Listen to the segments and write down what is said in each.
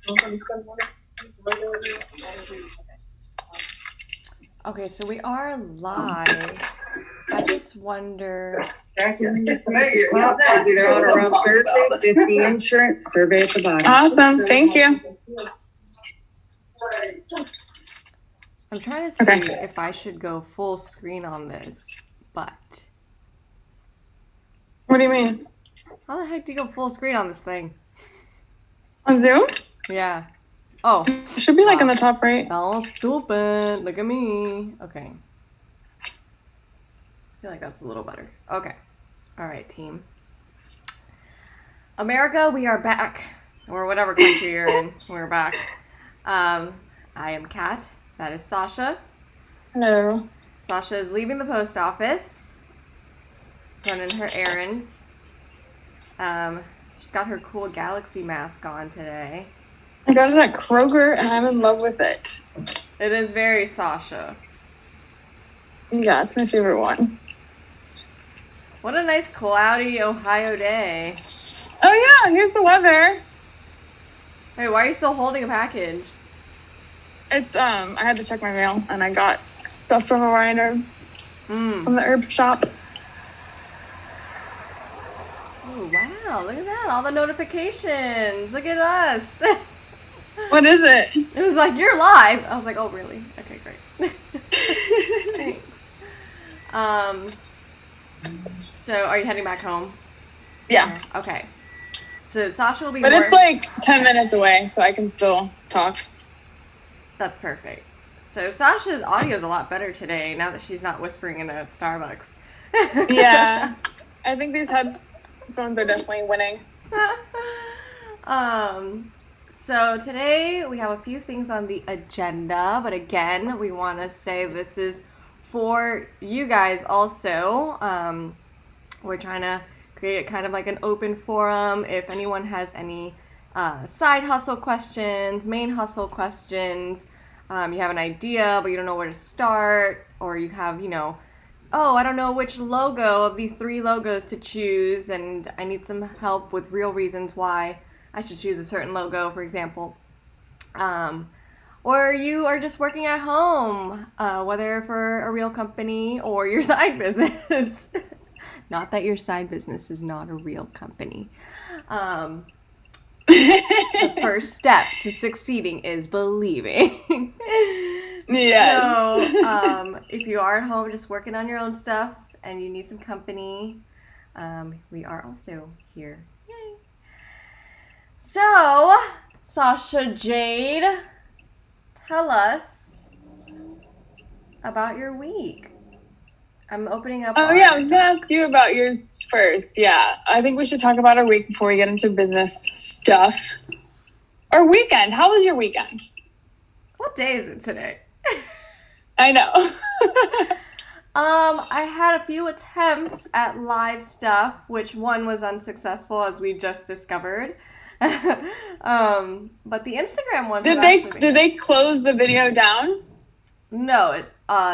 Okay, so we are live. I just wonder. Awesome. Thank you. I'm trying to see if I should go full screen on this, but. What do you mean? How the heck do you go full screen on this thing? On Zoom? Yeah. Oh. It should be like in the top right. Oh, stupid. Look at me. Okay. I feel like that's a little better. Okay. All right, team. America, we are back. Or whatever country you're in, we're back. I am Kat. That is Sasha. Hello. Sasha is leaving the post office, running her errands. She's got her cool galaxy mask on today. I got it at Kroger, and I'm in love with it. It is very Sasha. Yeah, it's my favorite one. What a nice cloudy Ohio day. Oh yeah, here's the weather. Hey, why are you still holding a package? It's I had to check my mail, and I got stuff from Hawaiian Herbs from the herb shop. Oh wow! Look at that! All the notifications. Look at us. What is it? It was like, you're live. I was like, oh really? Okay, great. Thanks. So are you heading back home? Yeah. Okay. So Sasha will be. But it's like 10 minutes away, so I can still talk. That's perfect. So Sasha's audio is a lot better today now that she's not whispering in a Starbucks. Yeah. I think these headphones are definitely winning. So today we have a few things on the agenda, but again, we want to say this is for you guys also. We're trying to create kind of like an open forum. If anyone has any side hustle questions, main hustle questions, you have an idea but you don't know where to start, or you have, oh, I don't know which logo of these 3 logos to choose, and I need some help with real reasons why I should choose a certain logo, for example. Or you are just working at home, whether for a real company or your side business. Not that your side business is not a real company. The first step to succeeding is believing. Yes. So, if you are at home just working on your own stuff and you need some company, we are also here. Yay. So, Sasha Jade, tell us about your week. I'm opening up. Oh, yeah, I was going to ask you about yours first. Yeah, I think we should talk about our week before we get into business stuff. Our weekend. How was your weekend? What day is it today? I know. I had a few attempts at live stuff, which one was unsuccessful, as we just discovered. But the Instagram one. Did they close the video down? No, it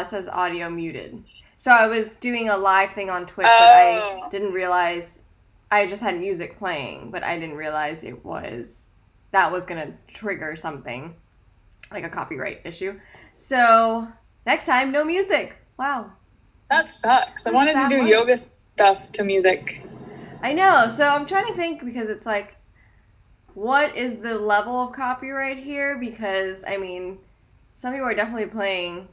says audio muted. So I was doing a live thing on Twitch, but I didn't realize. I just had music playing, but I didn't realize that was gonna trigger something, like a copyright issue. So next time, no music. Wow. That sucks. I wanted to do yoga stuff to music. I know. So I'm trying to think, because it's like, what is the level of copyright here? Because, I mean, some people are definitely playing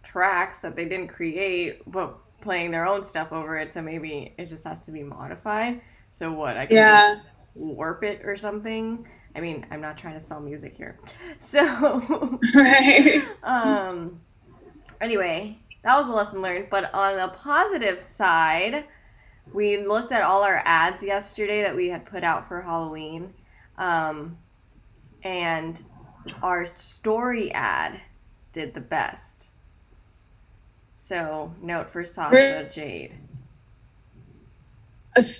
tracks that they didn't create, but playing their own stuff over it, so maybe it just has to be modified. So what, I can just warp it or something? I mean, I'm not trying to sell music here. So, right. Anyway, that was a lesson learned. But on the positive side, we looked at all our ads yesterday that we had put out for Halloween. And our story ad did the best. So, note for Sasha Jade.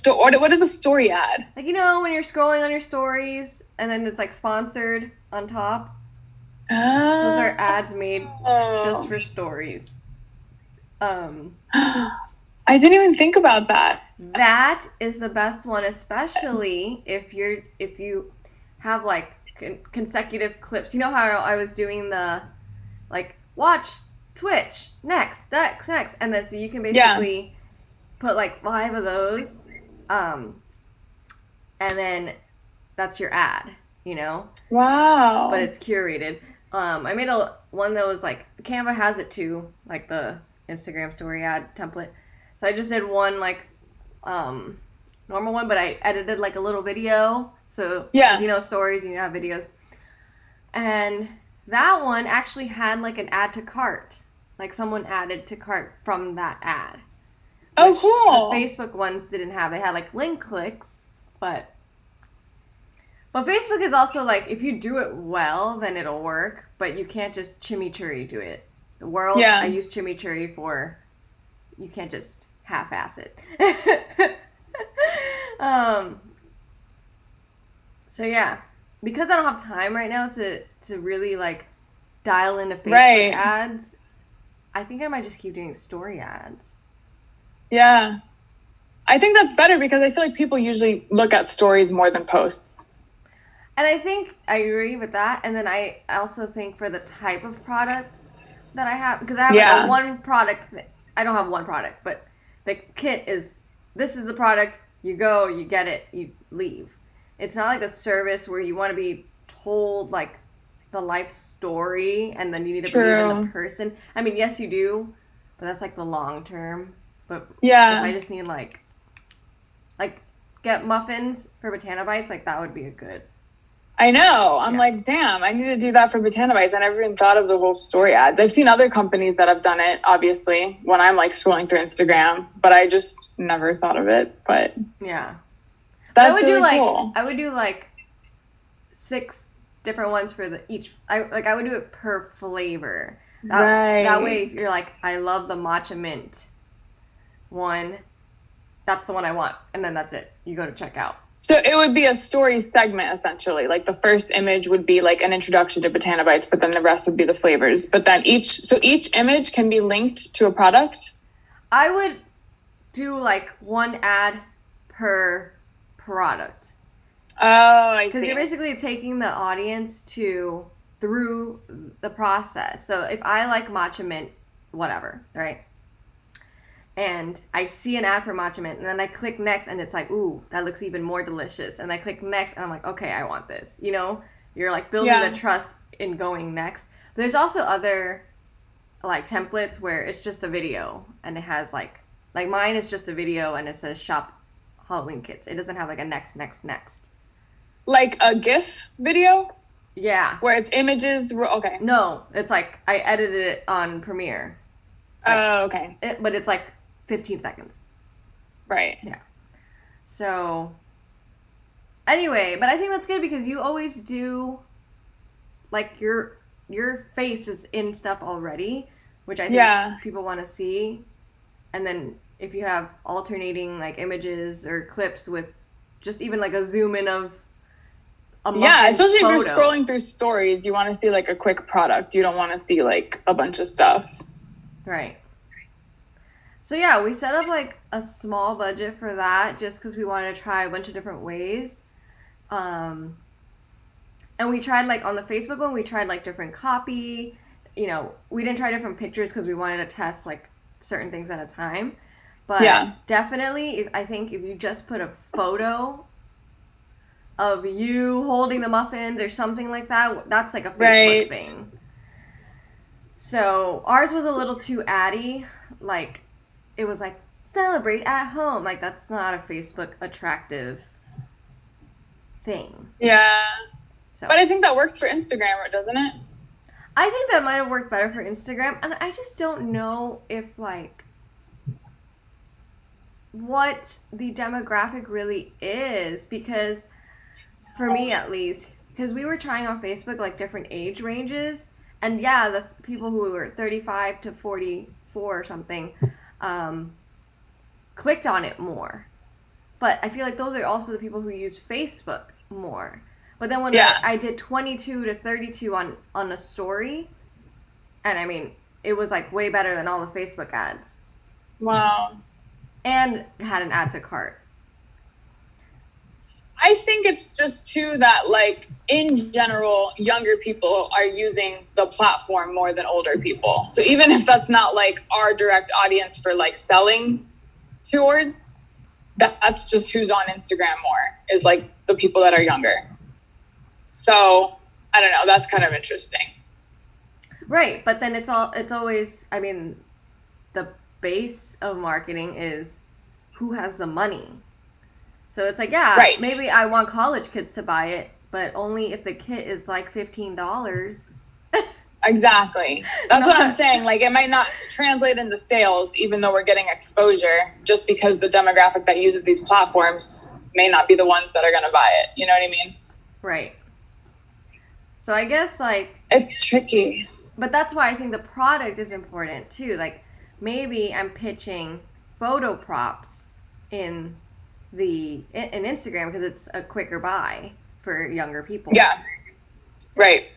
What is a story ad? Like, when you're scrolling on your stories and then it's like sponsored on top. Those are ads made just for stories. I didn't even think about that. That is the best one, especially if you have like consecutive clips. You know how I was doing the like watch Twitch next, and then so you can basically put like 5 of those, and then that's your ad, you know. Wow. But it's curated. I made one that was like Canva has it too, like the Instagram story ad template. So I just did one like normal one, but I edited like a little video. So you know stories, and you have videos, and that one actually had like an add to cart. Like someone added to cart from that ad. Oh, cool. The Facebook ones didn't have. They had like link clicks, but Facebook is also like, if you do it well, then it'll work, but you can't just chimichurri do it. The world, I use chimichurri for, you can't just half-ass it. So yeah, because I don't have time right now to really like dial into Facebook ads, I think I might just keep doing story ads. Yeah. I think that's better because I feel like people usually look at stories more than posts. And I think I agree with that. And then I also think for the type of product that I have, because I have like one product, I don't have one product, but the kit is, this is the product, you go, you get it, you leave. It's not like a service where you want to be told like the life story and then you need to believe in the person. I mean, yes, you do, but that's like the long term. But if I just need like get muffins for Botana Bites, like that would be a good. I know. I'm like, damn, I need to do that for Botana Bites. I never even thought of the whole story ads. I've seen other companies that have done it, obviously, when I'm like scrolling through Instagram, but I just never thought of it. But yeah, that's really cool. I would do like 6 different ones for each. I would do it per flavor. That way, you're like, I love the matcha mint one. That's the one I want, and then that's it. You go to checkout. So it would be a story segment, essentially. Like the first image would be like an introduction to Botana Bites, but then the rest would be the flavors. But then each image can be linked to a product? I would do like one ad per product. Oh, I see. Because you're basically taking the audience through the process. So if I like matcha mint, whatever, right? And I see an ad for matcha mint, and then I click next, and it's like, ooh, that looks even more delicious. And I click next, and I'm like, okay, I want this. You know, you're like building the trust in going next. But there's also other like templates where it's just a video, and it has like mine is just a video, and it says shop Halloween kits. It doesn't have like a next. Like a GIF video? Yeah. Where it's images? Okay. No, it's like I edited it on Premiere. Oh, okay. But it's like 15 seconds. Right. Yeah. So, anyway, but I think that's good because you always do, like, your face is in stuff already, which I think people want to see. And then if you have alternating, like, images or clips with just even, like, a zoom in of a especially photo. If you're scrolling through stories, you want to see, like, a quick product. You don't want to see, like, a bunch of stuff. Right. So yeah, we set up like a small budget for that just because we wanted to try a bunch of different ways. And we tried like on the Facebook one, we tried like different copy. You know, we didn't try different pictures because we wanted to test like certain things at a time. But definitely, I think if you just put a photo of you holding the muffins or something like that, that's like a Facebook thing. So ours was a little too addy, like. It was like, celebrate at home. Like, that's not a Facebook attractive thing. Yeah. So. But I think that works for Instagram, doesn't it? I think that might have worked better for Instagram. And I just don't know if, like, what the demographic really is. Because, for me at least, because we were trying on Facebook, like, different age ranges. And, yeah, the people who were 35 to 44 or something... clicked on it more. But I feel like those are also the people who use Facebook more. But then when I did 22 to 32 on a story, and I mean, it was like way better than all the Facebook ads. Wow. And had an add to cart. I think it's just too that, like, in general, younger people are using the platform more than older people. So even if that's not like our direct audience for like selling towards, that's just who's on Instagram more, is like the people that are younger. So I don't know, that's kind of interesting. Right, but then it's always, I mean, the base of marketing is who has the money. So it's like, yeah, Right. maybe I want college kids to buy it, but only if the kit is like $15. Exactly. That's what I'm saying. Like, it might not translate into sales, even though we're getting exposure, just because the demographic that uses these platforms may not be the ones that are going to buy it. You know what I mean? Right. So I guess, like, it's tricky. But that's why I think the product is important too. Like, maybe I'm pitching photo props in Instagram because it's a quicker buy for younger people. Yeah. Right.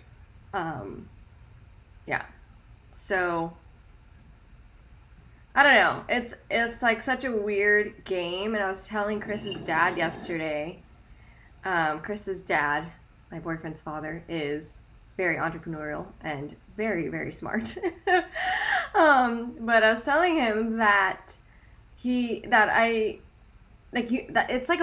Yeah. So I don't know. It's like such a weird game, and I was telling Chris's dad yesterday. Chris's dad, my boyfriend's father, is very entrepreneurial and very, very smart. But I was telling him that it's like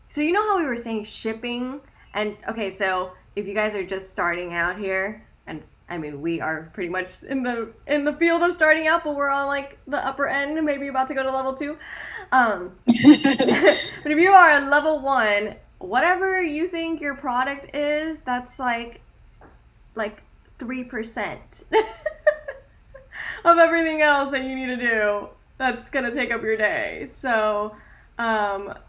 so you know how we were saying shipping, and okay, so if you guys are just starting out here, and I mean we are pretty much in the field of starting out, but we're on like the upper end, maybe about to go to level 2. But if you are at level 1, whatever you think your product is, that's like 3% of everything else that you need to do that's going to take up your day. So, and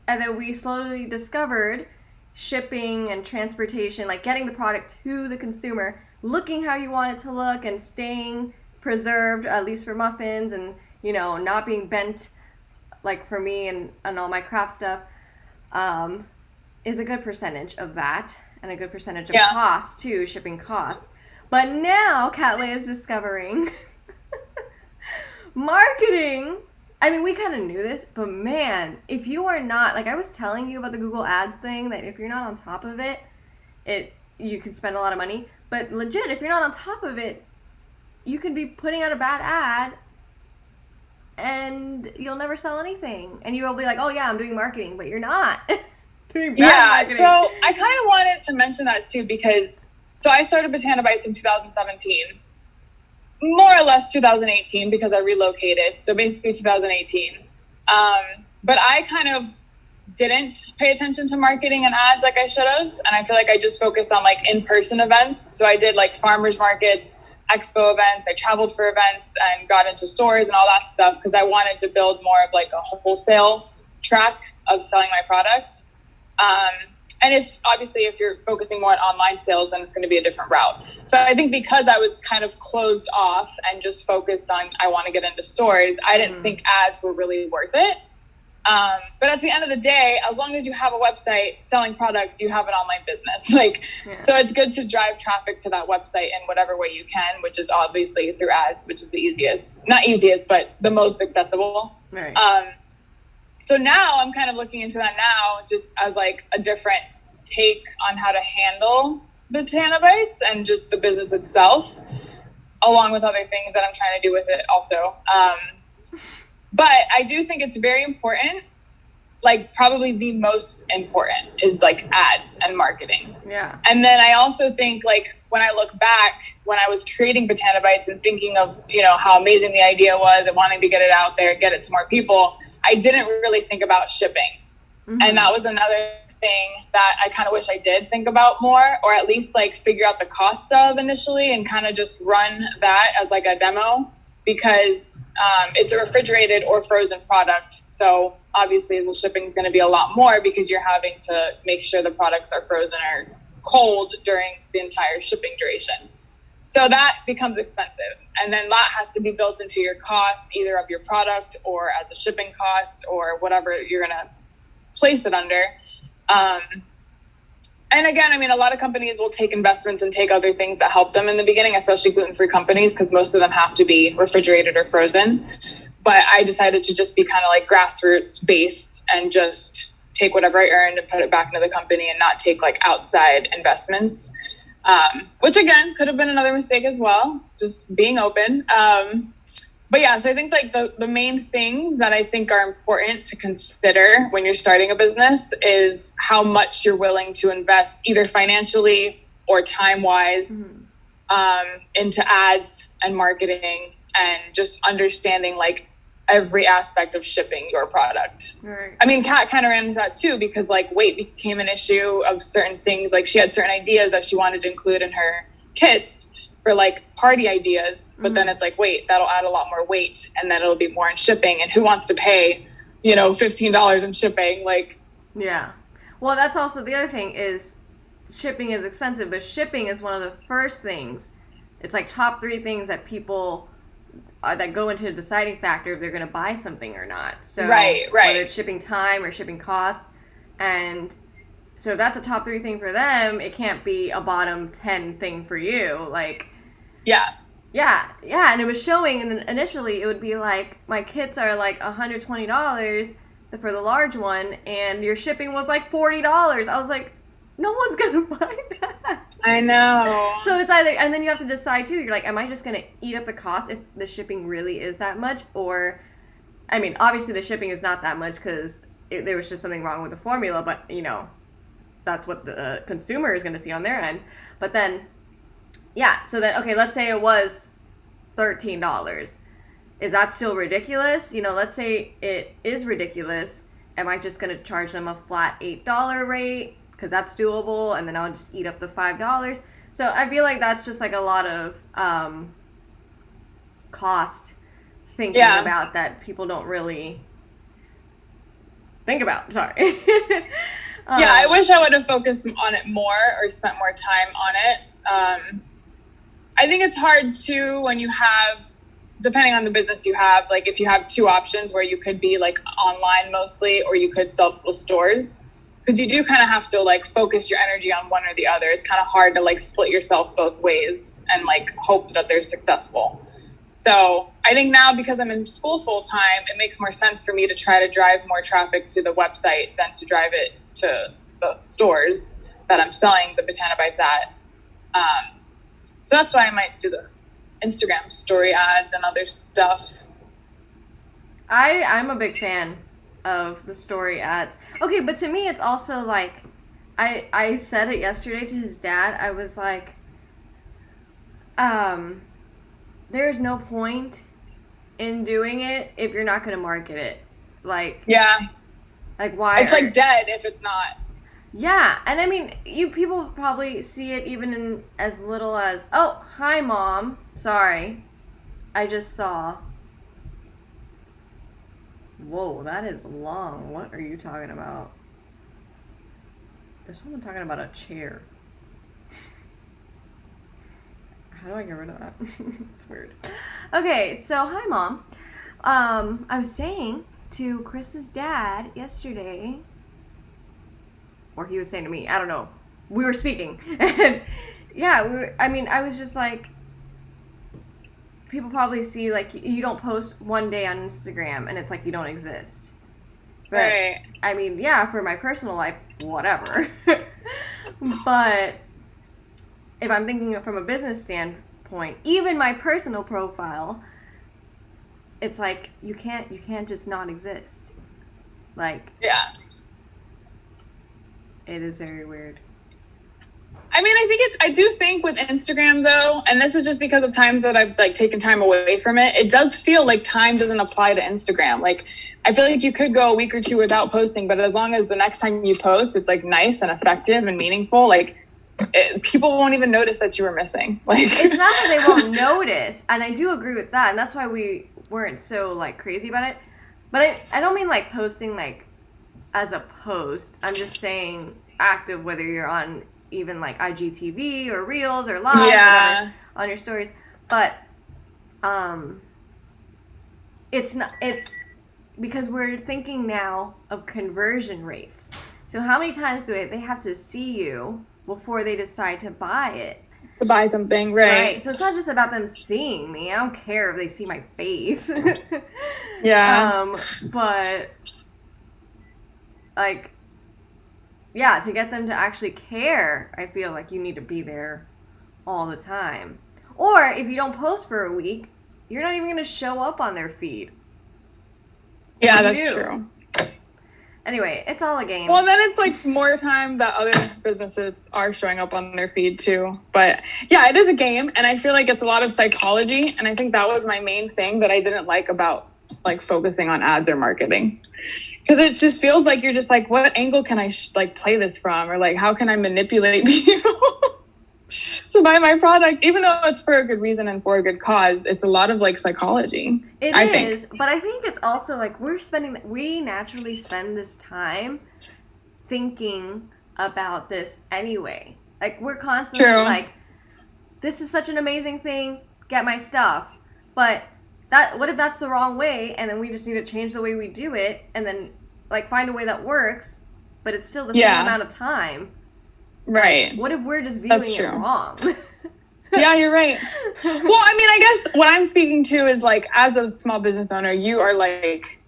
then we slowly discovered shipping and transportation, like getting the product to the consumer, looking how you want it to look and staying preserved, at least for muffins, and, you know, not being bent, like for me and all my craft stuff, is a good percentage of that, and a good percentage of cost too, shipping costs. But now Catley is discovering marketing. I mean, we kind of knew this, but man, if you are not, like I was telling you about the Google Ads thing, that if you're not on top of it, you can spend a lot of money. But legit, if you're not on top of it, you could be putting out a bad ad and you'll never sell anything. And you will be like, oh yeah, I'm doing marketing, but you're not. So I kind of wanted to mention that too, because I started Botana Bites in 2017, more or less 2018, because I relocated. So basically 2018. But I kind of didn't pay attention to marketing and ads like I should have. And I feel like I just focused on like in-person events. So I did like farmers markets, expo events. I traveled for events and got into stores and all that stuff because I wanted to build more of like a wholesale track of selling my product. And if you're focusing more on online sales, then it's going to be a different route. So I think because I was kind of closed off and just focused on, I want to get into stores, I didn't think ads were really worth it. But at the end of the day, as long as you have a website selling products, you have an online business. So it's good to drive traffic to that website in whatever way you can, which is obviously through ads, which is the easiest, not easiest, but the most accessible. Right. So now I'm kind of looking into that now, just as like a different take on how to handle Botana Bites and just the business itself, along with other things that I'm trying to do with it also. But I do think it's very important, like probably the most important is like ads and marketing. Yeah. And then I also think like when I look back, when I was creating Botana Bites and thinking of, you know, how amazing the idea was and wanting to get it out there, get it to more people, I didn't really think about shipping. Mm-hmm. And that was another thing that I kind of wish I did think about more, or at least like figure out the cost of initially and kind of just run that as like a demo, because it's a refrigerated or frozen product. So obviously the shipping is going to be a lot more because you're having to make sure the products are frozen or cold during the entire shipping duration. So that becomes expensive. And then that has to be built into your cost, either of your product or as a shipping cost or whatever you're going to place it under. And again, I mean, a lot of companies will take investments and take other things that help them in the beginning, especially gluten-free companies, because most of them have to be refrigerated or frozen. But I decided to just be kind of like grassroots based and just take whatever I earned and put it back into the company and not take like outside investments, which again could have been another mistake as well, just being open. But yeah, so I think like the main things that I think are important to consider when you're starting a business is how much you're willing to invest either financially or time-wise into ads and marketing, and just understanding like every aspect of shipping your product. Right. I mean, Kat kind of ran into that too, because like weight became an issue of certain things. Like she had certain ideas that she wanted to include in her kits for like party ideas, but then it's like, wait, that'll add a lot more weight, and then it'll be more in shipping, and who wants to pay, $15 in shipping? Like, yeah. Well, that's also the other thing is shipping is expensive, but shipping is one of the first things. It's like top 3 things that people that go into a deciding factor if they're going to buy something or not. So right. whether it's shipping time or shipping cost, and so if that's a top 3 thing for them, it can't be a bottom 10 thing for you. Like, yeah, and it was showing, and then initially it would be like, my kits are like $120 for the large one, and your shipping was like $40. I was like, no one's gonna buy that. I know. So it's either, and then you have to decide too, you're like, am I just gonna eat up the cost if the shipping really is that much? Or, I mean, obviously the shipping is not that much because there was just something wrong with the formula, but that's what the consumer is gonna see on their end. But then, yeah, so then, okay, let's say it was $13. Is that still ridiculous? Let's say it is ridiculous. Am I just going to charge them a flat $8 rate? Because that's doable, and then I'll just eat up the $5. So I feel like that's just like a lot of cost thinking about that people don't really think about. Sorry. I wish I would have focused on it more or spent more time on it. I think it's hard too when you have, depending on the business you have, like if you have 2 options where you could be like online mostly, or you could sell to stores, because you do kind of have to like focus your energy on one or the other. It's kind of hard to like split yourself both ways and like hope that they're successful. So I think now, because I'm in school full time, it makes more sense for me to try to drive more traffic to the website than to drive it to the stores that I'm selling the Botanobites at. So that's why I might do the Instagram story ads and other stuff. I'm a big fan of the story ads. Okay, but to me it's also like, I said it yesterday to his dad. I was like, there's no point in doing it if you're not going to market it. Like, yeah. Like, why? It's like dead if it's not. Yeah, and I mean, people probably see it even in as little as, oh, hi, Mom. Sorry. I just saw. Whoa, that is long. What are you talking about? There's someone talking about a chair. How do I get rid of that? It's weird. Okay, so hi, Mom. I was saying to Chris's dad yesterday, or he was saying to me, I don't know. We were speaking. And yeah, I was just like, people probably see like you don't post one day on Instagram and it's like you don't exist. But right. I mean, yeah, for my personal life, whatever. But if I'm thinking from a business standpoint, even my personal profile, it's like you can't just not exist. Like, yeah. It is very weird. I mean, I do think with Instagram though, and this is just because of times that I've like taken time away from it, it does feel like time doesn't apply to Instagram. Like, I feel like you could go a week or 2 without posting, but as long as the next time you post, it's like nice and effective and meaningful, like people won't even notice that you were missing. Like, it's not that they won't notice, and I do agree with that, and that's why we weren't so like crazy about it. But I don't mean like posting like as a post. I'm just saying active, whether you're on even like IGTV or Reels or Live, whatever, on your stories. But it's because we're thinking now of conversion rates. So how many times do they have to see you before they decide to buy it? To buy something, right? So it's not just about them seeing me. I don't care if they see my face. Yeah. But like, yeah, to get them to actually care, I feel like you need to be there all the time. Or if you don't post for a week, you're not even going to show up on their feed. Yeah, that's true. Anyway, it's all a game. Well, then it's like more time that other businesses are showing up on their feed too. But yeah, it is a game, and I feel like it's a lot of psychology, and I think that was my main thing that I didn't like about like focusing on ads or marketing. Because it just feels like you're just like, what angle can I like play this from? Or like, how can I manipulate people to buy my product? Even though it's for a good reason and for a good cause, it's a lot of like psychology. I think. But I think it's also like we naturally spend this time thinking about this anyway. Like we're constantly like, this is such an amazing thing, get my stuff. But what if that's the wrong way, and then we just need to change the way we do it, and then like find a way that works, but it's still the same amount of time. Right. What if we're just viewing it wrong? Yeah, you're right. Well, I mean, I guess what I'm speaking to is like, as a small business owner, you are like,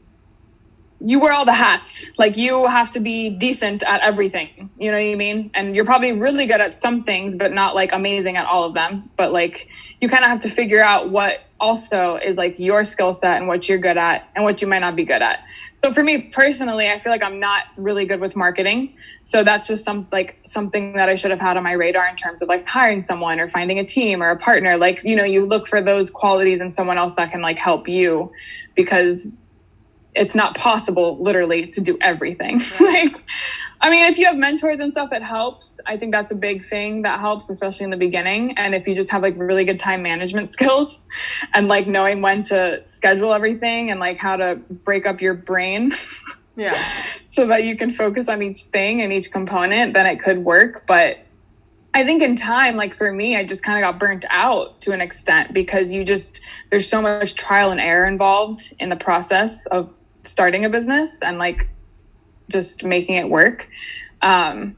you wear all the hats. Like you have to be decent at everything. You know what I mean? And you're probably really good at some things, but not like amazing at all of them. But like you kind of have to figure out what also is like your skill set and what you're good at and what you might not be good at. So for me personally, I feel like I'm not really good with marketing. So that's just something that I should have had on my radar in terms of like hiring someone or finding a team or a partner. Like, you know, you look for those qualities in someone else that can like help you, because it's not possible literally to do everything. Like, I mean, if you have mentors and stuff, it helps. I think that's a big thing that helps, especially in the beginning. And if you just have like really good time management skills and like knowing when to schedule everything and like how to break up your brain so that you can focus on each thing and each component, then it could work. But I think in time, like for me, I just kind of got burnt out to an extent, because there's so much trial and error involved in the process of starting a business and like just making it work. That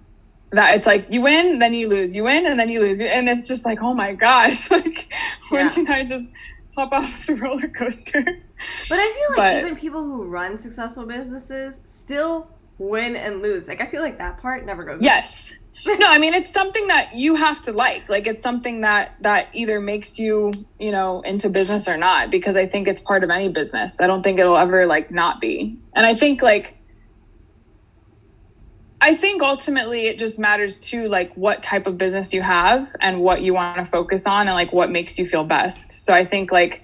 it's like you win, then you lose, you win, and then you lose. And it's just like, oh my gosh, like when can I just hop off the roller coaster? But I feel like even people who run successful businesses still win and lose. Like I feel like that part never goes. Yes. No, I mean, it's something that you have to like it's something that either makes you, you know, into business or not, because I think it's part of any business. I don't think it'll ever like not be. And I think ultimately it just matters too, like what type of business you have and what you want to focus on and like what makes you feel best. So I think like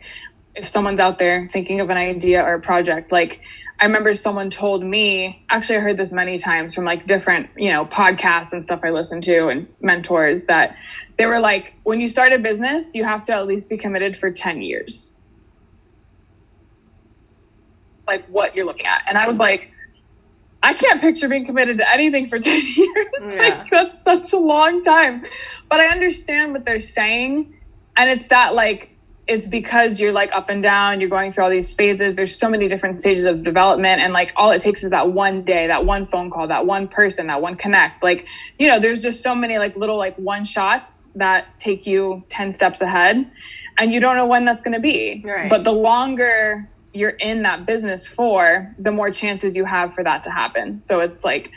if someone's out there thinking of an idea or a project, like I remember someone told me, actually I heard this many times from like different, you know, podcasts and stuff I listen to and mentors, that they were like, when you start a business, you have to at least be committed for 10 years. Like what you're looking at. And I was like, I can't picture being committed to anything for 10 years. Like that's such a long time. But I understand what they're saying. And it's that like, it's because you're like up and down, you're going through all these phases. There's so many different stages of development. And like, all it takes is that one day, that one phone call, that one person, that one connect. Like, you know, there's just so many like little like one shots that take you 10 steps ahead, and you don't know when that's going to be. Right. But the longer you're in that business for, the more chances you have for that to happen. So it's like,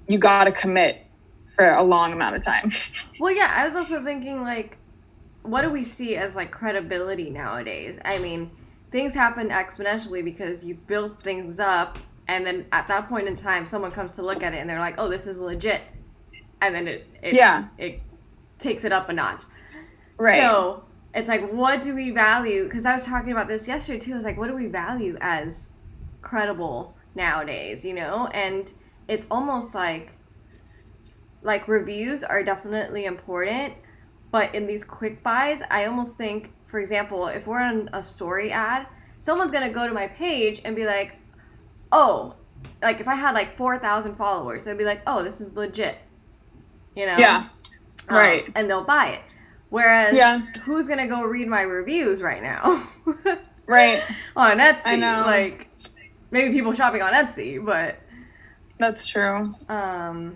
you got to commit for a long amount of time. Well, yeah, I was also thinking like, what do we see as like credibility nowadays? I mean, things happen exponentially because you've built things up, and then at that point in time, someone comes to look at it and they're like, "Oh, this is legit," and then it takes it up a notch. Right. So it's like, what do we value? Because I was talking about this yesterday too. I was like, what do we value as credible nowadays? You know, and it's almost like reviews are definitely important. But in these quick buys, I almost think, for example, if we're on a story ad, someone's going to go to my page and be like, oh, like if I had like 4,000 followers, they'd be like, oh, this is legit, you know? Yeah, right. And they'll buy it. Whereas who's going to go read my reviews right now? Right. On Etsy. I know. Like, maybe people shopping on Etsy, but... That's true. Well,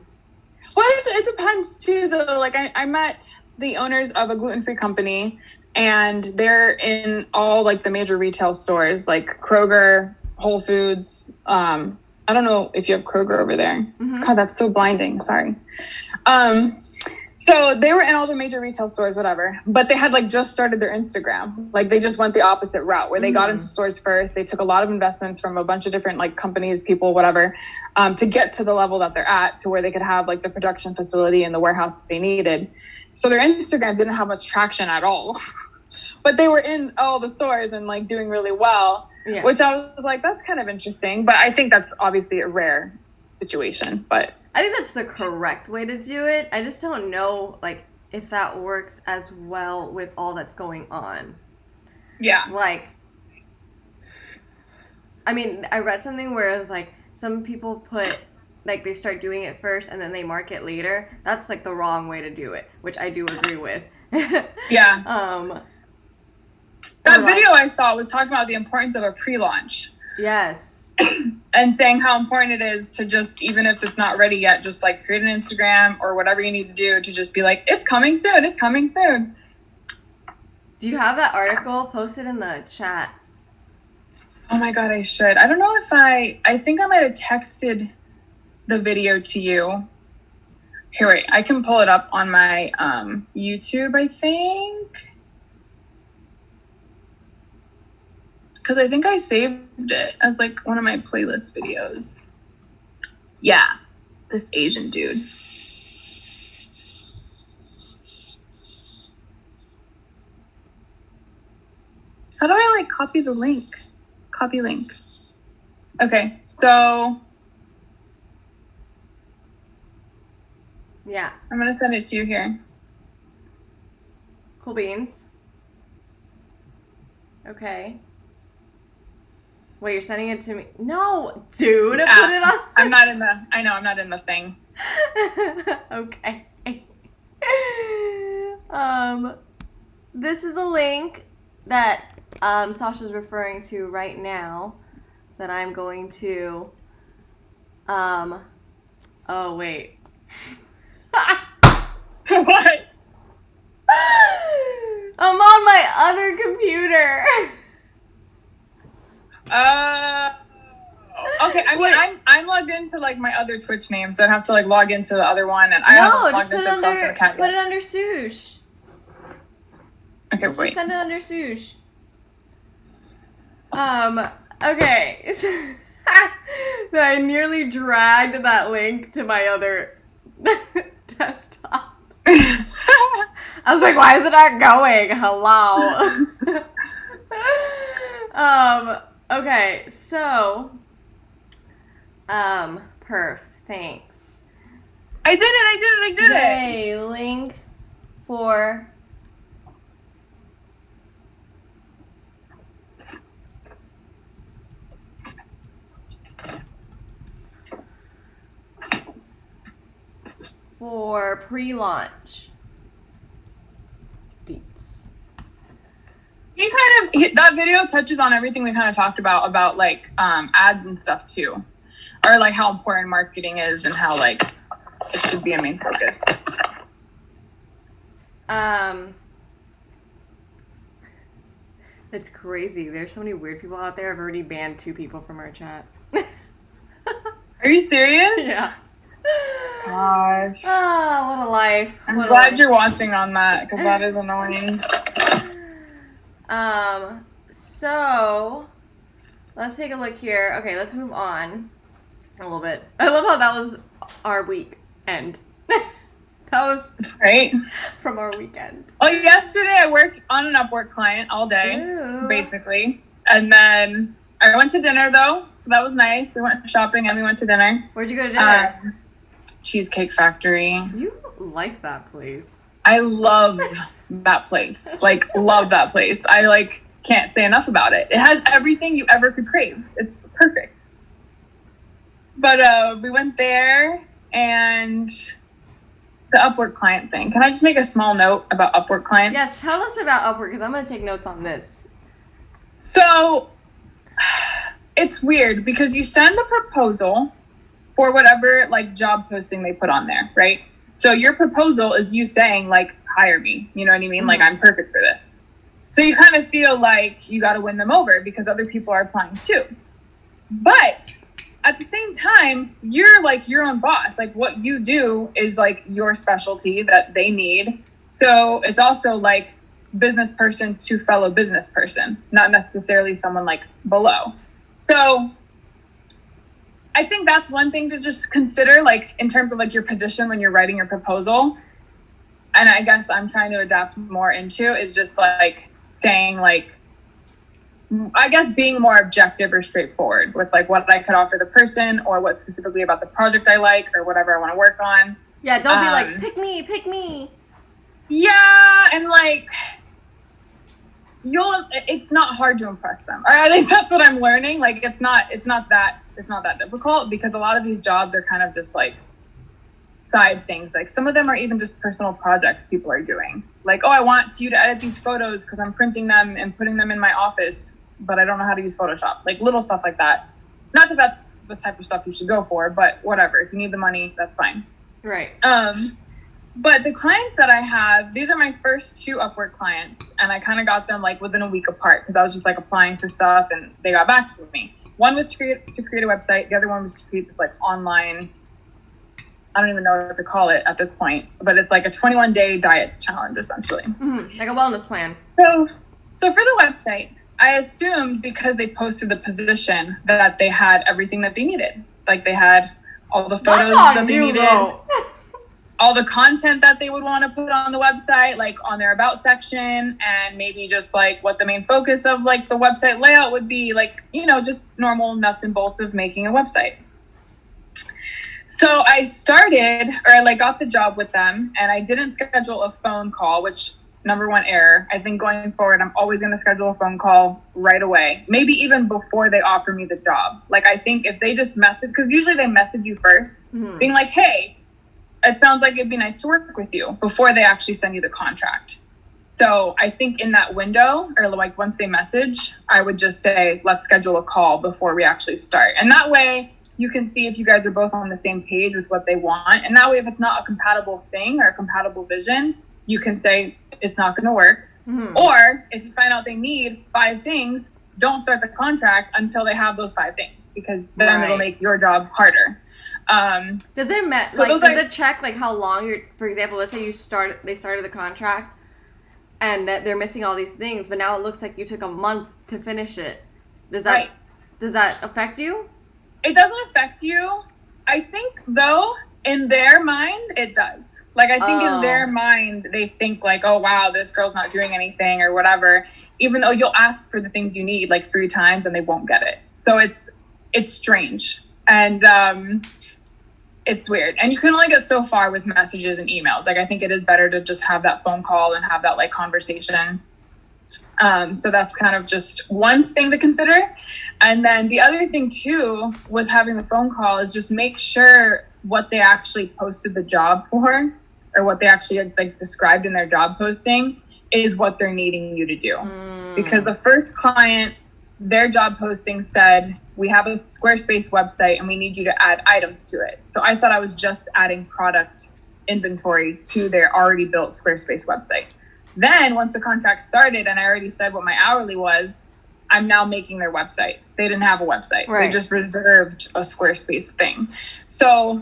it depends too, though. Like I met the owners of a gluten-free company, and they're in all like the major retail stores like Kroger, Whole Foods, I don't know if you have Kroger over there. Mm-hmm. God, that's so blinding. Sorry. So they were in all the major retail stores, whatever, but they had like just started their Instagram. Like they just went the opposite route where they got into stores first. They took a lot of investments from a bunch of different like companies, people, whatever, to get to the level that they're at, to where they could have like the production facility and the warehouse that they needed. So their Instagram didn't have much traction at all, but they were in all the stores and like doing really well, which I was like, that's kind of interesting. But I think that's obviously a rare situation, but I think that's the correct way to do it. I just don't know, like, if that works as well with all that's going on. Yeah. Like, I mean, I read something where it was like, some people put, like, they start doing it first and then they market later. That's, like, the wrong way to do it, which I do agree with. Yeah. That video I saw was talking about the importance of a pre-launch. Yes. And saying how important it is to just, even if it's not ready yet, just like create an Instagram or whatever you need to do to just be like, it's coming soon, it's coming soon. Do you have that article? Post it in the chat. Oh my God, I should. I don't know if I think I might have texted the video to you. Here, wait, I can pull it up on my YouTube, I think. Because I think I saved it as like one of my playlist videos. Yeah, this Asian dude. How do I like copy the link? Copy link. Okay, so yeah, I'm gonna send it to you here. Cool beans. Okay. Wait, you're sending it to me? No, dude, Yeah, put it on. I'm not in the thing. Okay. This is a link that Sasha's referring to right now that I'm going to oh wait. What? I'm on my other computer. Okay. I mean, I'm logged into like my other Twitch name, so I'd have to like log into the other one, and I haven't logged into Self account. Put it under Sush. Okay, wait. Send it under Sush. Okay. I nearly dragged that link to my other desktop. I was like, why is it not going? Hello. Okay, so, perf, thanks. I did it! Yay, link for pre-launch deets. That video touches on everything we kind of talked about like ads and stuff too, or like how important marketing is and how like it should be a main focus. It's crazy. There's so many weird people out there. I've already banned 2 people from our chat. Are you serious? Yeah. Gosh. Oh, what a life. I'm glad you're watching on that, because that is annoying. So let's take a look here. Okay, let's move on a little bit. I love how that was our weekend. That was right from our weekend. Oh, yesterday I worked on an Upwork client all day, basically. And then I went to dinner though, so that was nice. We went shopping and we went to dinner. Where'd you go to dinner? Cheesecake Factory. You like that place. I love that place. Like, love that place. I like can't say enough about it. It has everything you ever could crave. It's perfect. But we went there, and the Upwork client thing. Can I just make a small note about Upwork clients? Yes, tell us about Upwork, because I'm going to take notes on this. So, it's weird, because you send a proposal for whatever, like, job posting they put on there, right? So your proposal is you saying, like, hire me. You know what I mean? Mm-hmm. Like, I'm perfect for this. So you kind of feel like you got to win them over because other people are applying too. But at the same time, you're like your own boss. Like what you do is like your specialty that they need. So it's also like business person to fellow business person, not necessarily someone like below. So I think that's one thing to just consider, like in terms of like your position when you're writing your proposal. And I guess I'm trying to adapt more into is just like saying like, I guess being more objective or straightforward with like what I could offer the person or what specifically about the project I like or whatever I want to work on. Yeah, don't be like, pick me. Yeah, and like it's not hard to impress them. Or at least that's what I'm learning. Like it's not that difficult because a lot of these jobs are kind of just like side things. Like some of them are even just personal projects people are doing. Like, oh, I want you to edit these photos because I'm printing them and putting them in my office, but I don't know how to use Photoshop. Like little stuff like that. Not that that's the type of stuff you should go for, but whatever. If you need the money, that's fine. Right. But the clients that I have, these are my first 2 Upwork clients, and I kind of got them like within a week apart because I was just like applying for stuff and they got back to me. One was to create a website. The other one was to create this like online, I don't even know what to call it at this point, but it's like a 21-day diet challenge essentially. Like a wellness plan. So for the website, I assumed because they posted the position that they had everything that they needed. Like they had all the photos that they needed. All the content that they would want to put on the website, like on their about section, and maybe just like what the main focus of like the website layout would be, like, you know, just normal nuts and bolts of making a website. So I started, or I like got the job with them, and I didn't schedule a phone call, which number one error. I think going forward, I'm always going to schedule a phone call right away, maybe even before they offer me the job. Like I think if they just message, because usually they message you first, being like, hey, it sounds like it'd be nice to work with you, before they actually send you the contract. So I think in that window, or like once they message, I would just say, let's schedule a call before we actually start. And that way you can see if you guys are both on the same page with what they want. And that way, if it's not a compatible thing or a compatible vision, you can say it's not going to work. Or if you find out they need 5 things, don't start the contract until they have those 5 things, because then it'll make your job harder. Does it does it check like how long you're, for example, let's say they started the contract and that they're missing all these things, but now it looks like you took a month to finish it. Does that affect you? It doesn't affect you. I think though, in their mind, it does. Like I think in their mind, they think like, oh wow, this girl's not doing anything or whatever, even though you'll ask for the things you need like 3 times and they won't get it. So it's strange. And, it's weird. And you can only get so far with messages and emails. Like, I think it is better to just have that phone call and have that like conversation. So that's kind of just one thing to consider. And then the other thing too, with having the phone call, is just make sure what they actually posted the job for, or what they actually like described in their job posting, is what they're needing you to do. Because the first client, their job posting said, we have a Squarespace website and we need you to add items to it. So I thought I was just adding product inventory to their already built Squarespace website. Then once the contract started and I already said what my hourly was, I'm now making their website. They didn't have a website. They just reserved a Squarespace thing. So,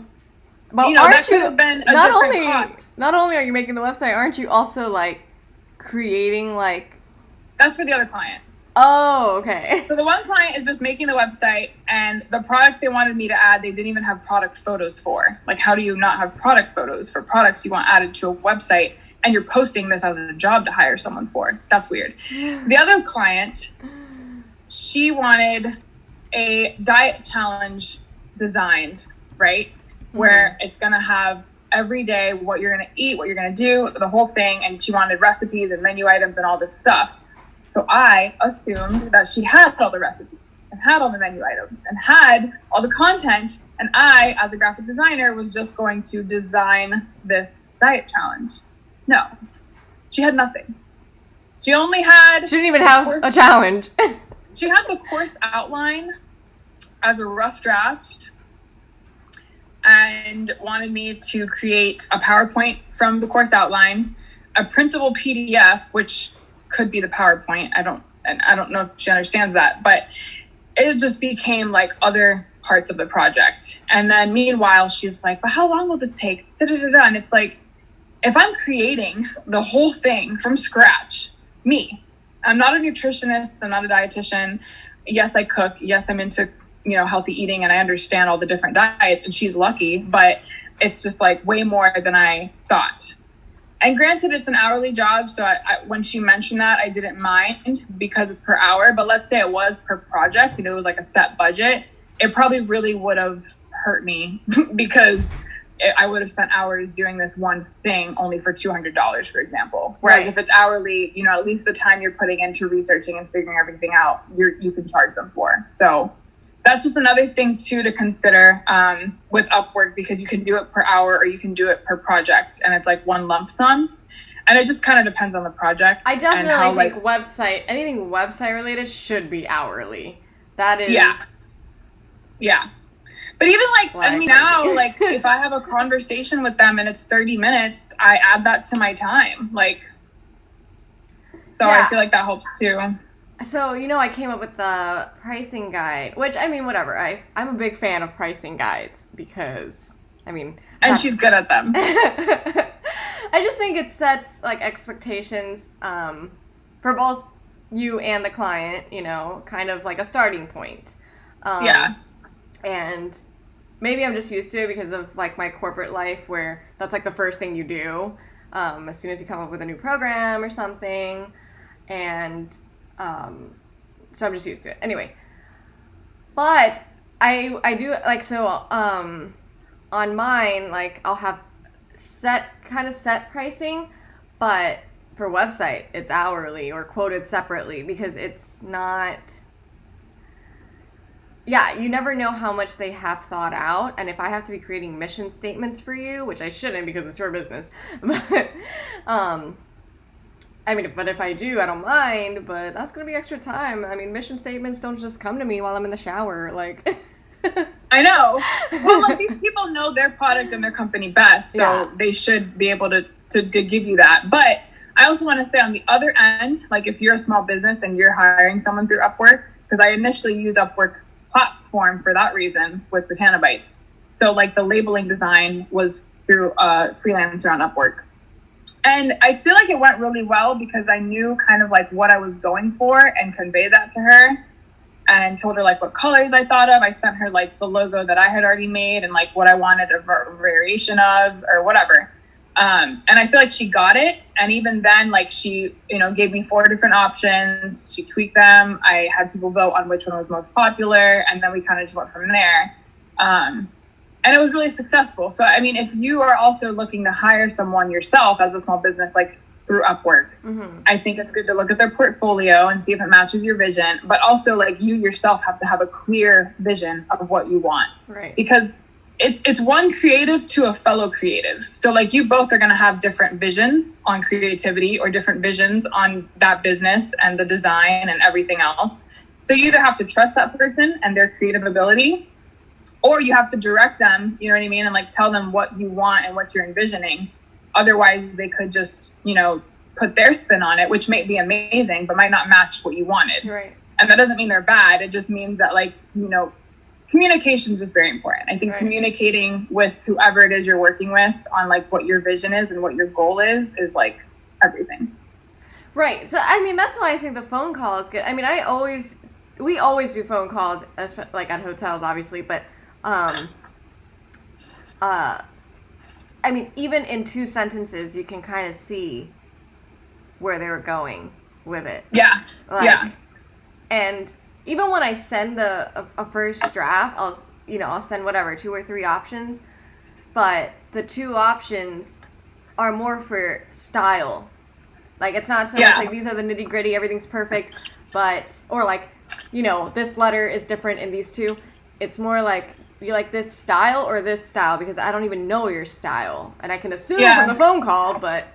but that could have been a different cost. Not only are you making the website, aren't you also like creating like... That's for the other client. Oh, okay. So the one client is just making the website, and the products they wanted me to add, they didn't even have product photos for. Like, how do you not have product photos for products you want added to a website, and you're posting this as a job to hire someone for? That's weird. The other client, she wanted a diet challenge designed, right? Where it's going to have every day what you're going to eat, what you're going to do, the whole thing. And she wanted recipes and menu items and all this stuff. So I assumed that she had all the recipes and had all the menu items and had all the content. And I, as a graphic designer, was just going to design this diet challenge. No, she had nothing. She only had... She didn't even have a challenge. She had the course outline as a rough draft and wanted me to create a PowerPoint from the course outline, a printable PDF, which could be the PowerPoint. I don't know if she understands that, but it just became like other parts of the project. And then meanwhile, she's like, but how long will this take? Da-da-da-da. And it's like, if I'm creating the whole thing from scratch, I'm not a nutritionist, I'm not a dietitian. Yes, I cook. Yes, I'm into, healthy eating and I understand all the different diets, and she's lucky, but it's just like way more than I thought. And granted, it's an hourly job. So when she mentioned that, I didn't mind because it's per hour. But let's say it was per project and it was like a set budget, it probably really would have hurt me because I would have spent hours doing this one thing only for $200, for example. Whereas if it's hourly, at least the time you're putting into researching and figuring everything out, you can charge them for. So that's just another thing too to consider with Upwork, because you can do it per hour or you can do it per project, and it's like one lump sum. And it just kind of depends on the project. I definitely think anything website related should be hourly. That is. Yeah. But even now, if I have a conversation with them and it's 30 minutes, I add that to my time. I feel like that helps too. So, I came up with the pricing guide, which, whatever. I'm a big fan of pricing guides because, And she's good at them. I just think it sets, expectations for both you and the client, kind of like a starting point. And maybe I'm just used to it because of, my corporate life where that's, the first thing you do as soon as you come up with a new program or something. And so I'm just used to it. Anyway, but I do, on mine, I'll have set pricing, but for website, it's hourly or quoted separately because it's not... Yeah, you never know how much they have thought out, and if I have to be creating mission statements for you, which I shouldn't because it's your business, but but if I do, I don't mind, but that's going to be extra time. Mission statements don't just come to me while I'm in the shower, I know. Well, these people know their product and their company best, so they should be able to give you that. But I also want to say on the other end, if you're a small business and you're hiring someone through Upwork, because I initially used Upwork platform for that reason with Botanobites. So the labeling design was through Freelancer on Upwork. And I feel like it went really well because I knew kind of what I was going for and conveyed that to her and told her what colors I thought of. I sent her the logo that I had already made and what I wanted a variation of or whatever. And I feel like she got it. And even then, she, gave me 4 different options. She tweaked them. I had people vote on which one was most popular. And then we kind of just went from there. And it was really successful. So, if you are also looking to hire someone yourself as a small business, through Upwork, I think it's good to look at their portfolio and see if it matches your vision. But also, you yourself have to have a clear vision of what you want. Right. Because it's one creative to a fellow creative. So you both are going to have different visions on creativity or different visions on that business and the design and everything else. So you either have to trust that person and their creative ability, or you have to direct them, you know what I mean? And tell them what you want and what you're envisioning. Otherwise they could just, put their spin on it, which may be amazing, but might not match what you wanted. Right. And that doesn't mean they're bad. It just means that communication is just very important. I think communicating with whoever it is you're working with on what your vision is and what your goal is everything. Right. So, that's why I think the phone call is good. We always do phone calls, at hotels, obviously, but, even in 2 sentences, you can kind of see where they were going with it. Yeah. And even when I send a first draft, I'll send whatever, 2 or 3 options, but the 2 options are more for style. It's not so much these are the nitty gritty, everything's perfect, but, or this letter is different in these 2. It's more you like this style or this style, because I don't even know your style. And I can assume from the phone call, but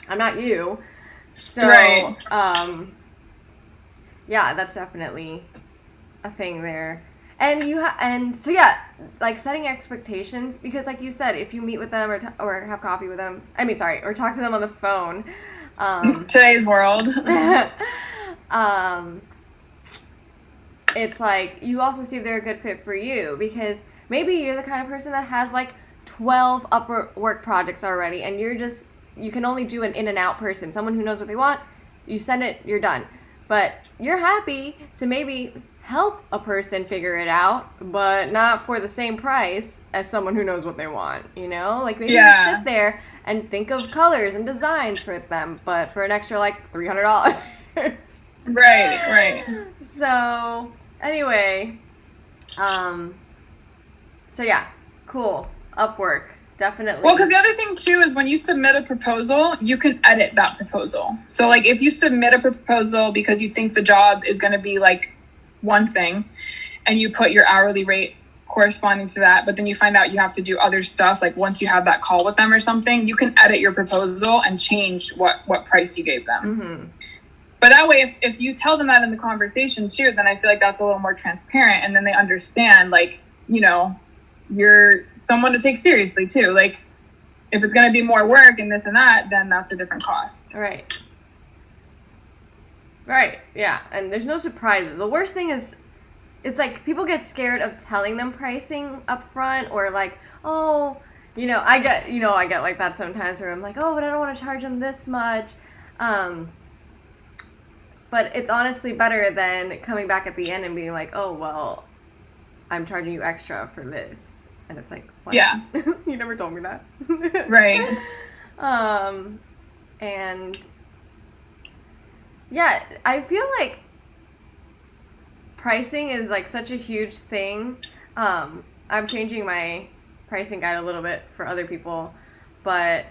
I'm not you. So, that's definitely a thing there. And setting expectations, because like you said, if you meet with them or have coffee with them, or talk to them on the phone. Today's world. it's like you also see if they're a good fit for you, because maybe you're the kind of person that has like 12 Upwork projects already, and you can only do an in and out person, someone who knows what they want. You send it, you're done. But you're happy to maybe help a person figure it out, but not for the same price as someone who knows what they want, you know? Like maybe you sit there and think of colors and designs for them, but for an extra like $300. Right. So anyway, so yeah, cool. Upwork, definitely. Well, because the other thing too is when you submit a proposal, you can edit that proposal. So like if you submit a proposal because you think the job is going to be like one thing, and you put your hourly rate corresponding to that, but then you find out you have to do other stuff, like once you have that call with them or something, you can edit your proposal and change what price you gave them. Mm-hmm. But that way, if you tell them that in the conversation too, then I feel like that's a little more transparent, and then they understand, like, you know, you're someone to take seriously too. Like if it's going to be more work and this and that, then that's a different cost. Right, yeah, and there's no surprises. The worst thing is, it's like people get scared of telling them pricing up front, or like, oh, I get like that sometimes where I'm like, oh, but I don't want to charge them this much. But it's honestly better than coming back at the end and being like, oh, well, I'm charging you extra for this. And it's like, what? Yeah. You never told me that. Right. And yeah, I feel like pricing is like such a huge thing. I'm changing my pricing guide a little bit for other people, but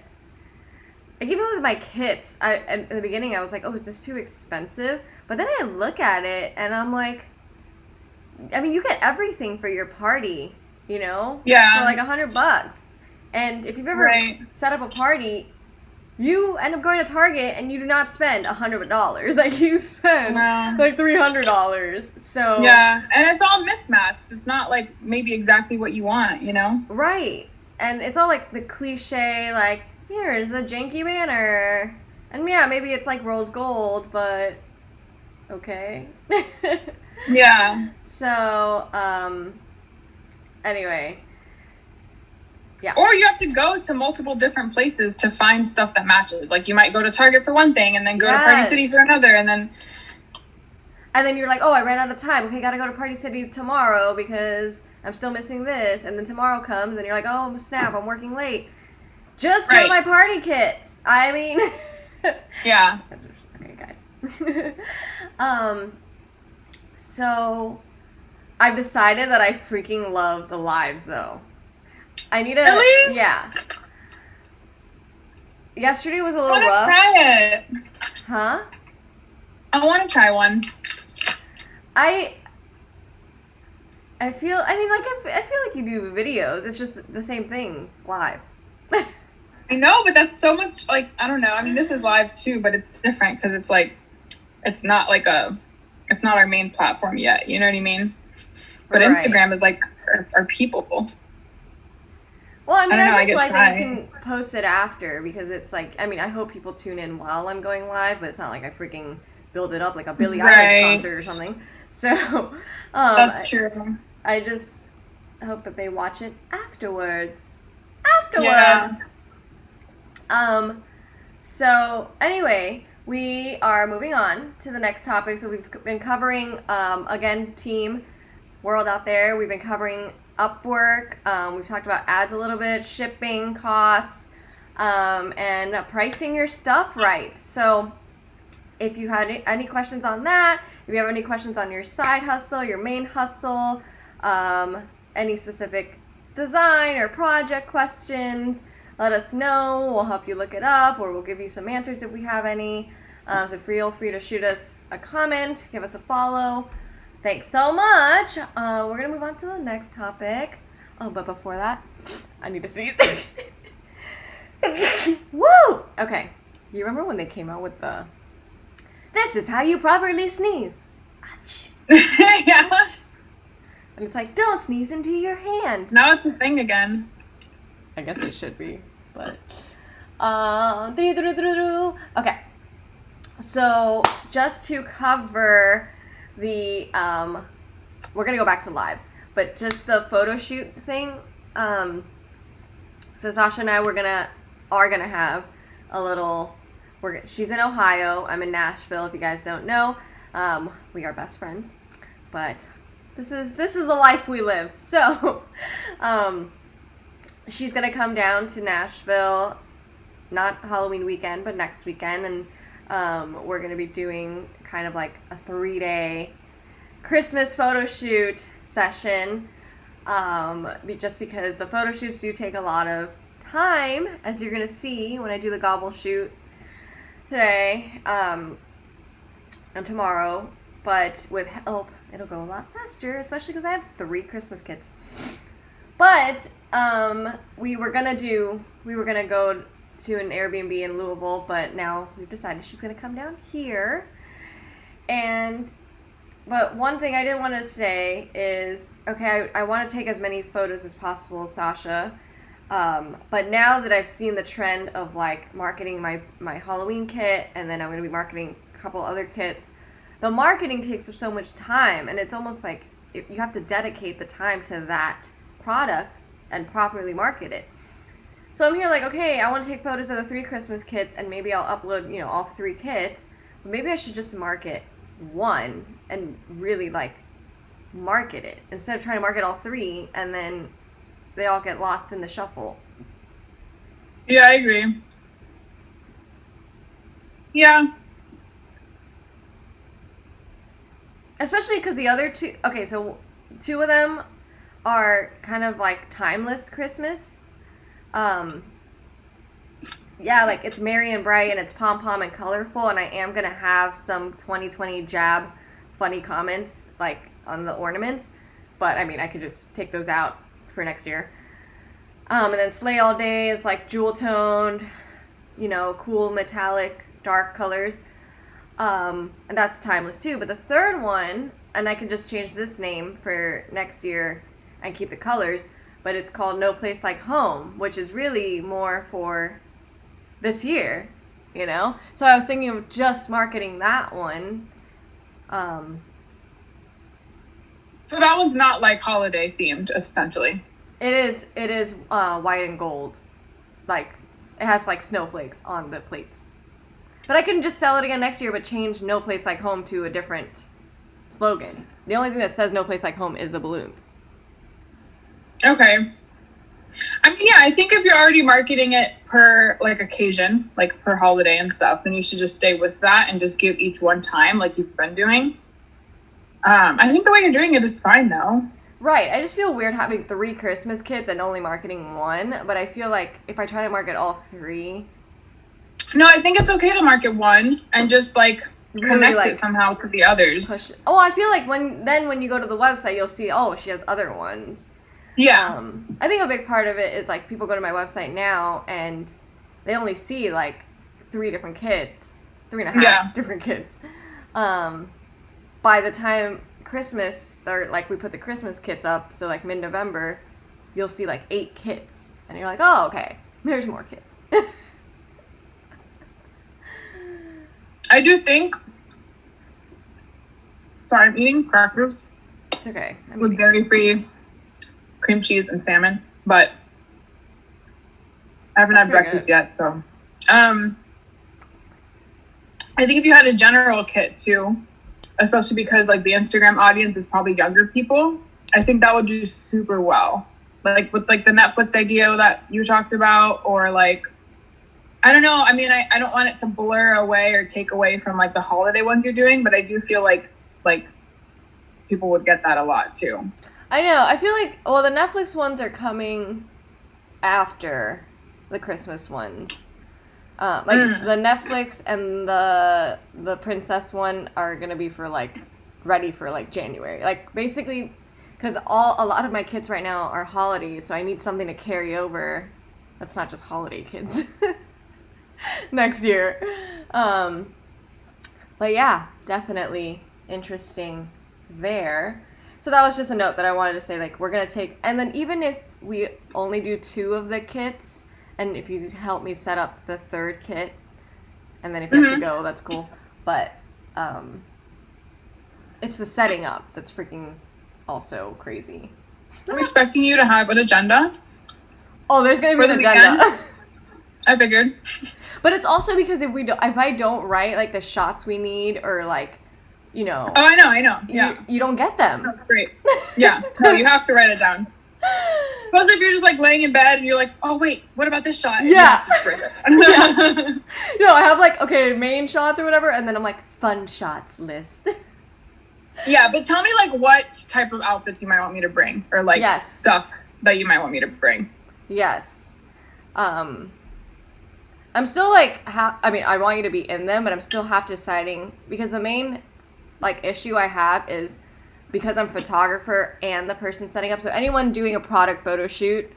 like even with my kits, at the beginning I was like, oh, is this too expensive? But then I look at it and I'm like, I mean, you get everything for your party, Yeah. For like $100. And if you've ever set up a party, you end up going to Target and you do not spend $100. Like you spend like $300. So yeah, and it's all mismatched. It's not like maybe exactly what you want, Right. And it's all like the cliche, like, here's a janky banner. And yeah, maybe it's like rose gold, but okay. Yeah. So, anyway. Yeah. Or you have to go to multiple different places to find stuff that matches. Like you might go to Target for one thing and then go to Party City for another, and then you're like, oh, I ran out of time. Okay, gotta go to Party City tomorrow because I'm still missing this. And then tomorrow comes and you're like, oh, snap, I'm working late. Just get my party kits. I mean, yeah. Okay, guys. So I've decided that I freaking love the lives though. I need to. Really? Yeah. Yesterday was a little rough. I want to try it. Huh? I want to try one. I feel. I mean, like I feel like you do videos. It's just the same thing live. I know, but that's so much. Like I don't know. I mean, this is live too, but it's different because it's like, it's not like it's not our main platform yet. You know what I mean? But Instagram is like our people. Well, I mean, I just like that you can post it after because it's like, I mean, I hope people tune in while I'm going live, but it's not like I freaking build it up like a Billie Eilish concert or something. So, that's true. I just hope that they watch it afterwards. Yeah. So anyway, we are moving on to the next topic. So we've been covering, again, team world out there. We've been covering Upwork. We've talked about ads a little bit, shipping costs, and pricing your stuff right. So if you had any questions on that, if you have any questions on your side hustle, your main hustle, any specific design or project questions, let us know. We'll help you look it up, or we'll give you some answers if we have any. So feel free to shoot us a comment, give us a follow. Thanks so much. We're going to move on to the next topic. Oh, but before that, I need to sneeze. Woo! Okay. You remember when they came out with this is how you properly sneeze. Yeah. And it's like, don't sneeze into your hand. Now it's a thing again. I guess it should be, but... Okay. So, just to cover the we're gonna go back to lives, but just the photo shoot thing. So Sasha and I are gonna have a little. She's in Ohio. I'm in Nashville. If you guys don't know, we are best friends, but this is the life we live. So, she's gonna come down to Nashville, not Halloween weekend, but next weekend, and we're gonna be doing kind of like a 3-day Christmas photo shoot session. Just because the photo shoots do take a lot of time, as you're gonna see when I do the gobble shoot today and tomorrow. But with help, it'll go a lot faster, especially because I have 3 Christmas kits. But we were gonna go to an Airbnb in Louisville, but now we've decided she's gonna come down here. But one thing I did want to say is, okay, I want to take as many photos as possible, Sasha. But now that I've seen the trend of like marketing my Halloween kit, and then I'm going to be marketing a couple other kits, the marketing takes up so much time, and it's almost like you have to dedicate the time to that product and properly market it. So I'm here like, okay, I want to take photos of the 3 Christmas kits, and maybe I'll upload, all 3 kits. But maybe I should just market one and really like market it instead of trying to market all 3 and then they all get lost in the shuffle. Yeah, I agree. Yeah. Especially because the other 2, okay, so 2 of them are kind of like timeless Christmas. Yeah, like it's merry and bright and it's pom-pom and colorful, and I am going to have some 2020 jab funny comments like on the ornaments, but I mean, I could just take those out for next year. And then Sleigh All Day is like jewel toned, cool metallic dark colors. And that's timeless too. But the 3rd one, and I can just change this name for next year and keep the colors, but it's called No Place Like Home, which is really more for this year, So I was thinking of just marketing that one. So that one's not like holiday themed, essentially. It is white and gold. Like, it has like snowflakes on the plates. But I can just sell it again next year, but change No Place Like Home to a different slogan. The only thing that says No Place Like Home is the balloons. Okay. I mean, yeah, I think if you're already marketing it per like occasion, like per holiday and stuff, then you should just stay with that and just give each one time like you've been doing. I think the way you're doing it is fine though. Right. I just feel weird having 3 Christmas kits and only marketing 1, but I feel like if I try to market all 3. No, I think it's okay to market 1 and just like really connect it somehow to the others. I feel like when you go to the website, you'll see, she has other ones. Yeah. I think a big part of it is like people go to my website now and they only see like 3 different kits, 3.5 different kits. By the time Christmas, or like we put the Christmas kits up, so like mid-November, you'll see like 8 kits, and you're like, oh, okay, there's more kits. I do think. Sorry, I'm eating crackers. It's okay. With dairy-free cream cheese and salmon, but I haven't had breakfast yet, so. I think if you had a general kit too, especially because like the Instagram audience is probably younger people, I think that would do super well. Like with like the Netflix idea that you talked about, or like, I don't know. I mean, I don't want it to blur away or take away from like the holiday ones you're doing, but I do feel like people would get that a lot too. I know. I feel like, the Netflix ones are coming after the Christmas ones. The Netflix and the princess one are gonna be for like ready for like January, like basically because a lot of my kits right now are holidays, so I need something to carry over that's not just holiday kits next year. But yeah, definitely interesting there. So that was just a note that I wanted to say, like, we're gonna take, and then even if we only do 2 of the kits, and if you could help me set up the 3rd kit, and then if you have to go, that's cool. But it's the setting up that's freaking also crazy. I'm expecting you to have an agenda. Oh, there's gonna be an agenda. I figured. But it's also because if I don't write like the shots we need or like, you know. Oh, I know. Yeah. You don't get them. That's great. Yeah. No, you have to write it down. Suppose if you're just like laying in bed and you're like, oh wait, what about this shot? And yeah. Yeah. No, I have like, okay, main shots or whatever, and then I'm like, fun shots list. Yeah, but tell me like what type of outfits you might want me to bring, or like stuff that you might want me to bring. Yes. I'm still like, I want you to be in them, but I'm still half deciding, because the main like issue I have is because I'm photographer and the person setting up. So anyone doing a product shoot,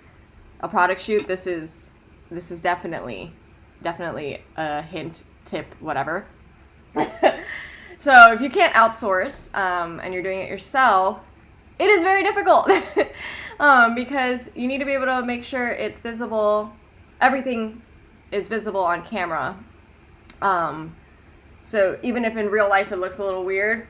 this is definitely a hint, tip, whatever. So if you can't outsource and you're doing it yourself, it is very difficult because you need to be able to make sure it's visible. Everything is visible on camera. So even if in real life it looks a little weird,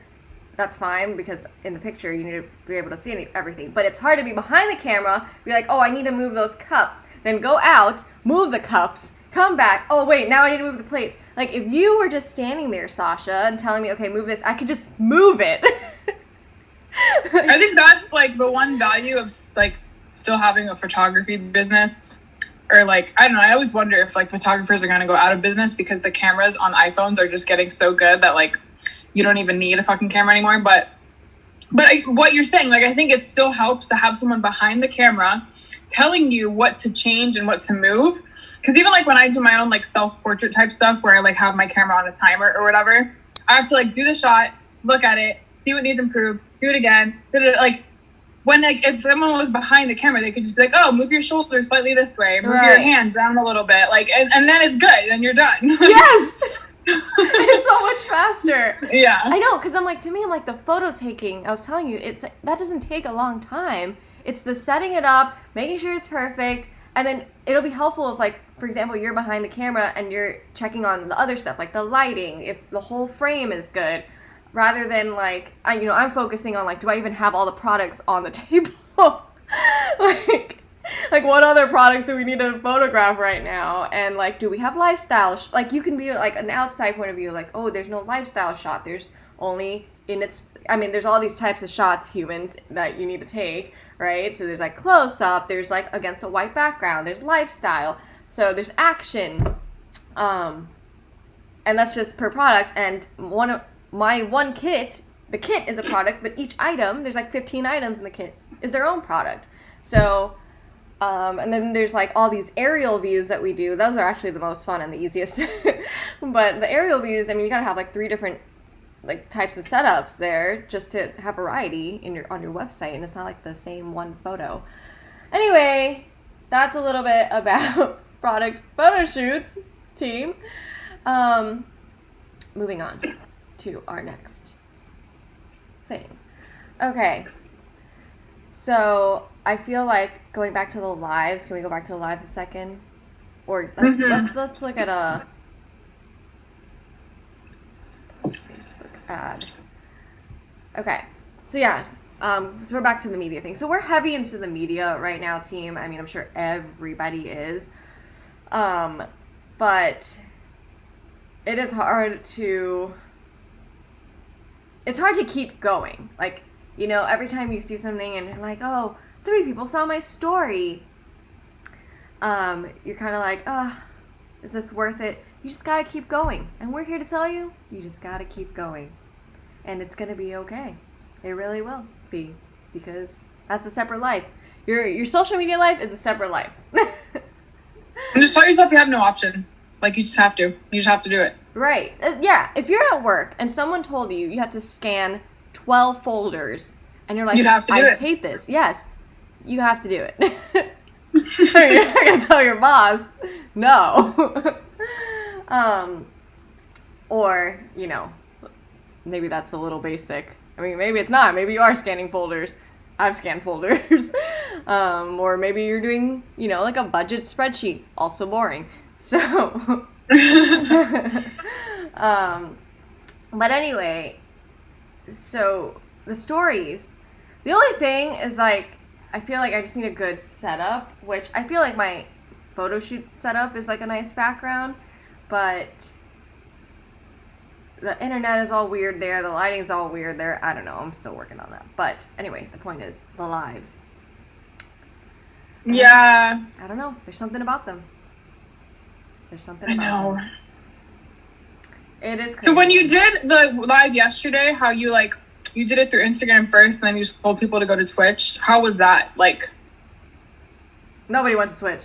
that's fine, because in the picture you need to be able to see everything. But it's hard to be behind the camera, be like, oh, I need to move those cups, then go out, move the cups, come back, oh wait, now I need to move the plates. Like if you were just standing there, Sasha, and telling me, okay, move this, I could just move it. I think that's like the one value of like still having a photography business. Or like, I don't know, I always wonder if like photographers are going to go out of business because the cameras on iPhones are just getting so good that like you don't even need a fucking camera anymore. But what you're saying, like, I think it still helps to have someone behind the camera telling you what to change and what to move. Because even like when I do my own like self-portrait type stuff where I like have my camera on a timer or whatever, I have to like do the shot, look at it, see what needs improved, do it again, like. When like if someone was behind the camera, they could just be like, "Oh, move your shoulders slightly this way, move your hands down a little bit," like, and then it's good, and you're done. Yes, it's so much faster. Yeah, I know, because I'm like, to me, I'm like the photo taking. I was telling you, that doesn't take a long time. It's the setting it up, making sure it's perfect, and then it'll be helpful if, like, for example, you're behind the camera and you're checking on the other stuff, like the lighting, if the whole frame is good. Rather than like, I'm focusing on like, do I even have all the products on the table? like what other products do we need to photograph right now? And like, do we have lifestyle? Like you can be like an outside point of view, like, oh, there's no lifestyle shot. There's only there's all these types of shots, humans, that you need to take, right? So there's like close up, there's like against a white background, there's lifestyle. So there's action. And that's just per product. And my one kit, the kit is a product, but each item, there's like 15 items in the kit, is their own product. So, and then there's like all these aerial views that we do. Those are actually the most fun and the easiest. But the aerial views, you gotta have like 3 different like types of setups there just to have variety on your website, and it's not like the same one photo. Anyway, that's a little bit about product photo shoots, team. Moving on to our next thing. Okay, so I feel like going back to the lives. Can we go back to the lives a second? Or let's look at a Facebook ad. Okay, so yeah, so we're back to the media thing. So we're heavy into the media right now, team. I'm sure everybody is, but it is hard to. It's hard to keep going. Like, every time you see something and you're like, oh, 3 people saw my story. You're kind of like, is this worth it? You just got to keep going. And we're here to tell you, you just got to keep going. And it's going to be okay. It really will be. Because that's a separate life. Your social media life is a separate life. And just tell yourself you have no option. Like, you just have to. You just have to do it. Right. Yeah. If you're at work and someone told you you have to scan 12 folders and you're like, you'd have to do it. I hate this. Yes. You have to do it. You're not going to tell your boss, no. Or, maybe that's a little basic. Maybe it's not. Maybe you are scanning folders. I've scanned folders. Or maybe you're doing, like a budget spreadsheet. Also boring. So, but anyway, so the stories, The only thing is, like, I feel like I just need a good setup, which I feel like my photo shoot setup is, like, a nice background, but the internet is all weird there, the lighting's all weird there. I don't know, I'm still working on that. But anyway, the point is, the lives. Yeah. I don't know. There's something about them. There's something I about know. them. It is crazy. So when you did the live yesterday, how you like, you did it through Instagram first and then you just told people to go to Twitch. How was that? Like, nobody went to Twitch.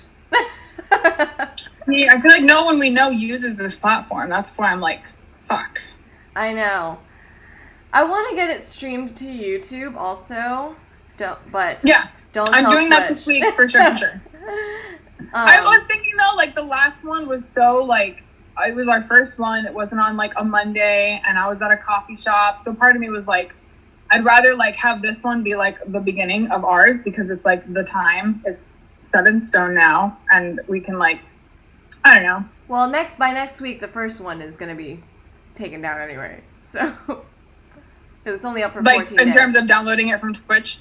I feel like no one we know uses this platform. That's why I'm like, fuck. I know. I want to get it streamed to YouTube also. Yeah. Don't I'm tell doing that Twitch. this week for sure, for sure. I was thinking though, like the last one was so like, it was our first one. It wasn't on like a Monday and I was at a coffee shop. So part of me was like, I'd rather like have this one be like the beginning of ours because it's like the time. It's set in stone now and we can like, I don't know. Well, by next week, the first one is going to be taken down anyway. So, because it's only up for 14 Like days. in terms of downloading it from Twitch.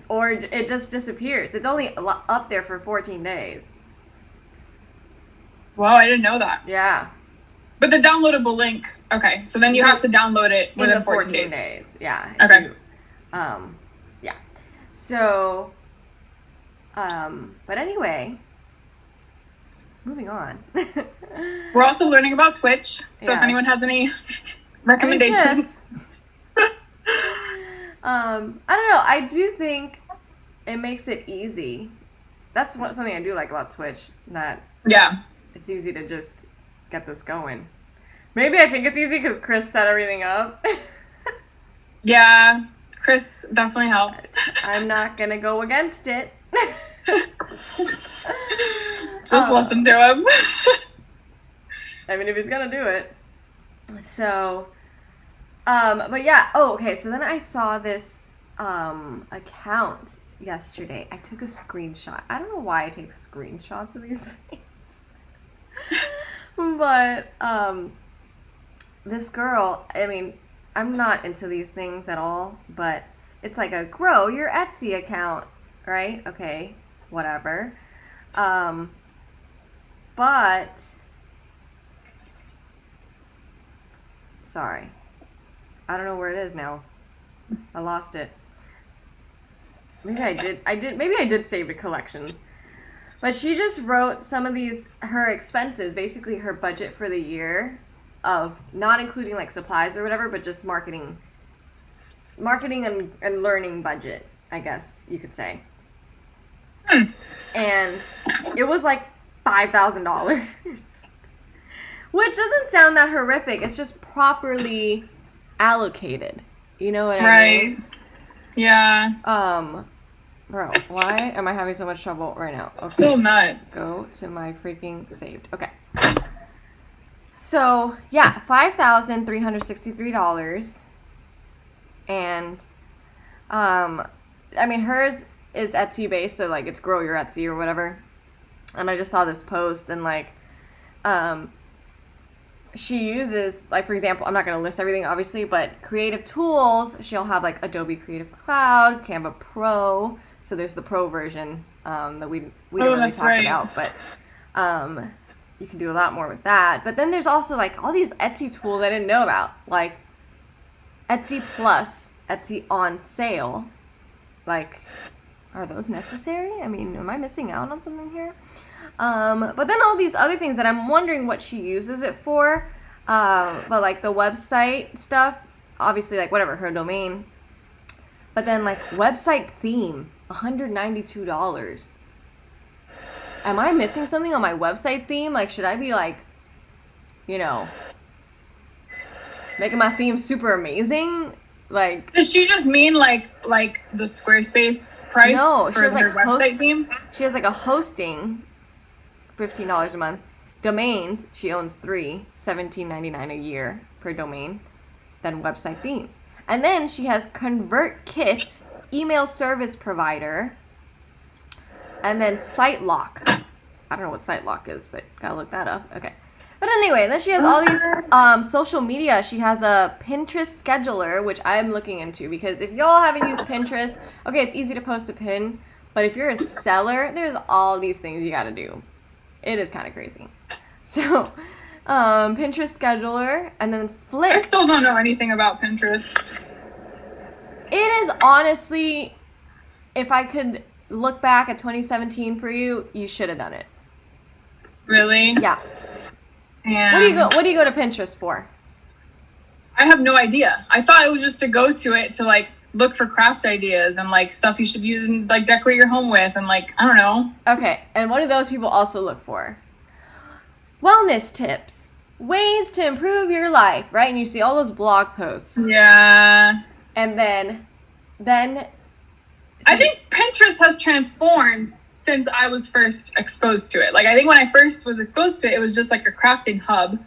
Or it just disappears. It's only up there for 14 days. Wow, I didn't know that. Yeah. But the downloadable link, okay. So then you have to download it In within the 14 days. Yeah. Okay. Yeah. So, but anyway, moving on. We're also learning about Twitch. So if anyone has any recommendations. I don't know. I do think it makes it easy. That's something I do like about Twitch, that Yeah. it's easy to just get this going. Maybe I think it's easy because Chris set everything up. Yeah. Chris definitely helped. I'm not going to go against it. Just listen to him. I mean, if he's going to do it. So, but yeah. Oh, okay. So then I saw this account yesterday. I took a screenshot. I don't know why I take screenshots of these things. But this girl, I mean, I'm not into these things at all, but it's like a grow your Etsy account, right? Okay, whatever. But sorry, I don't know where it is now. I lost it. Maybe I did. Maybe I did save the collections. But she just wrote some of her expenses, basically her budget for the year, of not including like supplies or whatever, but just marketing and learning budget, I guess you could say. And it was like $5,000, which doesn't sound that horrific. It's just properly allocated. You know what I mean? Right. Yeah. Bro, why am I having so much trouble right now? Okay. So nuts. Go to my freaking saved. Okay. So, yeah, $5,363. And, I mean, hers is Etsy based, so, like, it's Grow Your Etsy or whatever. And I just saw this post, and, like, she uses, like, for example, I'm not going to list everything, obviously, but creative tools, she'll have, like, Adobe Creative Cloud, Canva Pro. So there's the Pro version that we don't really talk about, but you can do a lot more with that. But then there's also like all these Etsy tools I didn't know about, like Etsy Plus, Etsy on sale. Like, are those necessary? I mean, am I missing out on something here? But then all these other things that I'm wondering what she uses it for. But like the website stuff, obviously, like whatever, her domain. But then like website theme, $192. Am I missing something on my website theme? Like, should I be like, you know, making my theme super amazing? Like, does she just mean like the Squarespace price for her website theme? She has like a hosting, $15 a month. Domains, she owns 3, $17.99 a year per domain. Then website themes. And then she has ConvertKit, email service provider, and then SiteLock. I don't know what SiteLock is, but gotta look that up. Okay. But anyway, then she has all these social media. She has a Pinterest scheduler, which I'm looking into because if y'all haven't used Pinterest, okay, it's easy to post a pin, but if you're a seller, there's all these things you got to do. It is kind of crazy. So, Pinterest scheduler, and then Flick. I still don't know anything about Pinterest. It is honestly, if I could look back at 2017 for you, you should have done it. Really? Yeah. And What do you go to Pinterest for? I have no idea. I thought it was just to go to it to like look for craft ideas and like stuff you should use and like decorate your home with and like I don't know. Okay, and what do those people also look for? Wellness tips, ways to improve your life, right? And you see all those blog posts. Yeah. And then I think Pinterest has transformed since I was first exposed to it. Like I think when I first was exposed to it, it was just like a crafting hub.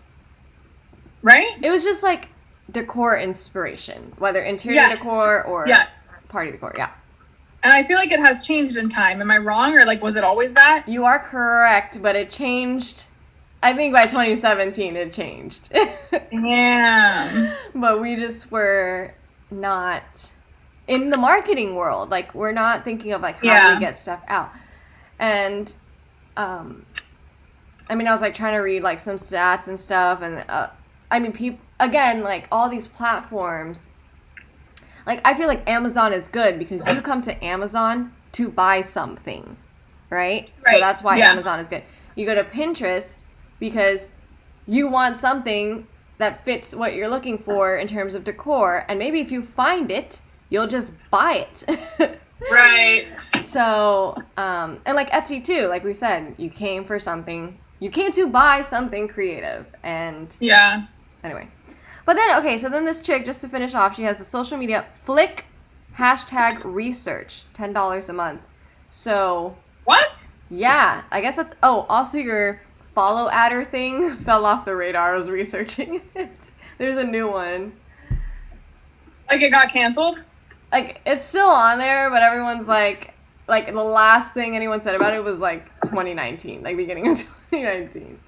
Right? it was just like decor inspiration, whether interior decor or party decor. Yeah. And I feel like it has changed in time. Am I wrong? Or like was it always that? You are correct, but it changed. I think by 2017 it changed. Yeah. But we just were not in the marketing world. Like we're not thinking of like how do we get stuff out. And I mean I was like trying to read like some stats and stuff, and I mean people again, like all these platforms, like I feel like Amazon is good because you come to Amazon to buy something, right? So that's why Amazon is good. You go to Pinterest because you want something that fits what you're looking for in terms of decor, and maybe if you find it, you'll just buy it. Right. So, and like Etsy too, like we said, you came for something, you came to buy something creative, and anyway. But then, okay, so then this chick, just to finish off, she has a social media, Flick #research, $10 a month. So. What? Yeah, I guess that's, also your follow adder thing fell off the radar. I was researching it. There's a new one. Like it got canceled? Like, it's still on there, but everyone's like the last thing anyone said about it was like 2019, like beginning of 2019.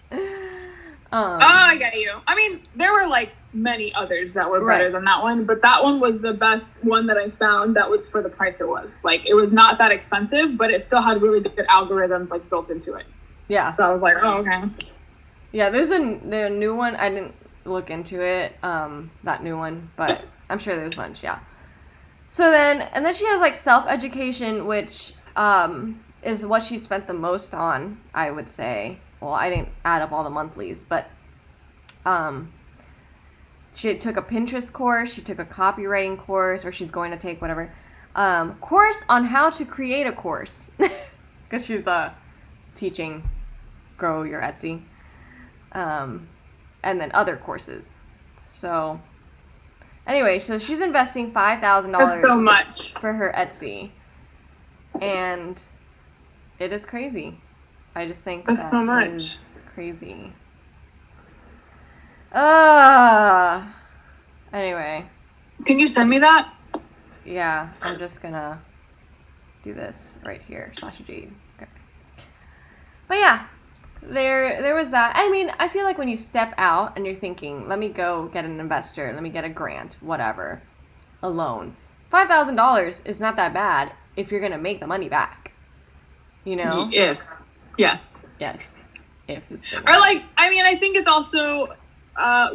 I get you. I mean, there were like many others that were better than that one, but that one was the best one that I found that was for the price it was. Like, it was not that expensive, but it still had really good algorithms like built into it. Yeah. So I was like, oh, okay. Yeah, there's a new one. I didn't look into it, that new one, but I'm sure there's a bunch, yeah. So then she has like self-education, which is what she spent the most on, I would say. Well, I didn't add up all the monthlies, but she took a Pinterest course, she took a copywriting course, or she's going to take whatever, course on how to create a course, because she's teaching grow your Etsy, and then other courses. So anyway, so she's investing $5,000. That's so much for her Etsy, and it is crazy. I just think that's so much. Is crazy. Anyway. Can you send me that? Yeah, I'm just gonna do this right here, Sasha Jade. Okay. But yeah, there was that. I mean, I feel like when you step out and you're thinking, let me go get an investor, let me get a grant, whatever, a loan, $5,000 is not that bad if you're gonna make the money back. You know? Yes. If it's or like, I mean, I think it's also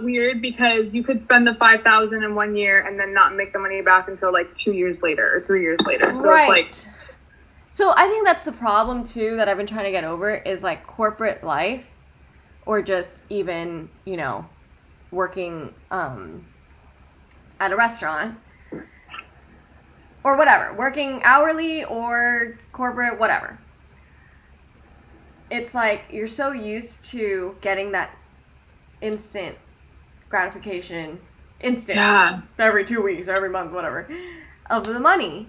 weird because you could spend the $5,000 in 1 year and then not make the money back until like 2 years later or 3 years later. So it's like. So I think that's the problem too that I've been trying to get over is like corporate life, or just even, you know, working at a restaurant or whatever, working hourly or corporate, whatever. It's like you're so used to getting that instant gratification, every 2 weeks or every month, whatever, of the money,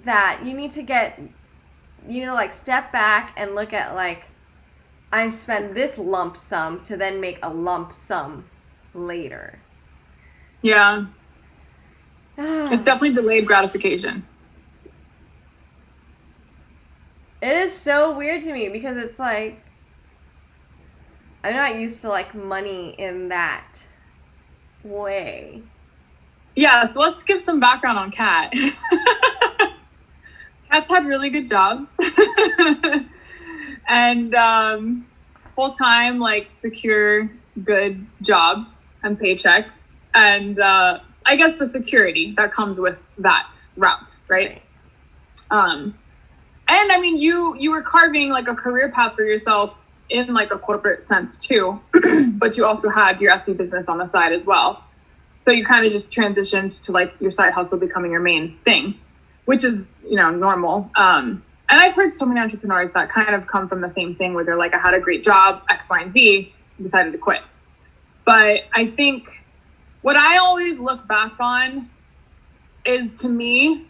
that you need to get, you know, like step back and look at like, I spend this lump sum to then make a lump sum later. Yeah. It's definitely delayed gratification. It is so weird to me because it's like, I'm not used to like money in that way. Yeah, so let's give some background on Kat. Kat's had really good jobs and full-time, like secure, good jobs and paychecks. And I guess the security that comes with that route, right? And I mean, you were carving like a career path for yourself in like a corporate sense too, but you also had your Etsy business on the side as well. So you kind of just transitioned to like your side hustle becoming your main thing, which is, you know, normal. And I've heard so many entrepreneurs that kind of come from the same thing where they're like, I had a great job, X, Y, and Z, decided to quit. But I think what I always look back on is, to me,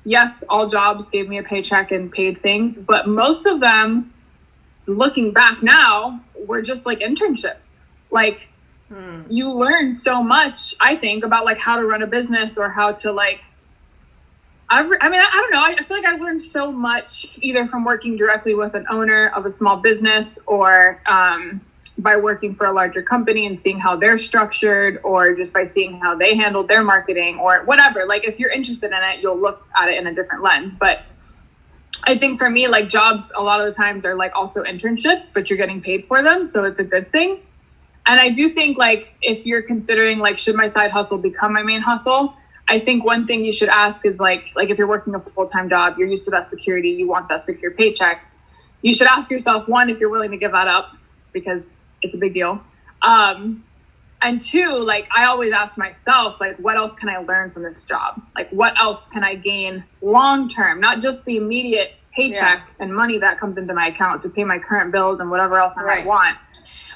yes, all jobs gave me a paycheck and paid things, but most of them, looking back now, were just like internships. Like, you learn so much, I think, about like how to run a business or how to like, I don't know. I feel like I learned so much either from working directly with an owner of a small business or by working for a larger company and seeing how they're structured, or just by seeing how they handled their marketing or whatever. Like, if you're interested in it, you'll look at it in a different lens. But I think for me, like, jobs a lot of the times are like also internships, but you're getting paid for them. So it's a good thing. And I do think, like, if you're considering, like, should my side hustle become my main hustle? I think one thing you should ask is, like if you're working a full-time job, you're used to that security, you want that secure paycheck. You should ask yourself, one, if you're willing to give that up, because it's a big deal. And two, like, I always ask myself, like, what else can I learn from this job? Like, what else can I gain long-term? Not just the immediate paycheck and money that comes into my account to pay my current bills and whatever else I might want.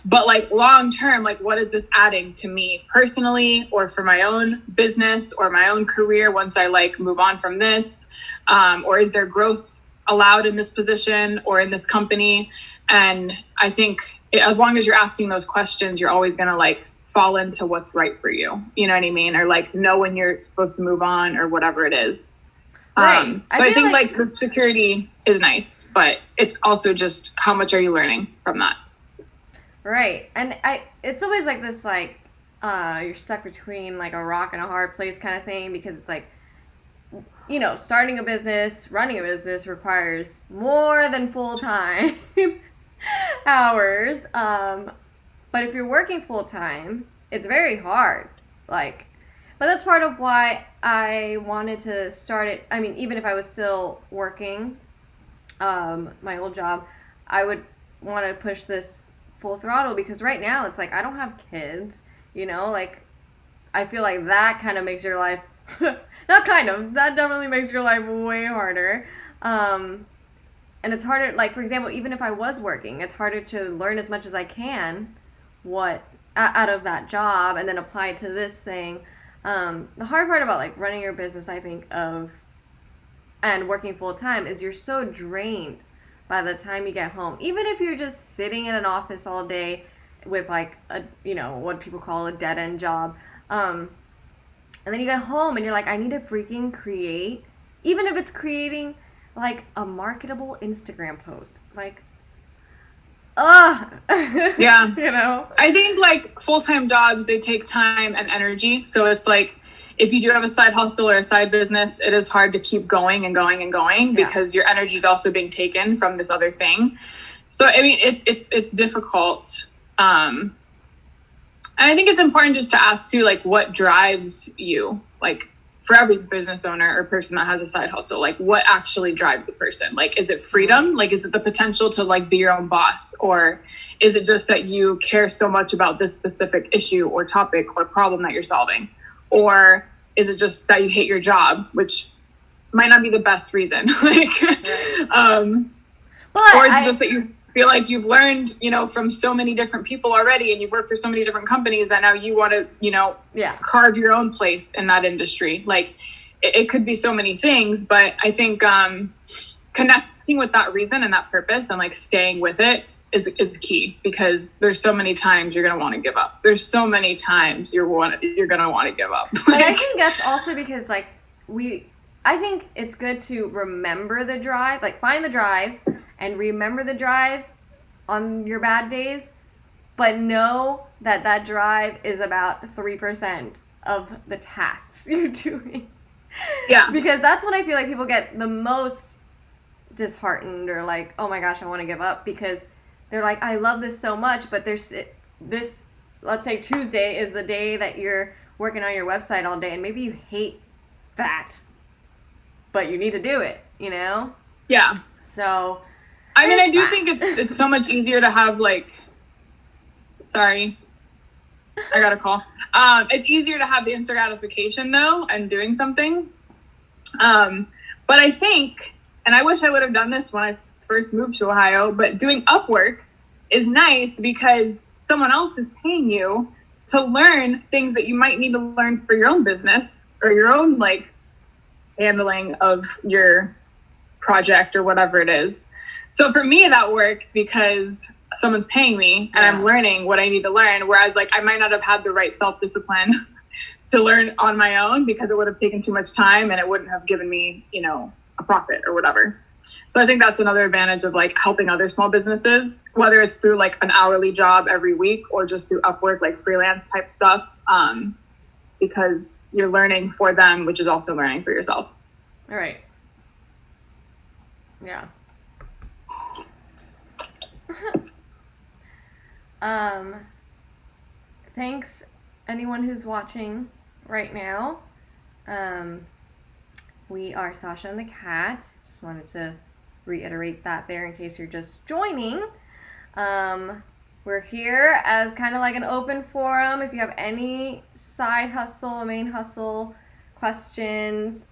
But like long term, like, what is this adding to me personally, or for my own business or my own career once I like move on from this? Or is there growth allowed in this position or in this company? And I think as long as you're asking those questions, you're always going to like fall into what's right for you. You know what I mean? Or like know when you're supposed to move on or whatever it is. Right. So I think like the security is nice, but it's also just how much are you learning from that? Right. And it's always like this, like, you're stuck between like a rock and a hard place kind of thing, because it's like, you know, starting a business, running a business requires more than full-time hours. But if you're working full-time, it's very hard. Like, but that's part of why I wanted to start it. I mean, even if I was still working my old job, I would want to push this full throttle, because right now it's like I don't have kids, you know, like I feel like that kind of makes your life not kind of, that definitely makes your life way harder. And it's harder, like, for example, even if I was working, it's harder to learn as much as I can out of that job and then apply it to this thing. The hard part about like running your business, I think, and working full time is you're so drained by the time you get home. Even if you're just sitting in an office all day with like a, you know, what people call a dead end job. And then you get home and you're like, I need to freaking create, even if it's creating like a marketable Instagram post, like, yeah. You know, I think like full-time jobs, they take time and energy. So it's like, if you do have a side hustle or a side business, it is hard to keep going and going and going because your energy is also being taken from this other thing. So, I mean, it's difficult. And I think it's important just to ask too, like, what drives you? Like, for every business owner or person that has a side hustle, like, what actually drives the person? Like, is it freedom? Like, is it the potential to like be your own boss? Or is it just that you care so much about this specific issue or topic or problem that you're solving? Or is it just that you hate your job, which might not be the best reason? Like, or is it just that you feel like you've learned, you know, from so many different people already, and you've worked for so many different companies that now you want to, you know, carve your own place in that industry? Like, it could be so many things, but I think connecting with that reason and that purpose and like staying with it is key, because there's so many times you're going to want to give up. There's so many times you're going to want to give up. But I think that's also because like I think it's good to remember the drive, like find the drive and remember the drive on your bad days, but know that that drive is about 3% of the tasks you're doing. Yeah. Because that's when I feel like people get the most disheartened or like, oh my gosh, I want to give up, because they're like, I love this so much, but there's this, let's say Tuesday is the day that you're working on your website all day, and maybe you hate that, but you need to do it, you know? Yeah. So, I mean, I do think it's so much easier to have like, sorry, I got a call. It's easier to have the instant gratification though, and doing something. But I think, and I wish I would have done this when I first moved to Ohio, but doing Upwork is nice because someone else is paying you to learn things that you might need to learn for your own business or your own like handling of your project or whatever it is. So for me, that works because someone's paying me and I'm learning what I need to learn. Whereas like I might not have had the right self-discipline to learn on my own because it would have taken too much time and it wouldn't have given me, you know, a profit or whatever. So I think that's another advantage of like helping other small businesses, whether it's through like an hourly job every week or just through Upwork, like freelance type stuff, because you're learning for them, which is also learning for yourself. all right. Yeah. Thanks anyone who's watching right now. We are Sasha and the Cat. Just wanted to reiterate that there in case you're just joining. We're here as kind of like an open forum. If you have any side hustle, main hustle questions,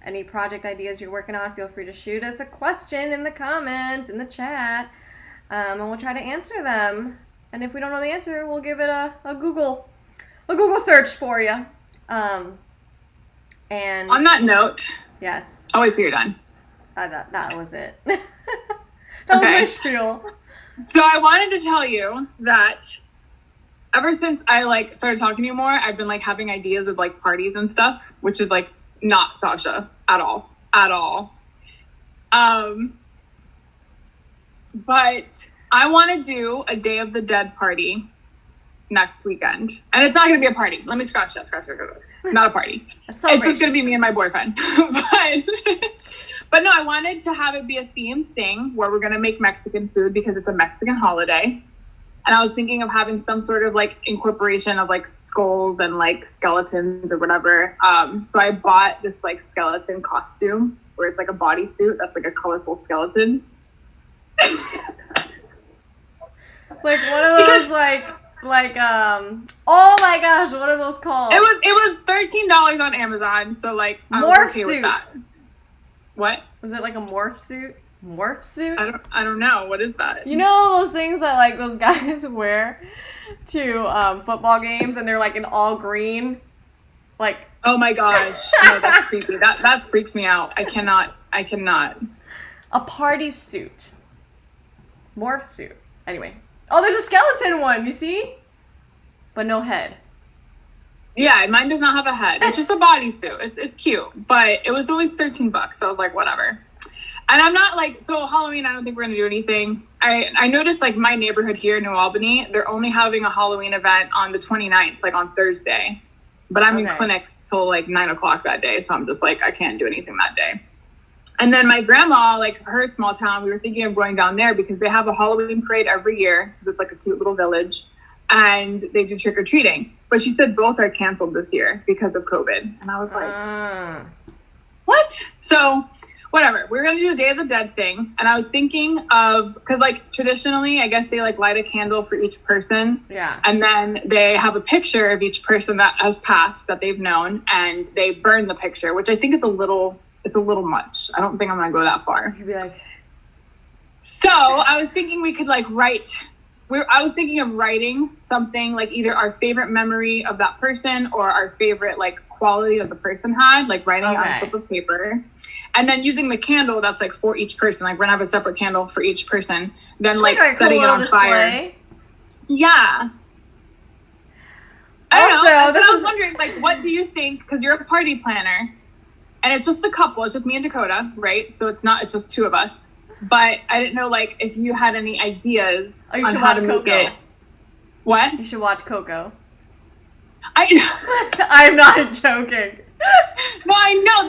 any project ideas you're working on, feel free to shoot us a question in the comments, in the chat, and we'll try to answer them. And if we don't know the answer, we'll give it a Google search for you. And on that note, yes. Oh, wait till you're done. That was it. That was my spiel. So I wanted to tell you that ever since I like started talking to you more, I've been like having ideas of like parties and stuff, which is like not Sasha at all. But I want to do a Day of the Dead party next weekend. And it's not going to be a party. Let me scratch that. Not a party. It's just going to be me and my boyfriend. But no, I wanted to have it be a themed thing where we're going to make Mexican food because it's a Mexican holiday. And I was thinking of having some sort of like incorporation of like skulls and like skeletons or whatever. So I bought this like skeleton costume where it's like a bodysuit that's like a colorful skeleton. Like one of those oh my gosh, what are those called? It was $13 on Amazon, so like I was okay with that. What? Was it like a morph suit? Morph suit? I don't know. What is that? You know those things that like those guys wear to football games and they're like in all green? Like, oh my gosh. No, that's creepy. That freaks me out. I cannot. A party suit. Morph suit. Anyway. Oh, there's a skeleton one, you see? But no head. Yeah, mine does not have a head. It's just a bodysuit. It's cute. But it was only $13, so I was like, whatever. And I'm not like, so Halloween, I don't think we're going to do anything. I noticed like my neighborhood here in New Albany, they're only having a Halloween event on the 29th, like on Thursday. But I'm in clinic till like 9 o'clock that day. So I'm just like, I can't do anything that day. And then my grandma, like her small town, we were thinking of going down there because they have a Halloween parade every year because it's like a cute little village and they do trick-or-treating. But she said both are canceled this year because of COVID. And I was like, what? So whatever, we're going to do a Day of the Dead thing. And I was thinking of, because like traditionally, I guess they like light a candle for each person. Yeah. And then they have a picture of each person that has passed that they've known and they burn the picture, which I think is it's a little much. I don't think I'm gonna go that far. You'd be like, so I was thinking we could like I was thinking of writing something like either our favorite memory of that person or our favorite like quality that the person had, like writing it on a slip of paper. And then using the candle that's like for each person. Like we're gonna have a separate candle for each person. Then like setting it on fire. Yeah. I don't know. But I was wondering, like, what do you think? Because you're a party planner. And it's just a couple. It's just me and Dakota, right? So it's just two of us. But I didn't know, like, if you had any ideas on how to make it. What? You should watch Coco. I I'm not joking. No, I know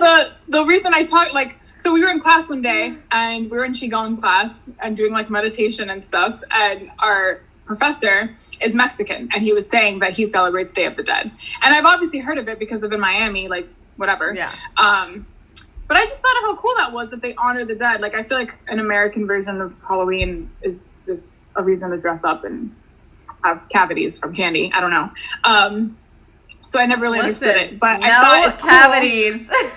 the reason I talked, like, so we were in class one day and we were in Qigong class and doing like meditation and stuff, and our professor is Mexican and he was saying that he celebrates Day of the Dead, and I've obviously heard of it because of in Miami, like whatever. Yeah. But I just thought of how cool that was that they honor the dead. Like, I feel like an American version of Halloween is just a reason to dress up and have cavities from candy. I don't know. So I never really understood it, but I thought it's cavities. Cool.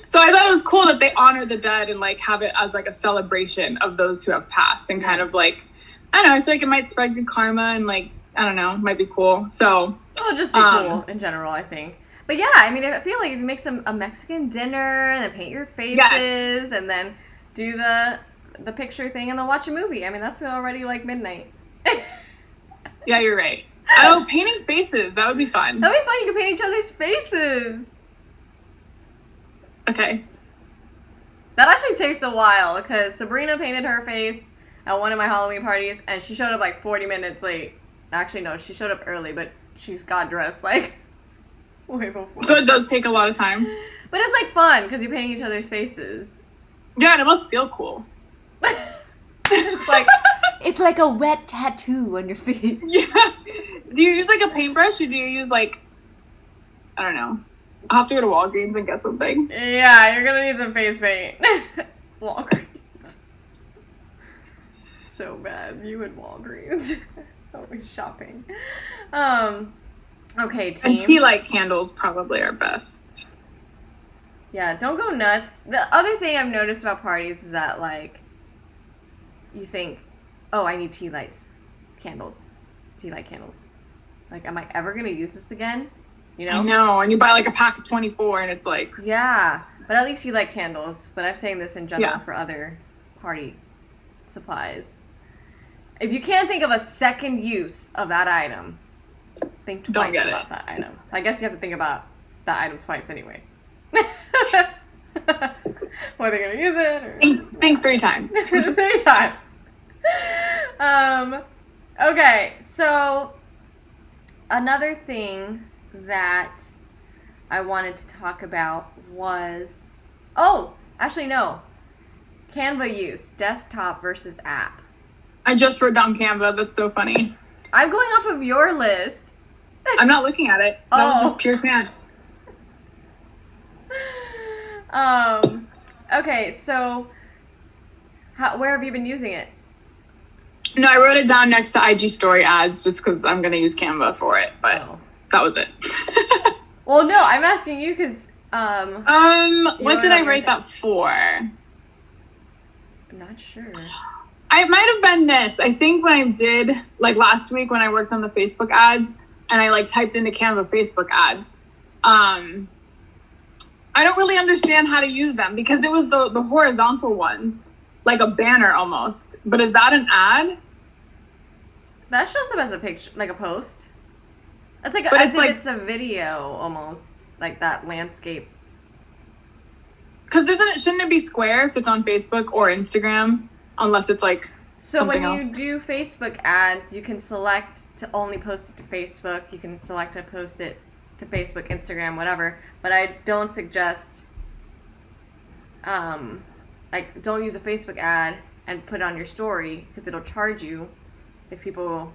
So I thought it was cool that they honor the dead and like have it as like a celebration of those who have passed, and kind of like, I don't know, I feel like it might spread good karma, and like, I don't know, it might be cool. So it'll just be cool in general, I think. But yeah, I mean, I feel like if you make a Mexican dinner and then paint your faces and then do the picture thing and then watch a movie, I mean, that's already like midnight. Yeah, you're right. Oh, painting faces, that would be fun. That would be fun. You can paint each other's faces. Okay. That actually takes a while because Sabrina painted her face at one of my Halloween parties and she showed up like 40 minutes late. Actually, no, she showed up early, but she's got dressed like way before. So it does take a lot of time. But it's like fun because you're painting each other's faces. Yeah, and it must feel cool. It's like a wet tattoo on your face. Yeah. Do you use like a paintbrush, or do you use like, I don't know, I'll have to go to Walgreens and get something. Yeah, you're gonna need some face paint. Walgreens. So bad. You and Walgreens. Always shopping. Okay, team. And tea light candles probably are best. Yeah, don't go nuts. The other thing I've noticed about parties is that, like, you think, oh, I need tea light candles. Like, am I ever going to use this again? You know? I know, and you buy, like, a pack of 24, and it's like... Yeah, but at least you like candles. But I'm saying this in general for other party supplies. If you can't think of a second use of that item, think twice about that item. I guess you have to think about that item twice anyway. Whether you're gonna use it or think 3 times. 3 times. Okay, so another thing that I wanted to talk about was Canva use, desktop versus app. I just wrote down Canva. That's so funny. I'm going off of your list. I'm not looking at it. That was just pure chance. Okay, so where have you been using it? No, I wrote it down next to IG story ads just because I'm going to use Canva for it, but that was it. Well, no, I'm asking you because, what did I write that for? I'm not sure. I might have been this. I think when I did, like last week when I worked on the Facebook ads and I like typed into Canva Facebook ads, I don't really understand how to use them because it was the horizontal ones, like a banner almost. But is that an ad? That shows up as a picture, like a post. It's like, it's a video almost, like that landscape. Because shouldn't it be square if it's on Facebook or Instagram? Unless it's like something else. So when you do Facebook ads, you can select to only post it to Facebook. You can select to post it to Facebook, Instagram, whatever. But I don't suggest, don't use a Facebook ad and put it on your story because it'll charge you if people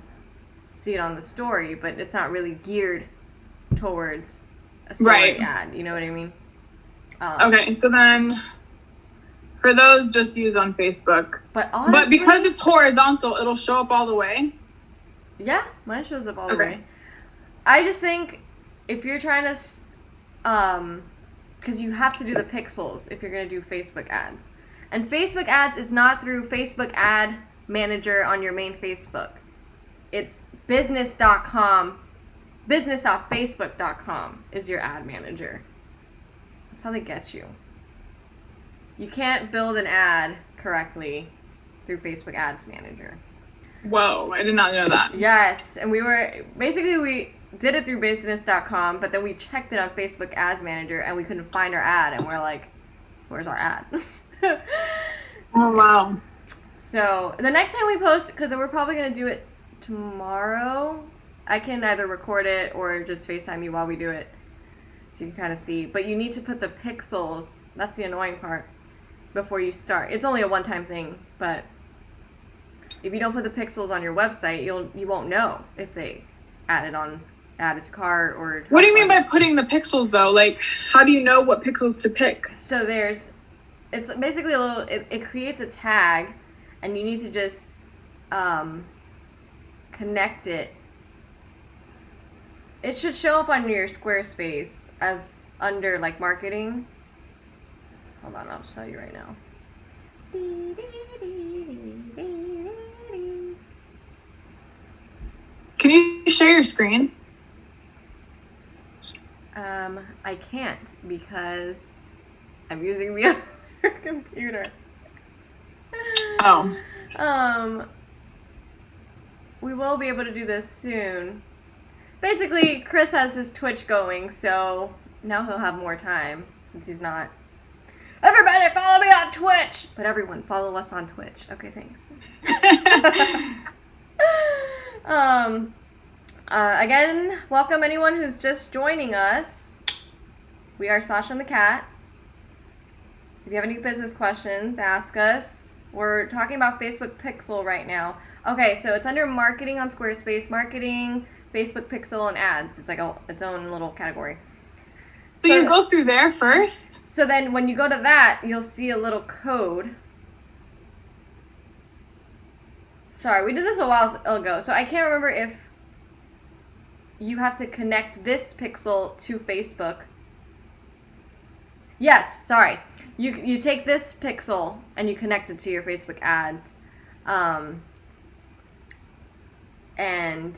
see it on the story. But it's not really geared towards a story ad. You know what I mean? Okay, so then... For those, just use on Facebook. But honestly... But because it's horizontal, it'll show up all the way? Yeah, mine shows up all the way. I just think if you're trying to... Because you have to do the pixels if you're going to do Facebook ads. And Facebook ads is not through Facebook Ad Manager on your main Facebook. It's business.com. Business.facebook.com is your ad manager. That's how they get you. You can't build an ad correctly through Facebook Ads Manager. Whoa, I did not know that. Yes, and we did it through business.com, but then we checked it on Facebook Ads Manager and we couldn't find our ad, and we're like, where's our ad? Oh, wow. So the next time we post, because we're probably going to do it tomorrow. I can either record it or just FaceTime you while we do it, so you can kind of see. But you need to put the pixels, that's the annoying part, before you start. It's only a one-time thing, but if you don't put the pixels on your website, you won't know if they added to cart or... What do you mean by putting the pixels, though? Like, how do you know what pixels to pick? So it's basically a little, it creates a tag, and you need to just connect it. It should show up on your Squarespace as under like marketing. Hold on, I'll show you right now. Can you share your screen? I can't because I'm using the other computer. Oh. We will be able to do this soon. Basically, Chris has his Twitch going, so now he'll have more time since he's not. Everybody follow me on Twitch! But everyone, follow us on Twitch. Okay, thanks. Again, welcome anyone who's just joining us. We are Sasha and the Cat. If you have any business questions, ask us. We're talking about Facebook Pixel right now. Okay, so it's under marketing on Squarespace, marketing, Facebook Pixel, and ads. It's like its own little category. So you go through there first? So then when you go to that, you'll see a little code. Sorry, we did this a while ago, so I can't remember if you have to connect this pixel to Facebook. Yes, sorry. You take this pixel and you connect it to your Facebook ads. And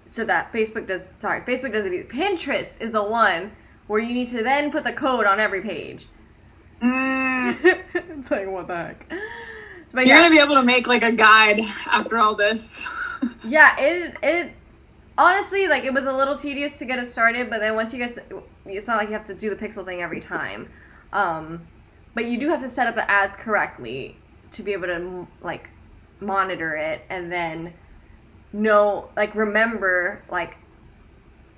so that Facebook doesn't either. Pinterest is the one where you need to then put the code on every page. It's like, what the heck? But You're gonna be able to make like a guide after all this. Yeah, it honestly, like, it was a little tedious to get it started, but then once you get, it's not like you have to do the pixel thing every time. But you do have to set up the ads correctly to be able to like monitor it and then know, like, remember, like,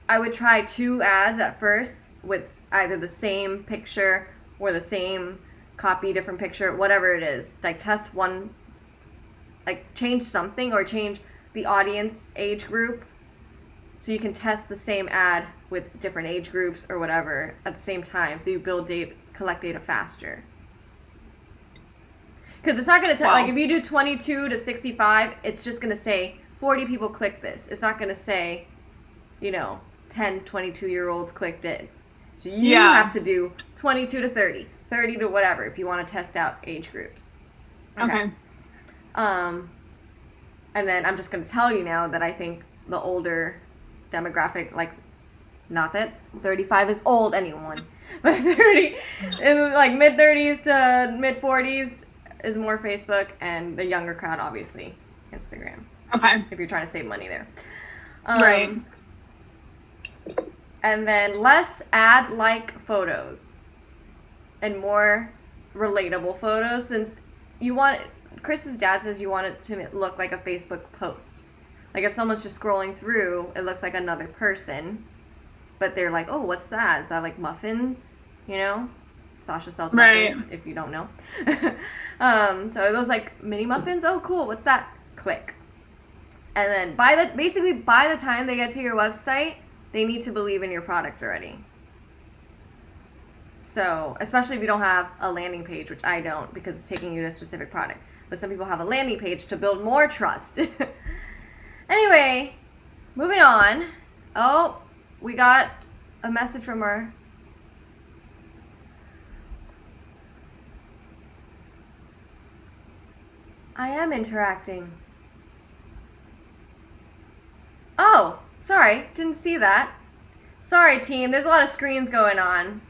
I would try 2 ads at first with either the same picture or the same copy, different picture, whatever it is. Like, test one, like, change something or change the audience age group so you can test the same ad with different age groups or whatever at the same time, so you collect data faster. Because it's not going to tell, like, if you do 22 to 65, it's just going to say 40 people clicked this. It's not going to say, 10, 22-year-olds clicked it. So you have to do 22 to 30, 30 to whatever if you want to test out age groups. Okay. And then I'm just going to tell you now that I think the older demographic, like, not that 35 is old, anyone, but 30, in like mid-30s to mid-40s is more Facebook, and the younger crowd, obviously, Instagram. Okay. If you're trying to save money there. Right. And then less ad-like photos and more relatable photos, since Chris's dad says you want it to look like a Facebook post. Like, if someone's just scrolling through, it looks like another person, but they're like, oh, what's that? Is that like muffins? Basha sells muffins, if you don't know. So are those like mini muffins? Oh, cool. What's that? Click. And then by the time they get to your website, they need to believe in your product already. So, especially if you don't have a landing page, which I don't, because it's taking you to a specific product. But some people have a landing page to build more trust. Anyway, moving on. Oh, we got a message from our... I am interacting. Oh, sorry. Didn't see that. Sorry, team. There's a lot of screens going on.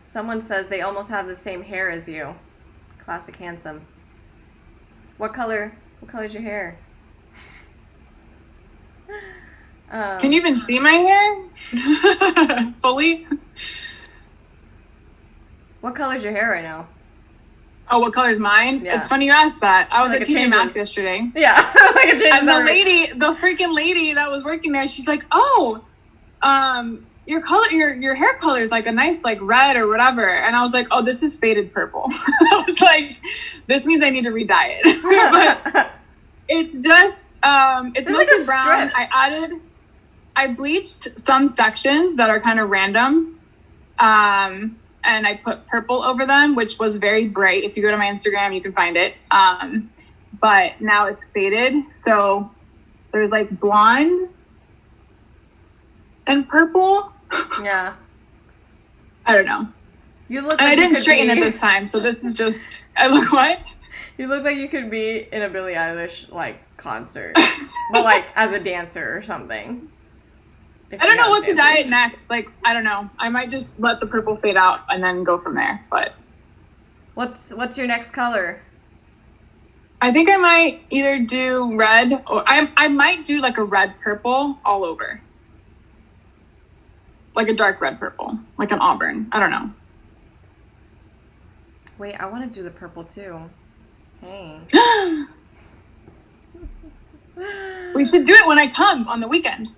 Someone says they almost have the same hair as you. Classic handsome. What color is your hair? Can you even see my hair? Fully? What color is your hair right now? Oh, what color is mine? Yeah. It's funny you asked that. I was Like at it TJ Maxx changes. yesterday. Yeah. Like it changes And every- the freaking lady that was working there, she's like, "Oh, your color, your hair color is like a nice like red or whatever." And I was like, "Oh, this is faded purple." I was like, "This means I need to re-dye it." But it's just it's There's like mostly a brown. strip. I bleached some sections that are kind of random. And I put purple over them, which was very bright. If you go to my Instagram, you can find it. But now it's faded. So there's like blonde and purple. Yeah. I don't know. You look. And Like I didn't you could straighten be- it this time. So this is just, I look what? You look like you could be in a Billie Eilish like concert, but like as a dancer or something. If I don't you know have what to dye dancers. it next. Like, I don't know. I might just let the purple fade out and then go from there. But What's your next color? I think I might either do red or I might do like a red purple all over. Like a dark red purple, like an auburn. I don't know. Wait, I want to do the purple too. Hey. We should do it when I come on the weekend.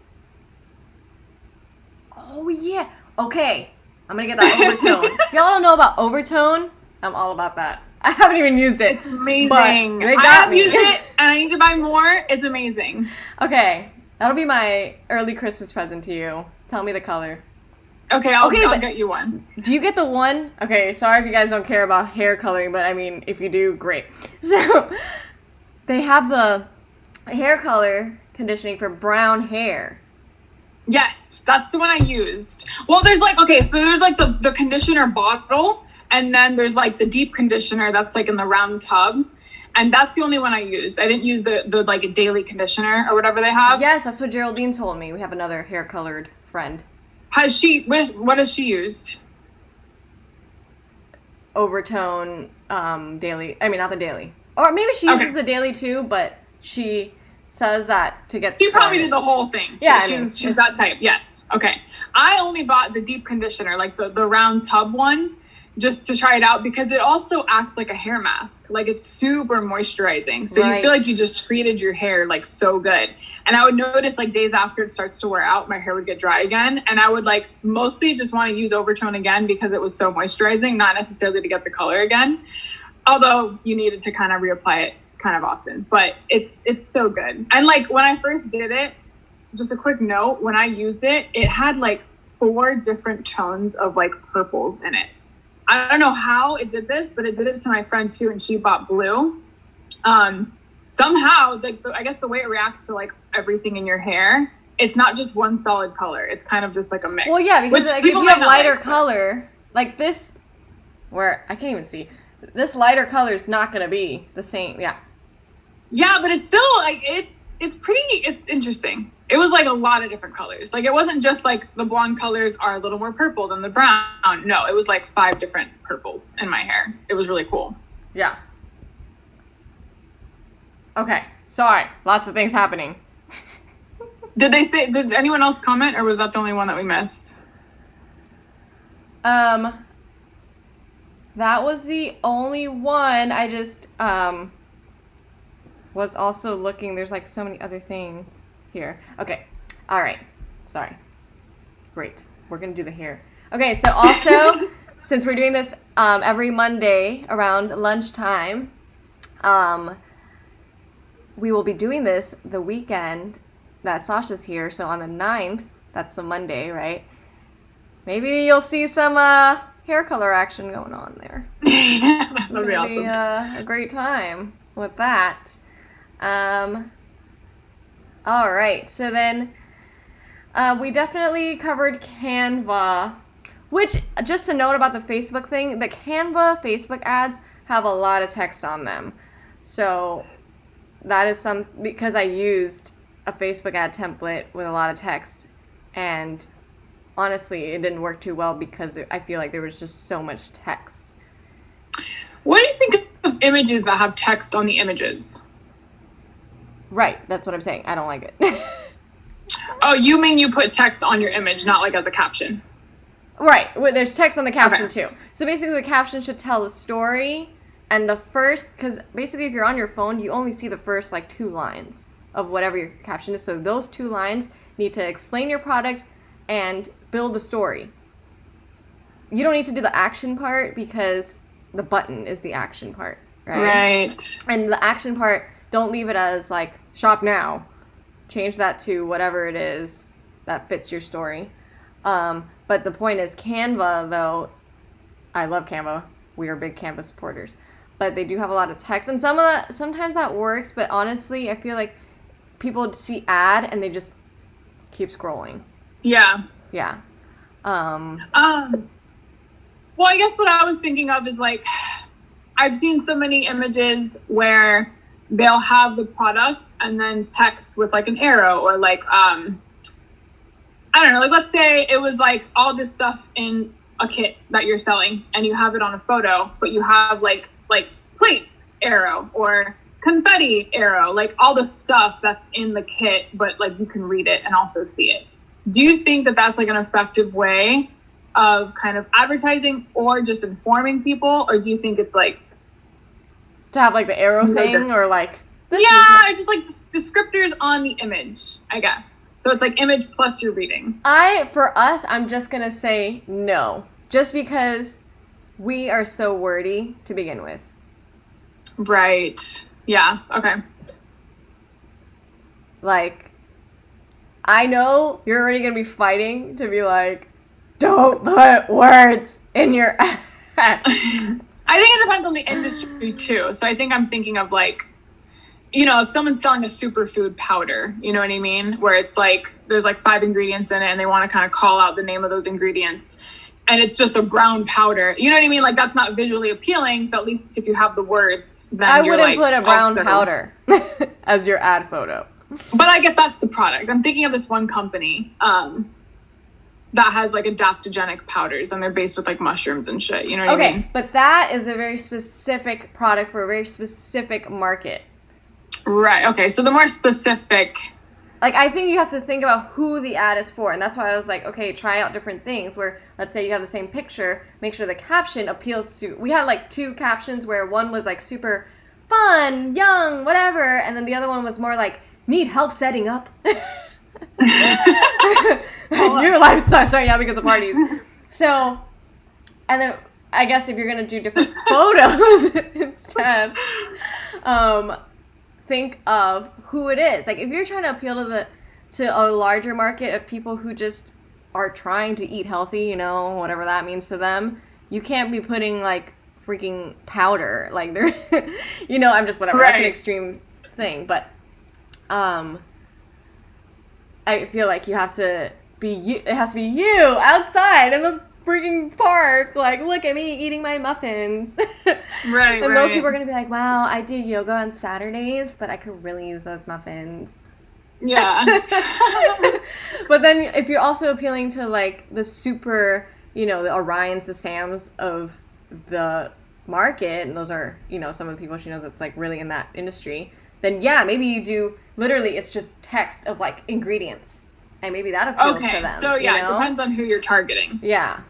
Oh yeah. Okay. I'm gonna get that overtone. If y'all don't know about overtone, I'm all about that. I haven't even used it. It's amazing. But they got I have me. used it and I need to buy more. It's amazing. Okay. That'll be my early Christmas present to you. Tell me the color. Okay, I'll but- get you one. Do you get the one? Okay, sorry if you guys don't care about hair coloring, but I mean, if you do, great. So, they have the hair color conditioning for brown hair. Yes, that's the one I used. Well, there's like, okay, so there's like the conditioner bottle, and then there's like the deep conditioner that's like in the round tub. And that's the only one I used. I didn't use the like a daily conditioner or whatever they have. Yes, that's what Geraldine told me. We have another hair colored friend. What has she used? Overtone daily. I mean, not the daily. Or maybe she uses Okay. the daily too, but she says that to get She probably started. did the whole thing. Yeah, She's that type. Yes. Okay. I only bought the deep conditioner, like the round tub one, just to try it out because it also acts like a hair mask. Like it's super moisturizing. So you Right. feel like you just treated your hair like so good. And I would notice like days after it starts to wear out, my hair would get dry again. And I would like mostly just want to use overtone again because it was so moisturizing, not necessarily to get the color again. Although you needed to kind of reapply it kind of often, but it's so good. And like when I first did it, just a quick note, when I used it, it had like 4 different tones of like purples in it. I don't know how it did this, but it did it to my friend too, and she bought blue. Somehow, like I guess the way it reacts to like everything in your hair, it's not just one solid color. It's kind of just like a mix. Well, yeah, because which like, if people you might have not lighter like, but- color, like this, where I can't even see, this lighter color is not going to be the same. Yeah. Yeah, but it's still like it's interesting. It was like a lot of different colors. Like it wasn't just like the blonde colors are a little more purple than the brown. No, it was like 5 different purples in my hair. It was really cool. Yeah. Okay. Sorry. Lots of things happening. Did anyone else comment, or was that the only one that we missed? That was the only one. I just was also looking. There's like so many other things here. Okay. All right. Sorry. Great. We're gonna do the hair. Okay. So also, since we're doing this every Monday around lunchtime, we will be doing this the weekend that Sasha's here. So on the 9th, that's the Monday, right? Maybe you'll see some hair color action going on there. That'd be awesome. A great time with that. All right, so then we definitely covered Canva, which, just a note about the Facebook thing, the Canva Facebook ads have a lot of text on them. So that is because I used a Facebook ad template with a lot of text, and honestly, it didn't work too well because I feel like there was just so much text. What do you think of images that have text on the images? Right, that's what I'm saying. I don't like it. Oh, you mean you put text on your image, not like as a caption? Right, well, there's text on the caption Okay. too. So basically the caption should tell the story, And the first, because basically if you're on your phone, you only see the first like 2 lines of whatever your caption is. So those 2 lines need to explain your product and build the story. You don't need to do the action part because the button is the action part, right? Right. And the action part, don't leave it as like shop now. Change that to whatever it is that fits your story. But the point is Canva, though, I love Canva. We are big Canva supporters. But they do have a lot of text. And sometimes that works, but honestly, I feel like people see ad and they just keep scrolling. Yeah. Yeah. Well, I guess what I was thinking of is like, I've seen so many images where they'll have the product and then text with like an arrow or like, I don't know, like let's say it was like all this stuff in a kit that you're selling and you have it on a photo, but you have like plates arrow or confetti arrow, like all the stuff that's in the kit, but like you can read it and also see it. Do you think that that's like an effective way of kind of advertising or just informing people? Or do you think it's like to have like the arrow thing or like... or just like descriptors on the image, I guess. So it's like image plus you're reading. For us, I'm just going to say no. Just because we are so wordy to begin with. Right. Yeah. Okay. Like, I know you're already going to be fighting to be like, don't put words in your ad. I think it depends on the industry too. So I think I'm thinking of like, you know, if someone's selling a superfood powder, you know what I mean? Where it's like, there's like 5 ingredients in it and they want to kind of call out the name of those ingredients. And it's just a brown powder. You know what I mean? Like that's not visually appealing. So at least if you have the words, then I you're wouldn't like, put a brown also... powder as your ad photo. But I guess that's the product. I'm thinking of this one company that has like adaptogenic powders and they're based with like mushrooms and shit. You know what I mean? Okay, but that is a very specific product for a very specific market. Right. Okay. So the more specific... Like, I think you have to think about who the ad is for. And that's why I was like, okay, try out different things where, let's say you have the same picture, make sure the caption appeals to... We had, like, 2 captions where one was, like, super fun, young, whatever. And then the other one was more like, need help setting up. Your life sucks right now because of parties. So, and then I guess if you're going to do different photos instead, think of who it is. Like if you're trying to appeal to a larger market of people who just are trying to eat healthy, you know, whatever that means to them, you can't be putting like freaking powder. Like they're, you know, I'm just whatever. Right. That's an extreme thing, but I feel like you have to be you. It has to be you outside in the freaking park, like, look at me eating my muffins. Right. And those people are gonna be like, wow, I do yoga on Saturdays, but I could really use those muffins. Yeah. But then if you're also appealing to like the super, you know, the Orions, the Sams of the market, and those are, you know, some of the people she knows that's like really in that industry, then yeah, maybe you do literally it's just text of like ingredients. And maybe that appeals to them. Okay, so yeah, you know? It depends on who you're targeting. Yeah.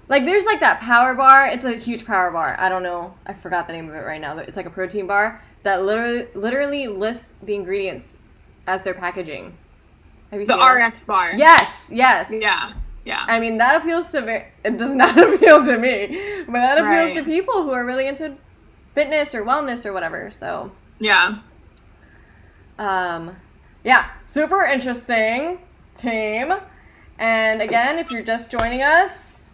Like, there's, like, that power bar. It's a huge power bar. I don't know. I forgot the name of it right now. It's, like, a protein bar that literally lists the ingredients as their packaging. Have you seen the RX bar. Yes. Yeah. I mean, that appeals to... It does not appeal to me. But that appeals to people who are really into fitness or wellness or whatever. So... Yeah. Yeah, super interesting team. And again, if you're just joining us,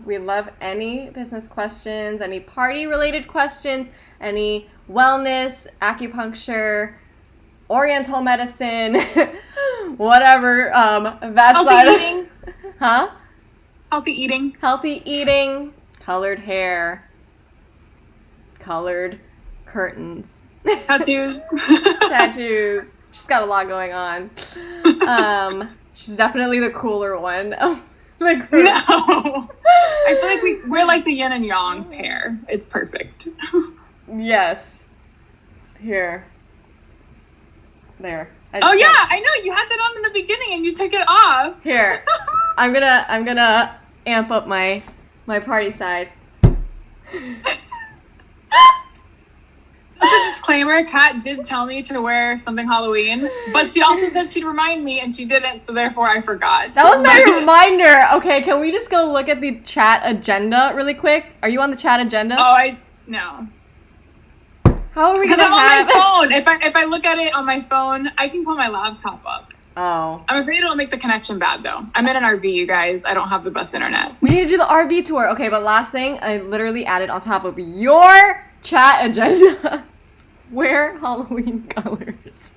we love any business questions, any party-related questions, any wellness, acupuncture, oriental medicine, whatever. That's healthy eating. Huh? Healthy eating. Healthy eating, colored hair, colored curtains. Tattoos. Tattoos. She's got a lot going on. She's definitely the cooler one of the group. No. I feel like we're like the yin and yang pair. It's perfect. Yes. Here. There. Oh yeah, I know. You had that on in the beginning and you took it off. Here. I'm gonna amp up my party side. Just a disclaimer, Kat did tell me to wear something Halloween, but she also said she'd remind me, and she didn't, so therefore I forgot. That was my reminder. Okay, can we just go look at the chat agenda really quick? Are you on the chat agenda? No. How are we Because gonna I'm on my phone. If I look at it on my phone, I can pull my laptop up. Oh. I'm afraid it'll make the connection bad, though. I'm in an RV, you guys. I don't have the best internet. We need to do the RV tour. Okay, but last thing, I literally added on top of your chat agenda. Wear Halloween colors.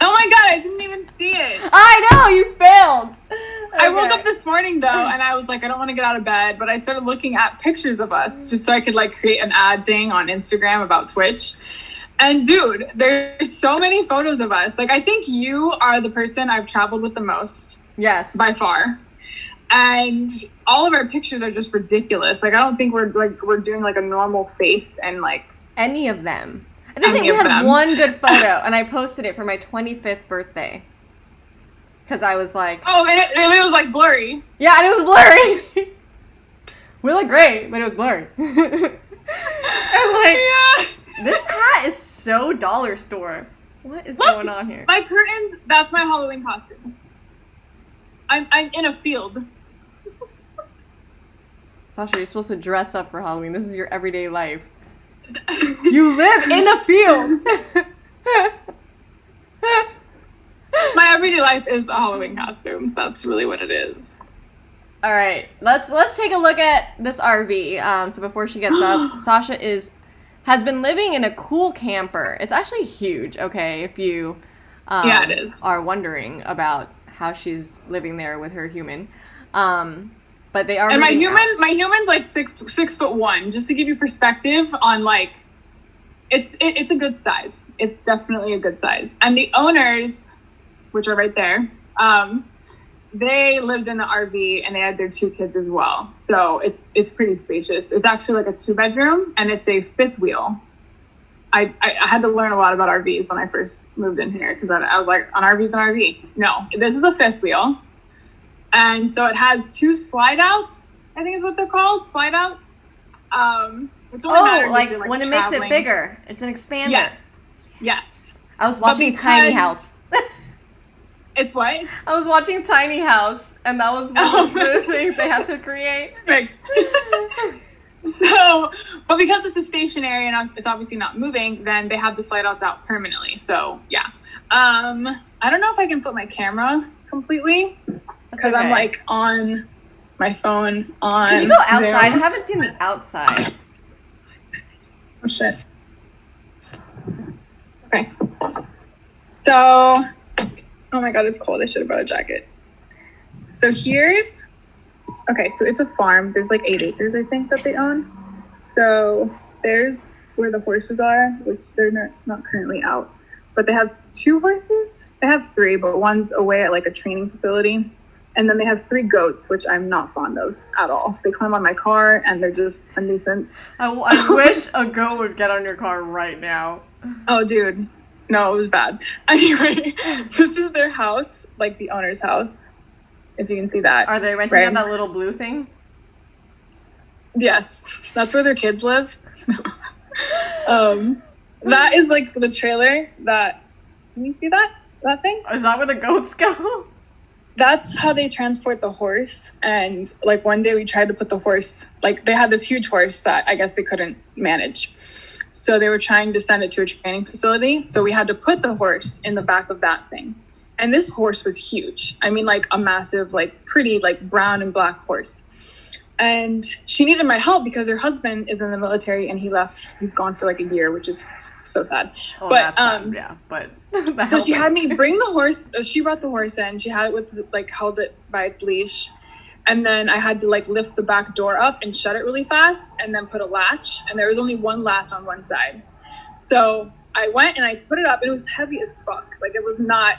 Oh my god, I didn't even see it. I know, you failed. Okay. I woke up this morning, though, and I was like, I don't want to get out of bed, but I started looking at pictures of us just so I could, like, create an ad thing on Instagram about Twitch. And, dude, there's so many photos of us. Like, I think you are the person I've traveled with the most. Yes. By far. And all of our pictures are just ridiculous. Like, I don't think we're doing, like, a normal face and, like... Any of them. I think we had one good photo, and I posted it for my 25th birthday. Because I was like... Oh, and it was, like, blurry. Yeah, and it was blurry. We look great, but it was blurry. I'm like, yeah. This hat is so dollar store. What is going on here? My curtains, that's my Halloween costume. I'm in a field. Sasha, you're supposed to dress up for Halloween. This is your everyday life. You live in a field. My everyday life is a Halloween costume. That's really what it is. All right, let's take a look at this RV. So before she gets up, Sasha has been living in a cool camper. It's actually huge. Okay, if you it is. Are wondering about how she's living there with her human. But they are. And my human's like 6'1", just to give you perspective on like, it's a good size. It's definitely a good size. And the owners, which are right there, they lived in the RV and they had their 2 kids as well. So it's pretty spacious. It's actually like a 2-bedroom and it's a 5th wheel. I had to learn a lot about RVs when I first moved in here because I was like, on RV's an RV. No, this is a 5th wheel. And so it has 2 slide outs, I think is what they're called, slide outs. Which only matters like, if you're, like when traveling. It makes it bigger. It's an expander. Yes. I was watching Tiny House. It's what? I was watching Tiny House, and that was one of the things they had to create. So, but because it's a stationary and it's obviously not moving, then they have the slide outs out permanently. So, yeah. I don't know if I can flip my camera completely. Because okay. I'm like on my phone on Can you go outside? Zoom. I haven't seen the outside. Oh shit. Okay. So, oh my god, it's cold. I should have brought a jacket. So so it's a farm. There's like 8 acres, I think, that they own. So there's where the horses are, which they're not currently out. But they have 2 horses. They have 3, but one's away at like a training facility. And then they have 3 goats, which I'm not fond of at all. They climb on my car, and they're just a nuisance. I wish a goat would get on your car right now. Oh, dude. No, it was bad. Anyway, this is their house, like the owner's house, if you can see that. Are they renting out that little blue thing? Yes. That's where their kids live. That is, like, the trailer that... Can you see that thing? Is that where the goats go? That's how they transport the horse. And like one day we tried to put the horse, like they had this huge horse that I guess they couldn't manage. So they were trying to send it to a training facility. So we had to put the horse in the back of that thing. And this horse was huge. I mean, like a massive, like pretty, like brown and black horse. And she needed my help because her husband is in the military and he left. He's gone for like a year, which is so sad. Oh, but sad, yeah, but so she had me bring the horse. She brought the horse in. She had it with like held it by its leash, and then I had to like lift the back door up and shut it really fast, and then put a latch. And there was only one latch on one side, so I went and I put it up, and it was heavy as fuck. Like it was not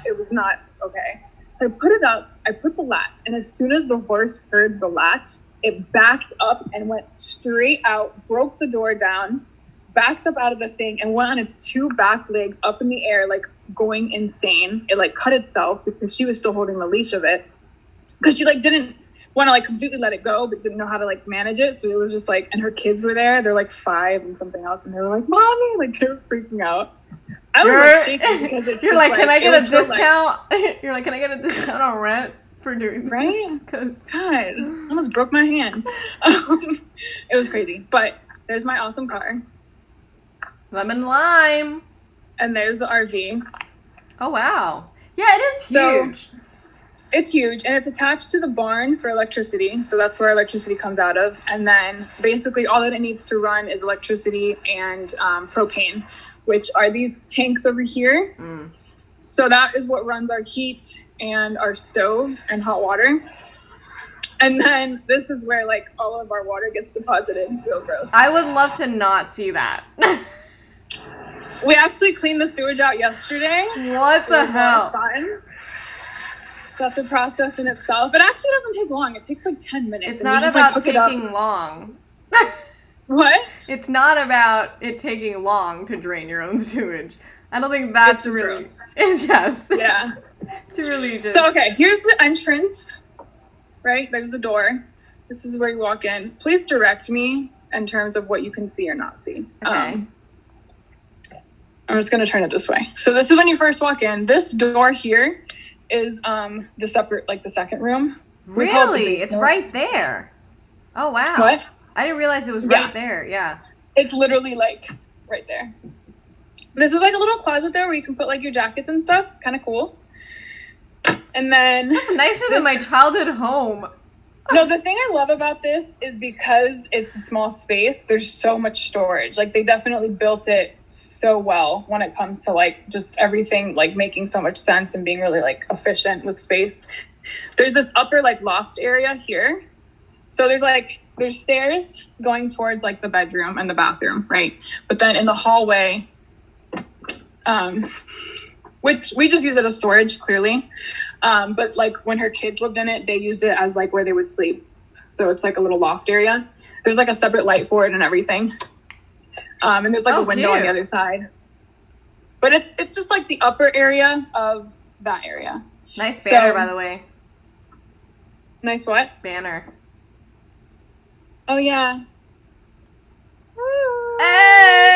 okay. So I put it up. I put the latch, and as soon as the horse heard the latch, it backed up and went straight out, broke the door down, backed up out of the thing, and went on its 2 back legs up in the air, like going insane. It like cut itself because she was still holding the leash of it. Because she like didn't want to like completely let it go, but didn't know how to like manage it. So it was just like, and her kids were there. They're like 5 and something else, and they were like, "Mommy!" Like they were freaking out. I was like shaking because it's you're just like, can I get a so, discount? You're like, can I get a discount on rent for doing right? this? Cause... God, almost broke my hand. It was crazy. But there's my awesome car, lemon lime, and there's the RV. Oh wow, yeah, it is huge. So, it's huge, and it's attached to the barn for electricity. So that's where electricity comes out of. And then basically all that it needs to run is electricity and propane, which are these tanks over here. So that is what runs our heat and our stove and hot water. And then this is where like all of our water gets deposited. Real gross. I would love to not see that. We actually cleaned the sewage out yesterday. What the hell? Fun. That's a process in itself. It actually doesn't take long. It takes like 10 minutes. It's not about taking long. What? It's not about it taking long to drain your own sewage. I don't think that's it's really... gross. Yes. Yeah. It's really just... So, okay, here's the entrance, right? There's the door. This is where you walk in. Please direct me in terms of what you can see or not see. Okay. I'm just going to turn it this way. So this is when you first walk in. This door here is the separate, like the second room. Really? It's right there. Oh, wow. What? I didn't realize it was right there. Yeah. It's literally like right there. This is like a little closet there where you can put like your jackets and stuff. Kind of cool. And then... That's nicer than my childhood home. No, the thing I love about this is because it's a small space, there's so much storage. Like, they definitely built it so well when it comes to, like, just everything, like, making so much sense and being really, like, efficient with space. There's this upper, like, loft area here. So there's stairs going towards, like, the bedroom and the bathroom, right? But then in the hallway, which we just use it as storage, clearly. But like when her kids lived in it, they used it as like where they would sleep. So it's like a little loft area. There's like a separate light board and everything. And there's like a window on the other side. But it's just like the upper area of that area. Nice banner, by the way. Nice what? Banner. Oh, yeah. Hey!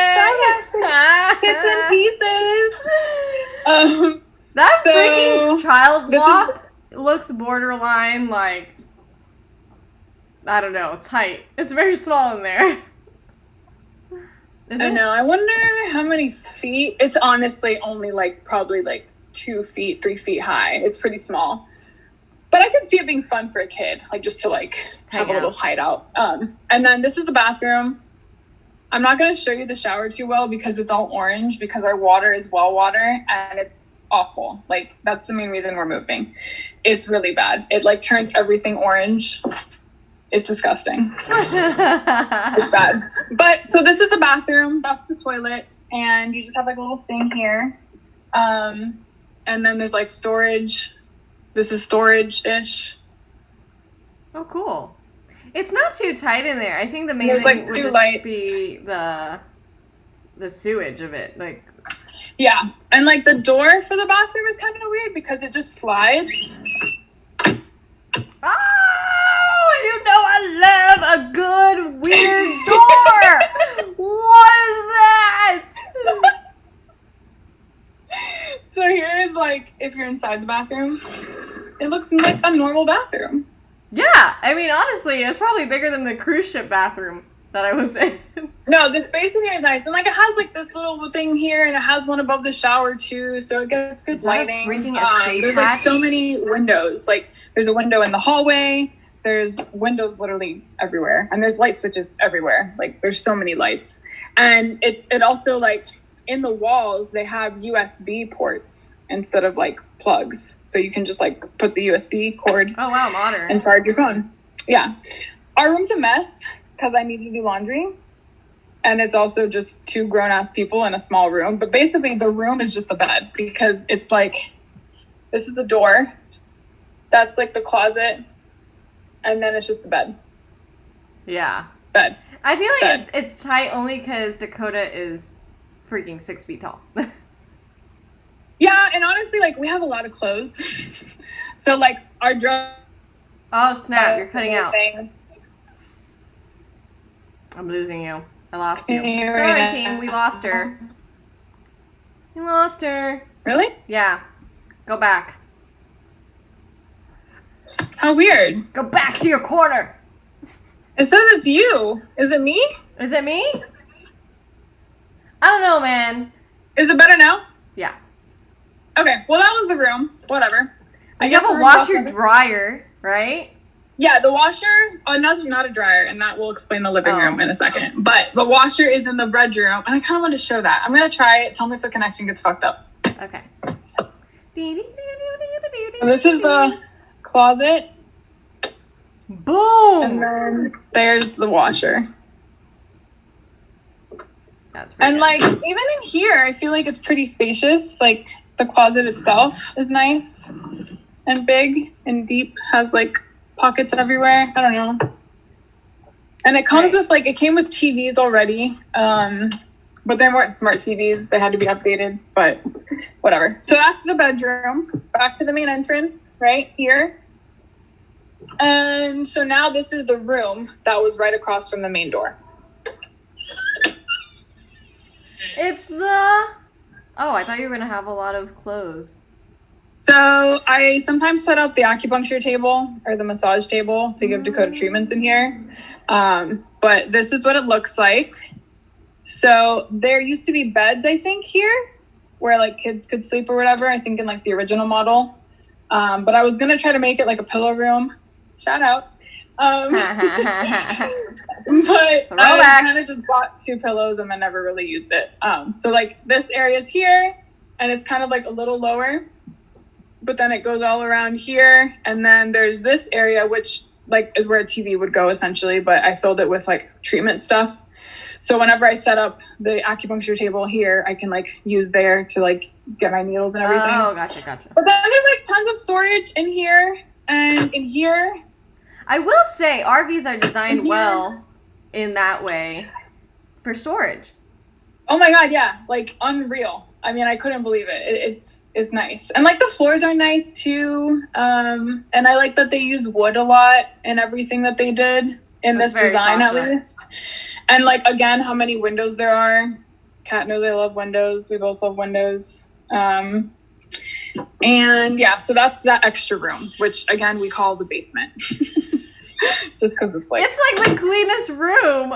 Bits and pieces. That freaking child loft looks borderline like, I don't know, tight. It's very small in there. I know. I wonder how many feet. It's honestly only like probably like 2 feet, 3 feet high. It's pretty small. But I could see it being fun for a kid, like just to like have a little hideout. And then this is the bathroom. I'm not going to show you the shower too well because it's all orange because our water is well water and it's awful. Like, that's the main reason we're moving. It's really bad. It like turns everything orange. It's disgusting. It's bad. But so this is the bathroom. That's the toilet. And you just have like a little thing here. And then there's like storage. This is storage-ish. Oh, cool. It's not too tight in there. I think the main there's thing like would two just lights. be the sewage of it. Like, yeah. And like the door for the bathroom is kind of weird because it just slides. Oh, you know I love a good weird door. What is that? So here is like, if you're inside the bathroom, it looks like a normal bathroom. Yeah, I mean, honestly, it's probably bigger than the cruise ship bathroom that I was in. No, the space in here is nice. And like it has like this little thing here and it has one above the shower too. So it gets good lighting. There's like so many windows. Like there's a window in the hallway. There's windows literally everywhere. And there's light switches everywhere. Like there's so many lights. And it also like in the walls, they have USB ports instead of like plugs. So you can just like put the USB cord modern, and charge your phone. Yeah. Our room's a mess because I need to do laundry. And it's also just 2 grown-ass people in a small room. But basically the room is just the bed because it's like, this is the door. That's like the closet. And then it's just the bed. Yeah. Bed. I feel like it's tight only because Dakota is freaking 6 feet tall. Yeah, and honestly, like, we have a lot of clothes. So, like, our dresser Oh, snap. You're cutting out. Thing. I'm losing you. I lost you. Can you hear Sorry, me team. now? We lost her. We lost her. Really? Yeah. Go back. How weird. Go back to your corner. It says it's you. Is it me? Is it me? I don't know, man. Is it better now? Yeah. Okay. Well, that was the room. Whatever. You have a washer dryer, right? Yeah, the washer. Oh, not a dryer, and that will explain the living room in a second. But the washer is in the bedroom, and I kind of want to show that. I'm gonna try it. Tell me if the connection gets fucked up. Okay. This is the closet. Boom. And then there's the washer. That's pretty And good. like even in here, I feel like it's pretty spacious. Like the closet itself is nice and big and deep. Has like pockets everywhere. I don't know. And it comes with like, it came with TVs already. But they weren't smart TVs. They had to be updated, but whatever. So that's the bedroom. Back to the main entrance right here. And so now this is the room that was right across from the main door. It's the... Oh, I thought you were going to have a lot of clothes. So I sometimes set up the acupuncture table or the massage table to give Dakota treatments in here. But this is what it looks like. So there used to be beds, I think, here where like kids could sleep or whatever. I think in like the original model. But I was going to try to make it like a pillow room. Shout out. But I kind of just bought 2 pillows and then never really used it. So like this area is here and it's kind of like a little lower, but then it goes all around here. And then there's this area, which like is where a TV would go essentially, but I filled it with like treatment stuff. So whenever I set up the acupuncture table here, I can like use there to like get my needles and everything. Oh, gotcha. But then there's like tons of storage in here and in here. I will say RVs are designed well in that way for storage. Oh my God, yeah, like unreal. I mean, I couldn't believe it. It's nice. And like the floors are nice too. And I like that they use wood a lot in everything that they did in this design at least. And like, again, how many windows there are. Kat knows I love windows. We both love windows. And yeah, so that's that extra room, which again, we call the basement. Just because it's like... It's like the cleanest room.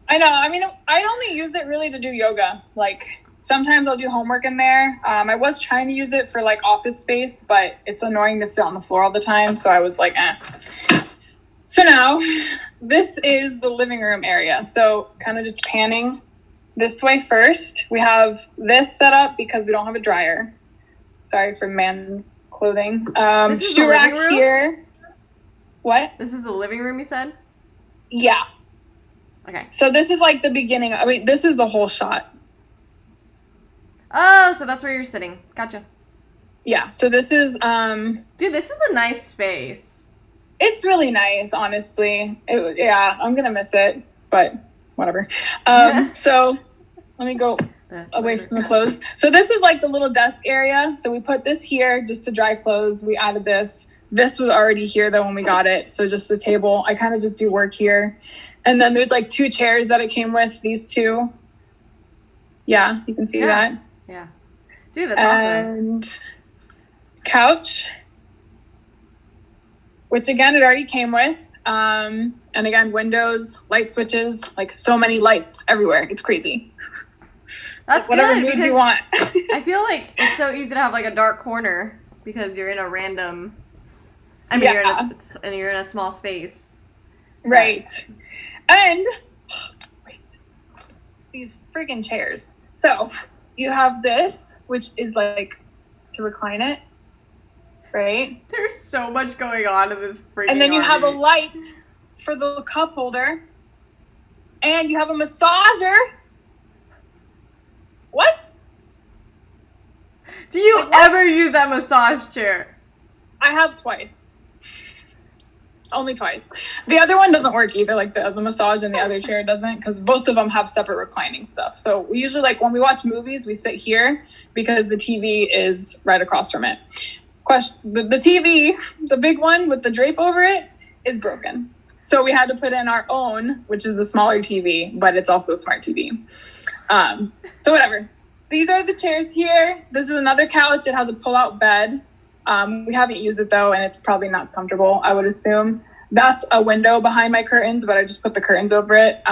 I know. I mean, I'd only use it really to do yoga. Like, sometimes I'll do homework in there. I was trying to use it for, like, office space, but it's annoying to sit on the floor all the time, so I was like, eh. So now, this is the living room area. So, kind of just panning this way first. We have this set up because we don't have a dryer. Sorry for man's clothing. Shoe rack here. What? This is the living room, you said? Yeah. Okay. So this is like the beginning. I mean, this is the whole shot. Oh, so that's where you're sitting. Gotcha. Yeah. So this is... Dude, this is a nice space. It's really nice, honestly. Yeah, I'm going to miss it, but whatever. So let me go away from the clothes. So this is like the little desk area. So we put this here just to dry clothes. We added this. This was already here though when we got it. So just a table. I kind of just do work here. And then there's like 2 chairs that it came with. These 2. Yeah, you can see that. Yeah. Dude, that's awesome. And couch, which again, it already came with. And again, windows, light switches, like so many lights everywhere. It's crazy. That's like, whatever good mood you want. I feel like it's so easy to have like a dark corner because you're in a random... I mean, you're in a small space. Right. And wait, these freaking chairs. So you have this, which is like to recline it, right? There's so much going on in this freaking And then you RV. have a light for the cup holder. And you have a massager. What? Do you ever use that massage chair? I have twice. Only twice. The other one doesn't work either, like the massage and the other chair doesn't, because both of them have separate reclining stuff. So we usually, like when we watch movies, we sit here because the TV is right across from it. the TV, the big one with the drape over it, is broken. So we had to put in our own, which is the smaller TV, but it's also a smart TV. So whatever. These are the chairs here. This is another couch. It has a pull-out bed. We haven't used it though, and it's probably not comfortable, I would assume. That's a window behind my curtains, but I just put the curtains over it.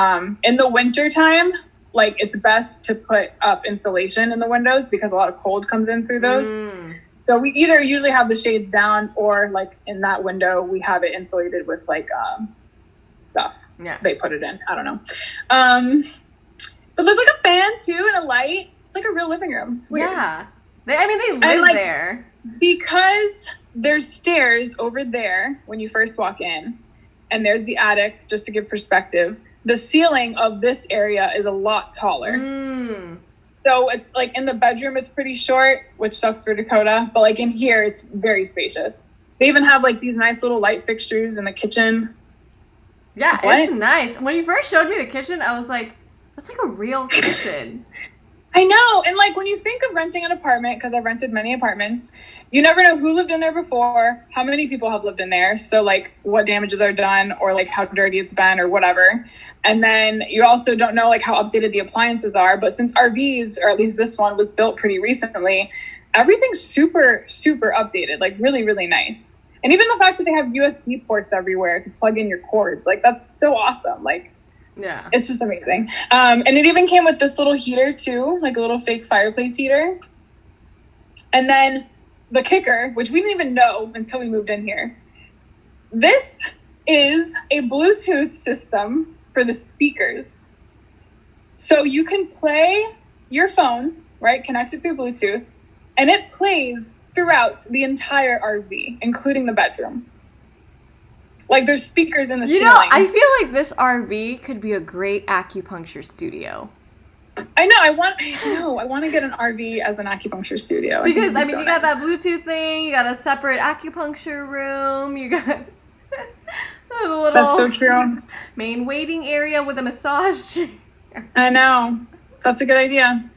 In the winter time, like it's best to put up insulation in the windows because a lot of cold comes in through those. So we either usually have the shades down or like in that window, we have it insulated with like stuff. Yeah. They put it in. I don't know. But there's like a fan too and a light. It's like a real living room. It's weird. Yeah. They live there. Because there's stairs over there when you first walk in, and there's the attic, just to give perspective. The ceiling of this area is a lot taller. So it's like in the bedroom, it's pretty short, which sucks for Dakota. But like in here, it's very spacious. They even have like these nice little light fixtures in the kitchen. Yeah, it's nice. When you first showed me the kitchen, I was like, that's like a real kitchen. I know. And like when you think of renting an apartment, because I've rented many apartments, you never know who lived in there before, how many people have lived in there. So like what damages are done or like how dirty it's been or whatever. And then you also don't know like how updated the appliances are. But since RVs, or at least this one, was built pretty recently, everything's super, super updated, like really, really nice. And even the fact that they have USB ports everywhere to plug in your cords, like that's so awesome. Like, yeah, it's just amazing. And it even came with this little heater too, like a little fake fireplace heater. And then the kicker, which we didn't even know until we moved in here. This is a Bluetooth system for the speakers. So you can play your phone, right? Connect it through Bluetooth, and it plays throughout the entire RV, including the bedroom. Like there's speakers in the ceiling. I feel like this RV could be a great acupuncture studio. I know. I want to get an RV as an acupuncture studio. Because I mean, you got that Bluetooth thing. You got a separate acupuncture room. You got a little. That's so true. Main waiting area with a massage chair. I know. That's a good idea.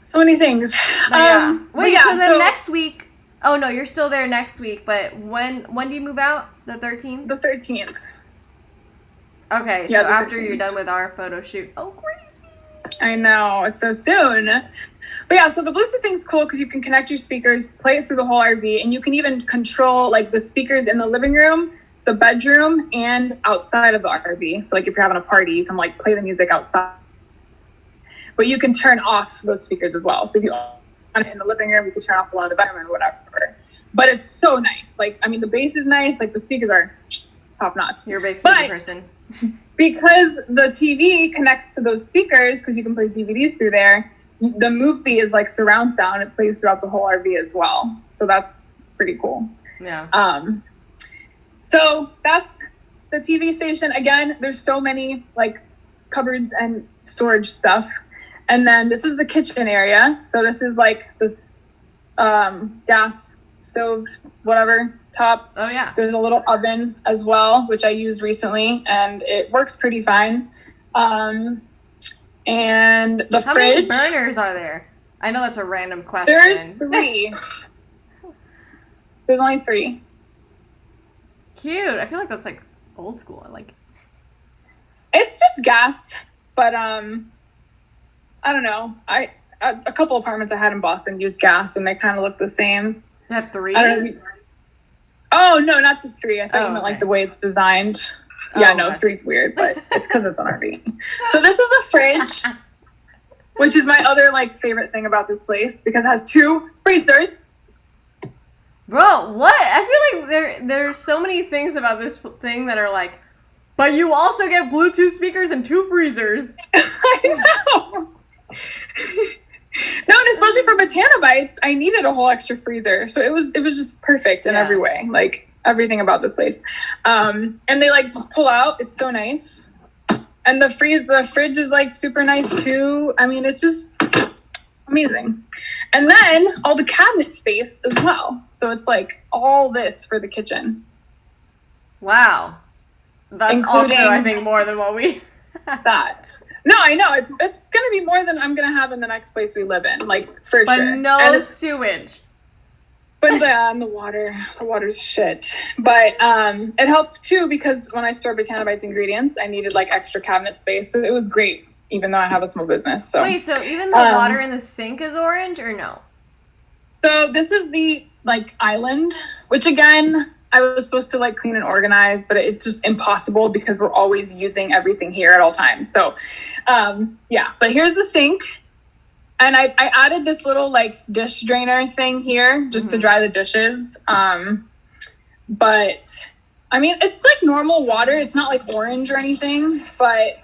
So many things. So next week. Oh no, you're still there next week. But when do you move out? The 13th. The 13th. Okay, so after 13th. You're done with our photo shoot. Oh, crazy. I know, it's so soon. But yeah, so the Bluetooth thing's cool because you can connect your speakers, play it through the whole RV, and you can even control like the speakers in the living room, the bedroom, and outside of the RV. So like if you're having a party, you can like play the music outside. But you can turn off those speakers as well. So if you want it in the living room, you can turn off the one in the bedroom or whatever. But it's so nice. Like, I mean, the bass is nice. Like the speakers are top notch. You're a big speaker person. Because the TV connects to those speakers, because you can play DVDs through there, the movie is like surround sound. It plays throughout the whole RV as well. So that's pretty cool. Yeah. So that's the TV station. Again, there's so many like cupboards and storage stuff. And then this is the kitchen area. So this is like this gas stove, whatever, top. Oh yeah. There's a little oven as well, which I used recently, and it works pretty fine. And the How fridge. How many burners are there? I know that's a random question. There's 3. There's only 3. Cute. I feel like that's like old school. I like it. It's just gas, but I don't know. A couple apartments I had in Boston used gas, and they kind of look the same. They have 3? I don't know. Oh no, not the 3. I thought you meant like the way it's designed. Yeah, no, 3's weird, but it's because it's an RV. So this is the fridge, which is my other like favorite thing about this place because it has 2 freezers. Bro, what? I feel like there's so many things about this thing that are like, but you also get Bluetooth speakers and 2 freezers. I know. No, and especially for Botanobites, I needed a whole extra freezer. So it was just perfect in every way. Like everything about this place. And they like just pull out. It's so nice. And the fridge is like super nice too. I mean, it's just amazing. And then all the cabinet space as well. So it's like all this for the kitchen. Wow. That's including, also, I think, more than what we that. No, I know. It's going to be more than I'm going to have in the next place we live in, like, for but sure. No sewage. But the water's shit. But it helped too because when I store Botana Bites ingredients, I needed like extra cabinet space. So it was great, even though I have a small business. So wait, so even the water in the sink is orange or no? So this is the like island, which again, I was supposed to like clean and organize, but it's just impossible because we're always using everything here at all times. So yeah, but here's the sink. And I added this little like dish drainer thing here just to dry the dishes. But I mean, it's like normal water. It's not like orange or anything, but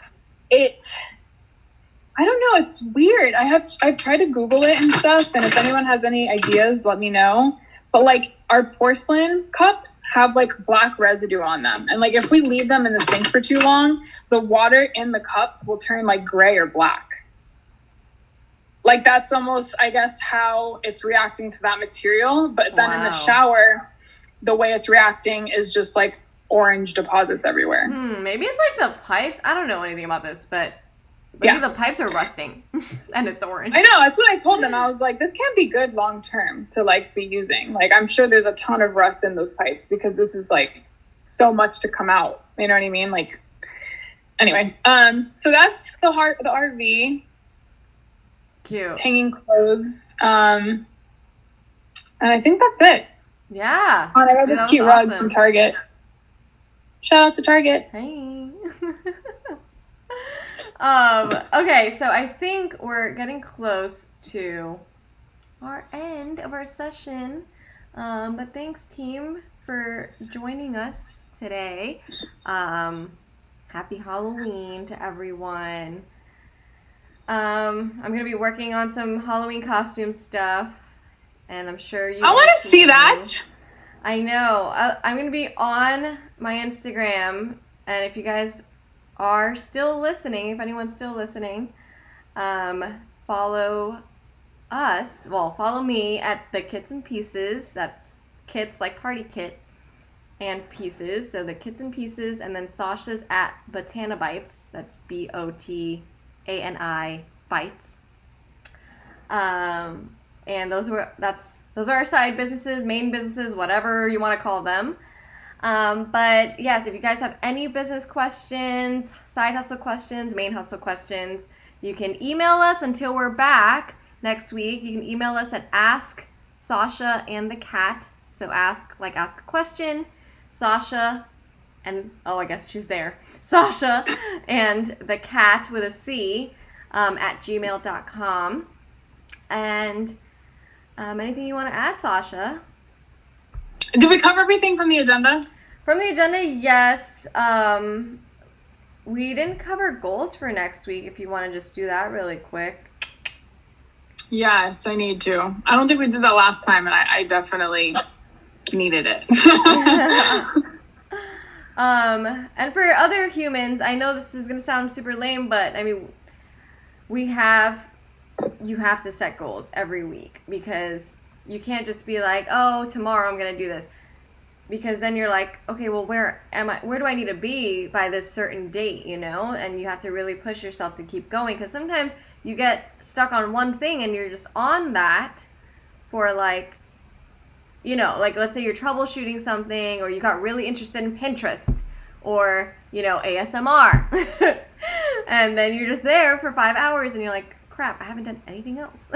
I don't know. It's weird. I've tried to Google it and stuff. And if anyone has any ideas, let me know. But like our porcelain cups have like black residue on them. And like if we leave them in the sink for too long, the water in the cups will turn like gray or black. Like that's almost, I guess, how it's reacting to that material. But then in the shower, the way it's reacting is just like orange deposits everywhere. Maybe it's like the pipes. I don't know anything about this, but maybe the pipes are rusting and it's orange. I know. That's what I told them. I was like, this can't be good long term to like be using. Like I'm sure there's a ton of rust in those pipes because this is like so much to come out. You know what I mean? Like anyway, so that's the RV. Cute. Hanging clothes. And I think that's it. Yeah. Oh, I got this cute rug from Target. Shout out to Target. Hey. Okay, so I think we're getting close to our end of our session. But thanks, team, for joining us today. Happy Halloween to everyone. I'm going to be working on some Halloween costume stuff, and I'm sure you... I want to see that! I know. I'm going to be on my Instagram, and if you guys are still listening, if anyone's still listening, follow us. Well, follow me at the Kits and Pieces. That's kits like party kit and pieces. So the Kits and Pieces, and then Sasha's at Botana Bites. That's BOTANI Bites. And those are our side businesses, main businesses, whatever you want to call them. But yes, if you guys have any business questions, side hustle questions, main hustle questions, you can email us until we're back next week. You can email us at Ask Sasha and the Cat. So ask a question, Sasha, and I guess she's there. Sasha and the Cat with a C at gmail.com. And anything you want to add, Sasha? Did we cover everything from the agenda? From the agenda, yes. We didn't cover goals for next week. If you want to just do that really quick. Yes, I need to. I don't think we did that last time, and I definitely needed it. And for other humans, I know this is going to sound super lame, but I mean, you have to set goals every week, because you can't just be like, oh, tomorrow I'm going to do this. Because then you're like, okay, well, where do I need to be by this certain date, you know? And you have to really push yourself to keep going, because sometimes you get stuck on one thing and you're just on that for like, you know, like let's say you're troubleshooting something, or you got really interested in Pinterest or, you know, ASMR. And then you're just there for 5 hours and you're like, crap, I haven't done anything else.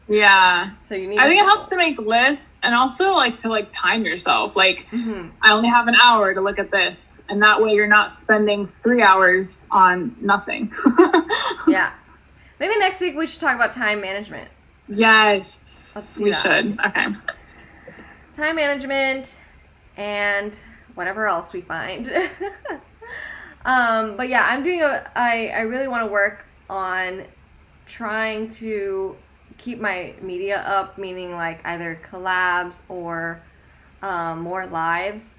Yeah. So you need. I think it helps to make lists, and also like to like time yourself. Like I only have an hour to look at this, and that way you're not spending 3 hours on nothing. Yeah. Maybe next week we should talk about time management. Yes, we should. Okay. Time management and whatever else we find. But yeah, I really want to work on trying to keep my media up, meaning like either collabs or more lives,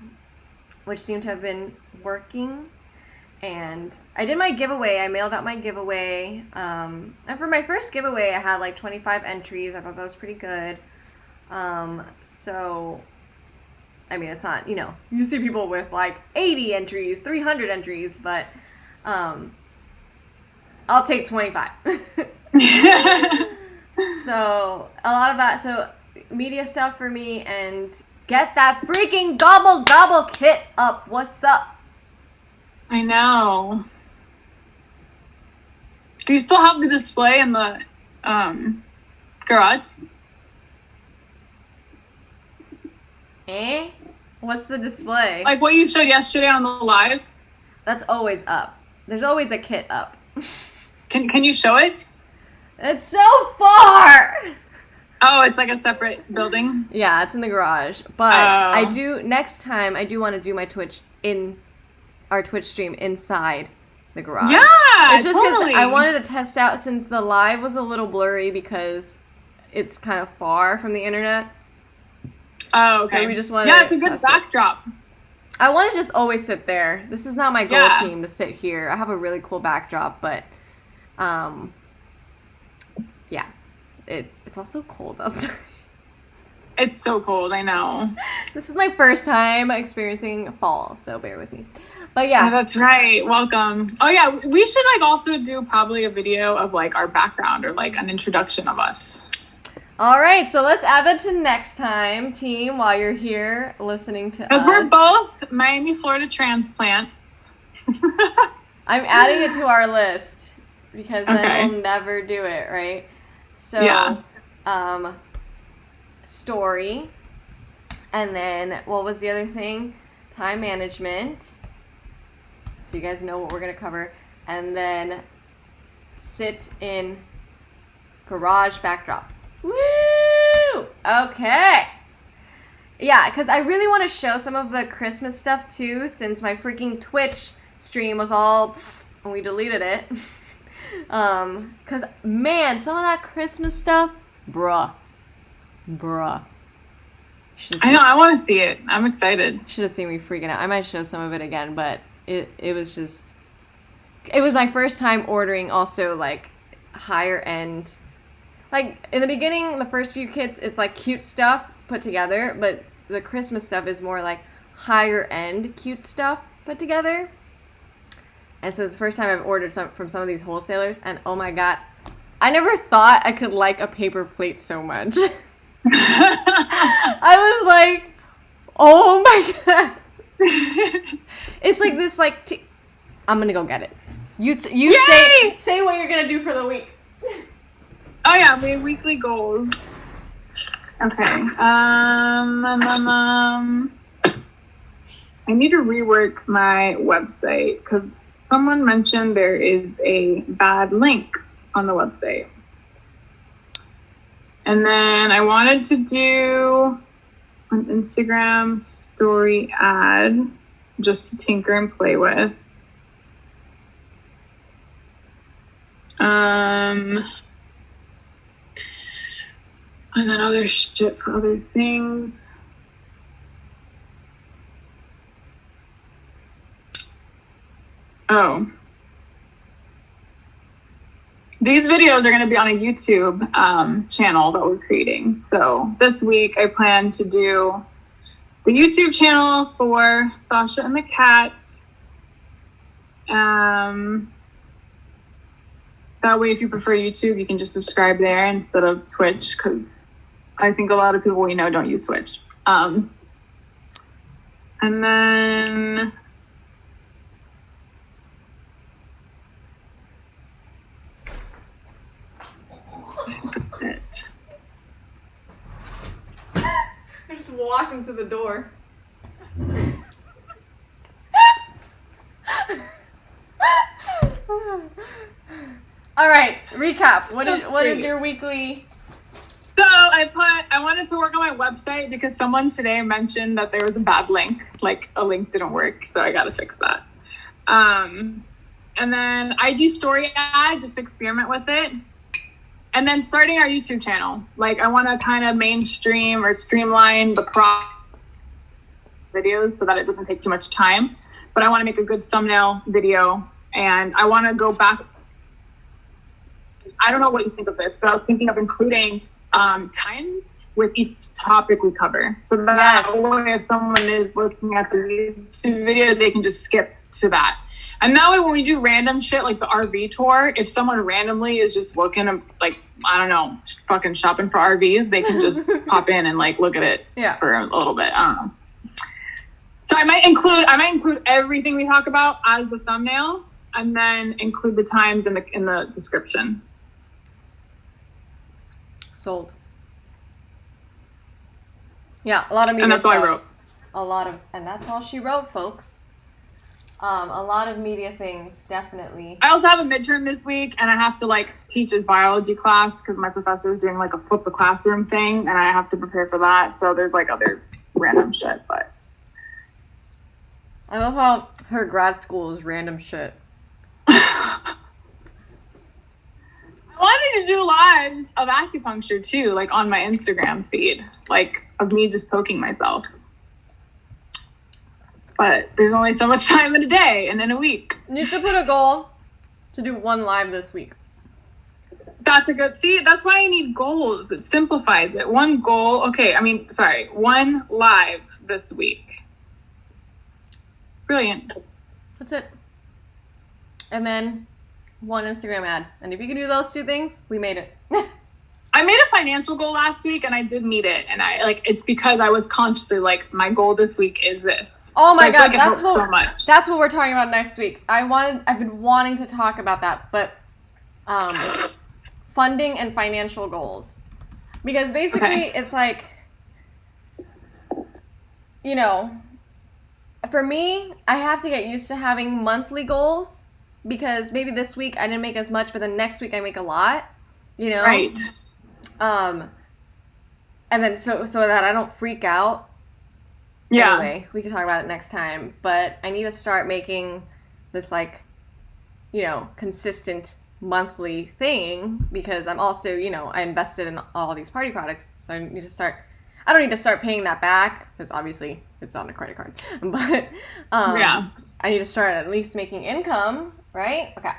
which seem to have been working. And I did my giveaway. I mailed out my giveaway. And for my first giveaway, I had like 25 entries. I thought that was pretty good. So, I mean, it's not, you know, you see people with like 80 entries, 300 entries, but I'll take 25. So a lot of that. So media stuff for me and get that freaking gobble kit up. What's up? I know. Do you still have the display in the garage? Eh? What's the display? Like what you showed yesterday on the live? That's always up. There's always a kit up. Can you show it? It's so far! Oh, it's like a separate building? Yeah, it's in the garage. But next time, I do want to do my Twitch in our Twitch stream inside the garage. Yeah, it's just totally. I wanted to test out since the live was a little blurry because it's kind of far from the internet. Oh, okay. So we just wanted it's a good backdrop. I want to just always sit there. This is not my goal Yeah. team to sit here. I have a really cool backdrop, but yeah. It's also cold outside. It's so cold, I know. This is my first time experiencing fall, so bear with me. But yeah. Oh, that's right. Welcome. Oh yeah, we should like also do probably a video of like our background or like an introduction of us. All right, so let's add that to next time, team, while you're here listening to us. Because we're both Miami, Florida transplants. I'm adding it to our list because then Okay. we'll never do it, right? So, Yeah. Story, and then what was the other thing? Time management. So you guys know what we're gonna cover, and then sit in garage backdrop. Woo! Okay. Yeah, because I really want to show some of the Christmas stuff too, since my freaking Twitch stream was all and we deleted it. Because man, some of that Christmas stuff, bruh. I know, I want to see it. I'm excited. Should have seen me freaking out. I might show some of it again, but it was my first time ordering also like higher end. Like in the beginning, the first few kits, it's like cute stuff put together, but the Christmas stuff is more like higher end cute stuff put together. And so it's the first time I've ordered from some of these wholesalers, and oh my god, I never thought I could like a paper plate so much. I was like, oh my god. It's like this like I'm gonna go get it. You say what you're gonna do for the week. Oh yeah, we have weekly goals. Okay. I need to rework my website because someone mentioned there is a bad link on the website. And then I wanted to do an Instagram story ad just to tinker and play with. And then other shit for other things. Oh. These videos are going to be on a YouTube channel that we're creating. So this week I plan to do the YouTube channel for Sasha and the cat. That way, if you prefer YouTube, you can just subscribe there instead of Twitch, because I think a lot of people we know don't use Twitch. And then I just walked into the door. All right, recap. What is your weekly? So I wanted to work on my website because someone today mentioned that there was a bad link, like a link didn't work, so I got to fix that. And then IG story ad, just experiment with it. And then starting our YouTube channel. Like I want to kind of mainstream or streamline the videos so that it doesn't take too much time. But I want to make a good thumbnail video, and I want to go back. I don't know what you think of this, but I was thinking of including times with each topic we cover. So that way, if someone is looking at the YouTube video, they can just skip to that. And that way, when we do random shit like the RV tour, if someone randomly is just looking at like I don't know, fucking shopping for RVs, they can just pop in and like look at it for a little bit. I don't know. So I might include everything we talk about as the thumbnail, and then include the times in the description. Sold. Yeah, a lot of media. And that's all I wrote. And that's all she wrote, folks. A lot of media things, definitely. I also have a midterm this week, and I have to like teach a biology class because my professor is doing like a flip the classroom thing, and I have to prepare for that. So there's like other random shit, but I love how her grad school is random shit. I wanted to do lives of acupuncture too, like on my Instagram feed, like of me just poking myself. But there's only so much time in a day and in a week. You should put a goal to do 1 live this week. That's that's why I need goals. It simplifies it. 1 goal. Okay, 1 live this week. Brilliant. That's it. And then 1 Instagram ad. And if you can do those 2 things, we made it. I made a financial goal last week and I did meet it. And it's because I was consciously like, my goal this week is this. Oh my God, that's what we're talking about next week. I've been wanting to talk about that, but funding and financial goals. Because basically it's like, you know, for me, I have to get used to having monthly goals because maybe this week I didn't make as much, but then next week I make a lot, you know? Right. And then so that I don't freak out. Yeah. Anyway, we can talk about it next time. But I need to start making this like, you know, consistent monthly thing because I'm also, you know, I invested in all these party products. So I don't need to start paying that back because obviously it's on a credit card. But I need to start at least making income, right? Okay.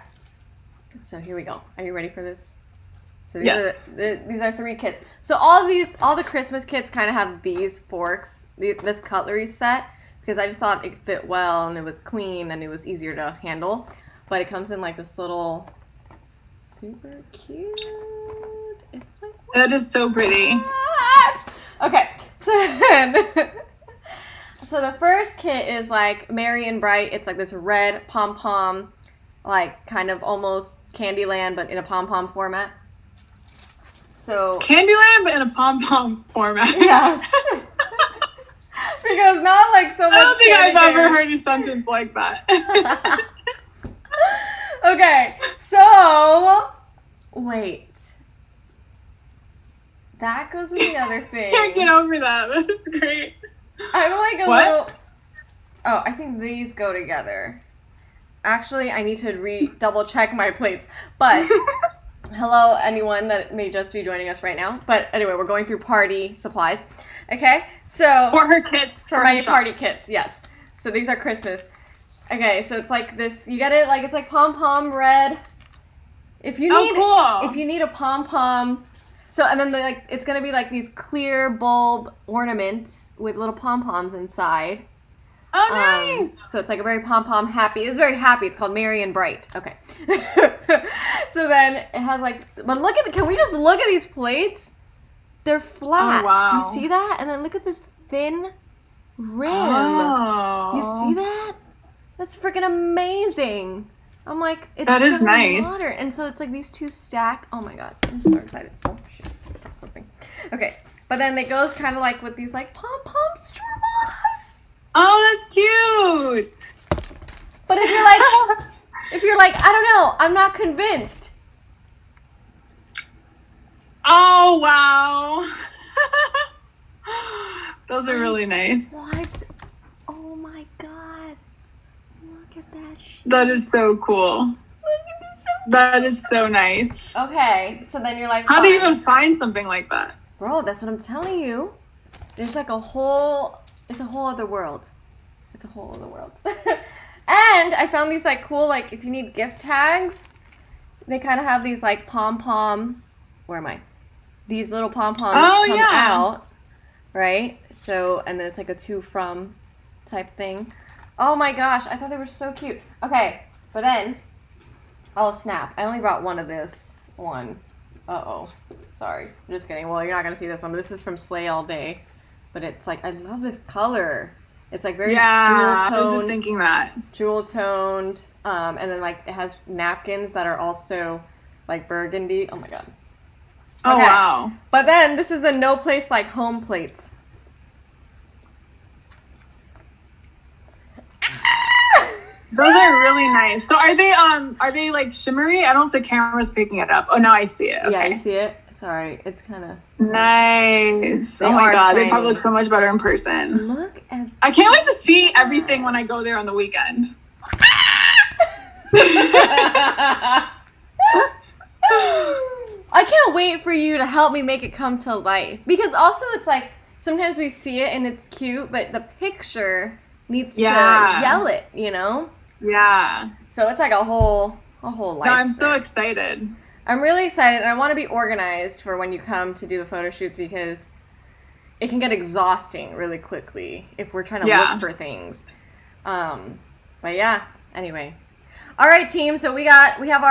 So here we go. Are you ready for this? So these are 3 kits. So all the Christmas kits kind of have these forks, this cutlery set, because I just thought it fit well and it was clean and it was easier to handle. But it comes in like this little super cute. It's like that is so pretty. What? Okay, so the first kit is like Merry and Bright. It's like this red pom-pom, like kind of almost Candyland, but in a pom-pom format. So Candyland, but in a pom-pom format. Yes. Because not like so much. I don't think I've ever heard a sentence like that. Okay, so wait. That goes with the other thing. Can't get over that. That's great. I'm like a what? little. Oh, I think these go together. Actually, I need to double check my plates. But hello, anyone that may just be joining us right now. But anyway, we're going through party supplies. Okay, so for her kits, for my party kits, yes. So these are Christmas. Okay, so it's like this. You get it like it's like pom pom red. If you need, cool. If you need a pom pom. So, and then it's going to be like these clear bulb ornaments with little pom-poms inside. Oh, nice. So it's like a very pom-pom happy. It's very happy. It's called Merry and Bright. Okay. So then it has like, but look at can we just look at these plates? They're flat. Oh, wow. You see that? And then look at this thin rim. Oh. You see that? That's freaking amazing. I'm like, it's that is so nice. modern. And so it's like these 2 stack. Oh my God, I'm so excited. Oh shit, something. Okay, but then it goes kind of like with these like pom pom straws. Oh, that's cute. But if you're like, I don't know, I'm not convinced. Oh wow. Those are really nice. What? Oh my God. Look at that shit. That is so cool. Look at this. That is so nice. Okay, so then you're like, how do you even find something like that? Bro, that's what I'm telling you. There's like it's a whole other world. It's a whole other world. And I found these like cool, like if you need gift tags, they kind of have these like pom-pom, where am I? These little pom-poms come out, right? So, and then it's like a to from type thing. Oh my gosh, I thought they were so cute. Okay, but then, oh snap, I only brought one of this one. Uh-oh. Sorry. I'm just kidding. Well, you're not going to see this one, but this is from Slay All Day. But it's like, I love this color. It's like very I jewel-toned. was just thinking that. Jewel-toned. And then like it has napkins that are also like burgundy. Oh my god. Oh, Okay. wow. But then this is the No Place Like Home plates. Those are really nice. So are they like shimmery? I don't know if the camera's picking it up. Oh, now I see it. Okay. Yeah, you see it? Sorry, it's kind of nice. They Oh my are god, they tiny. probably look so much better in person. Look at I can't wait to see everything when I go there on the weekend. I can't wait for you to help me make it come to life. Because also it's like sometimes we see it and it's cute, but the picture needs to yell it, you know? Yeah. So it's like a whole life. No, I'm so there. excited. I'm really excited, and I want to be organized for when you come to do the photo shoots because it can get exhausting really quickly if we're trying to look for things. But yeah, anyway. All right, team. So we have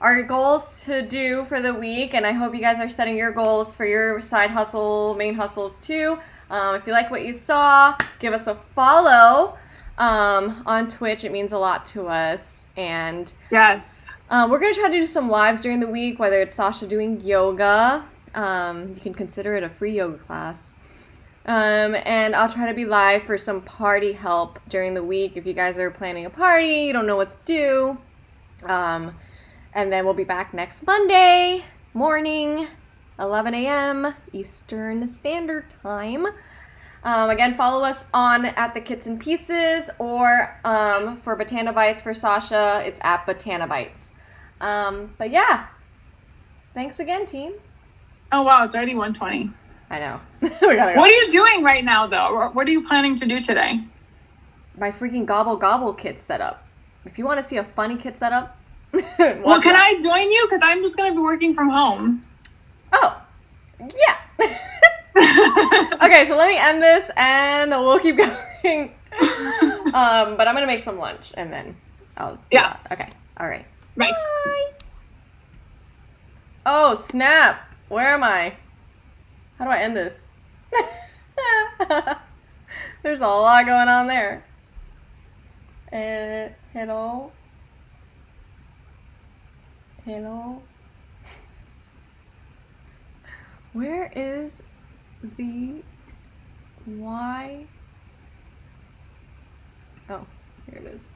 our goals to do for the week, and I hope you guys are setting your goals for your side hustle, main hustles too. If you like what you saw, give us a follow on Twitch. It means a lot to us. And yes, we're going to try to do some lives during the week, whether it's Sasha doing yoga. You can consider it a free yoga class. And I'll try to be live for some party help during the week. If you guys are planning a party, you don't know what to do. And then we'll be back next Monday morning, 11 a.m. Eastern Standard Time. Again, follow us on at the Kits and Pieces, or for Botana Bites for Sasha, it's at Botana Bites. But yeah, thanks again, team. Oh wow, it's already 1:20. I know. We gotta go. What are you doing right now, though? What are you planning to do today? My freaking gobble kit setup. If you want to see a funny kit setup, well, can I join you? Because I'm just gonna be working from home. Oh, yeah. Okay, so let me end this and we'll keep going. But I'm gonna make some lunch and then I'll do that. Okay. All right. Bye. Bye. Oh snap! Where am I? How do I end this? There's a lot going on there. Hello. Where is the Y? Oh, here it is.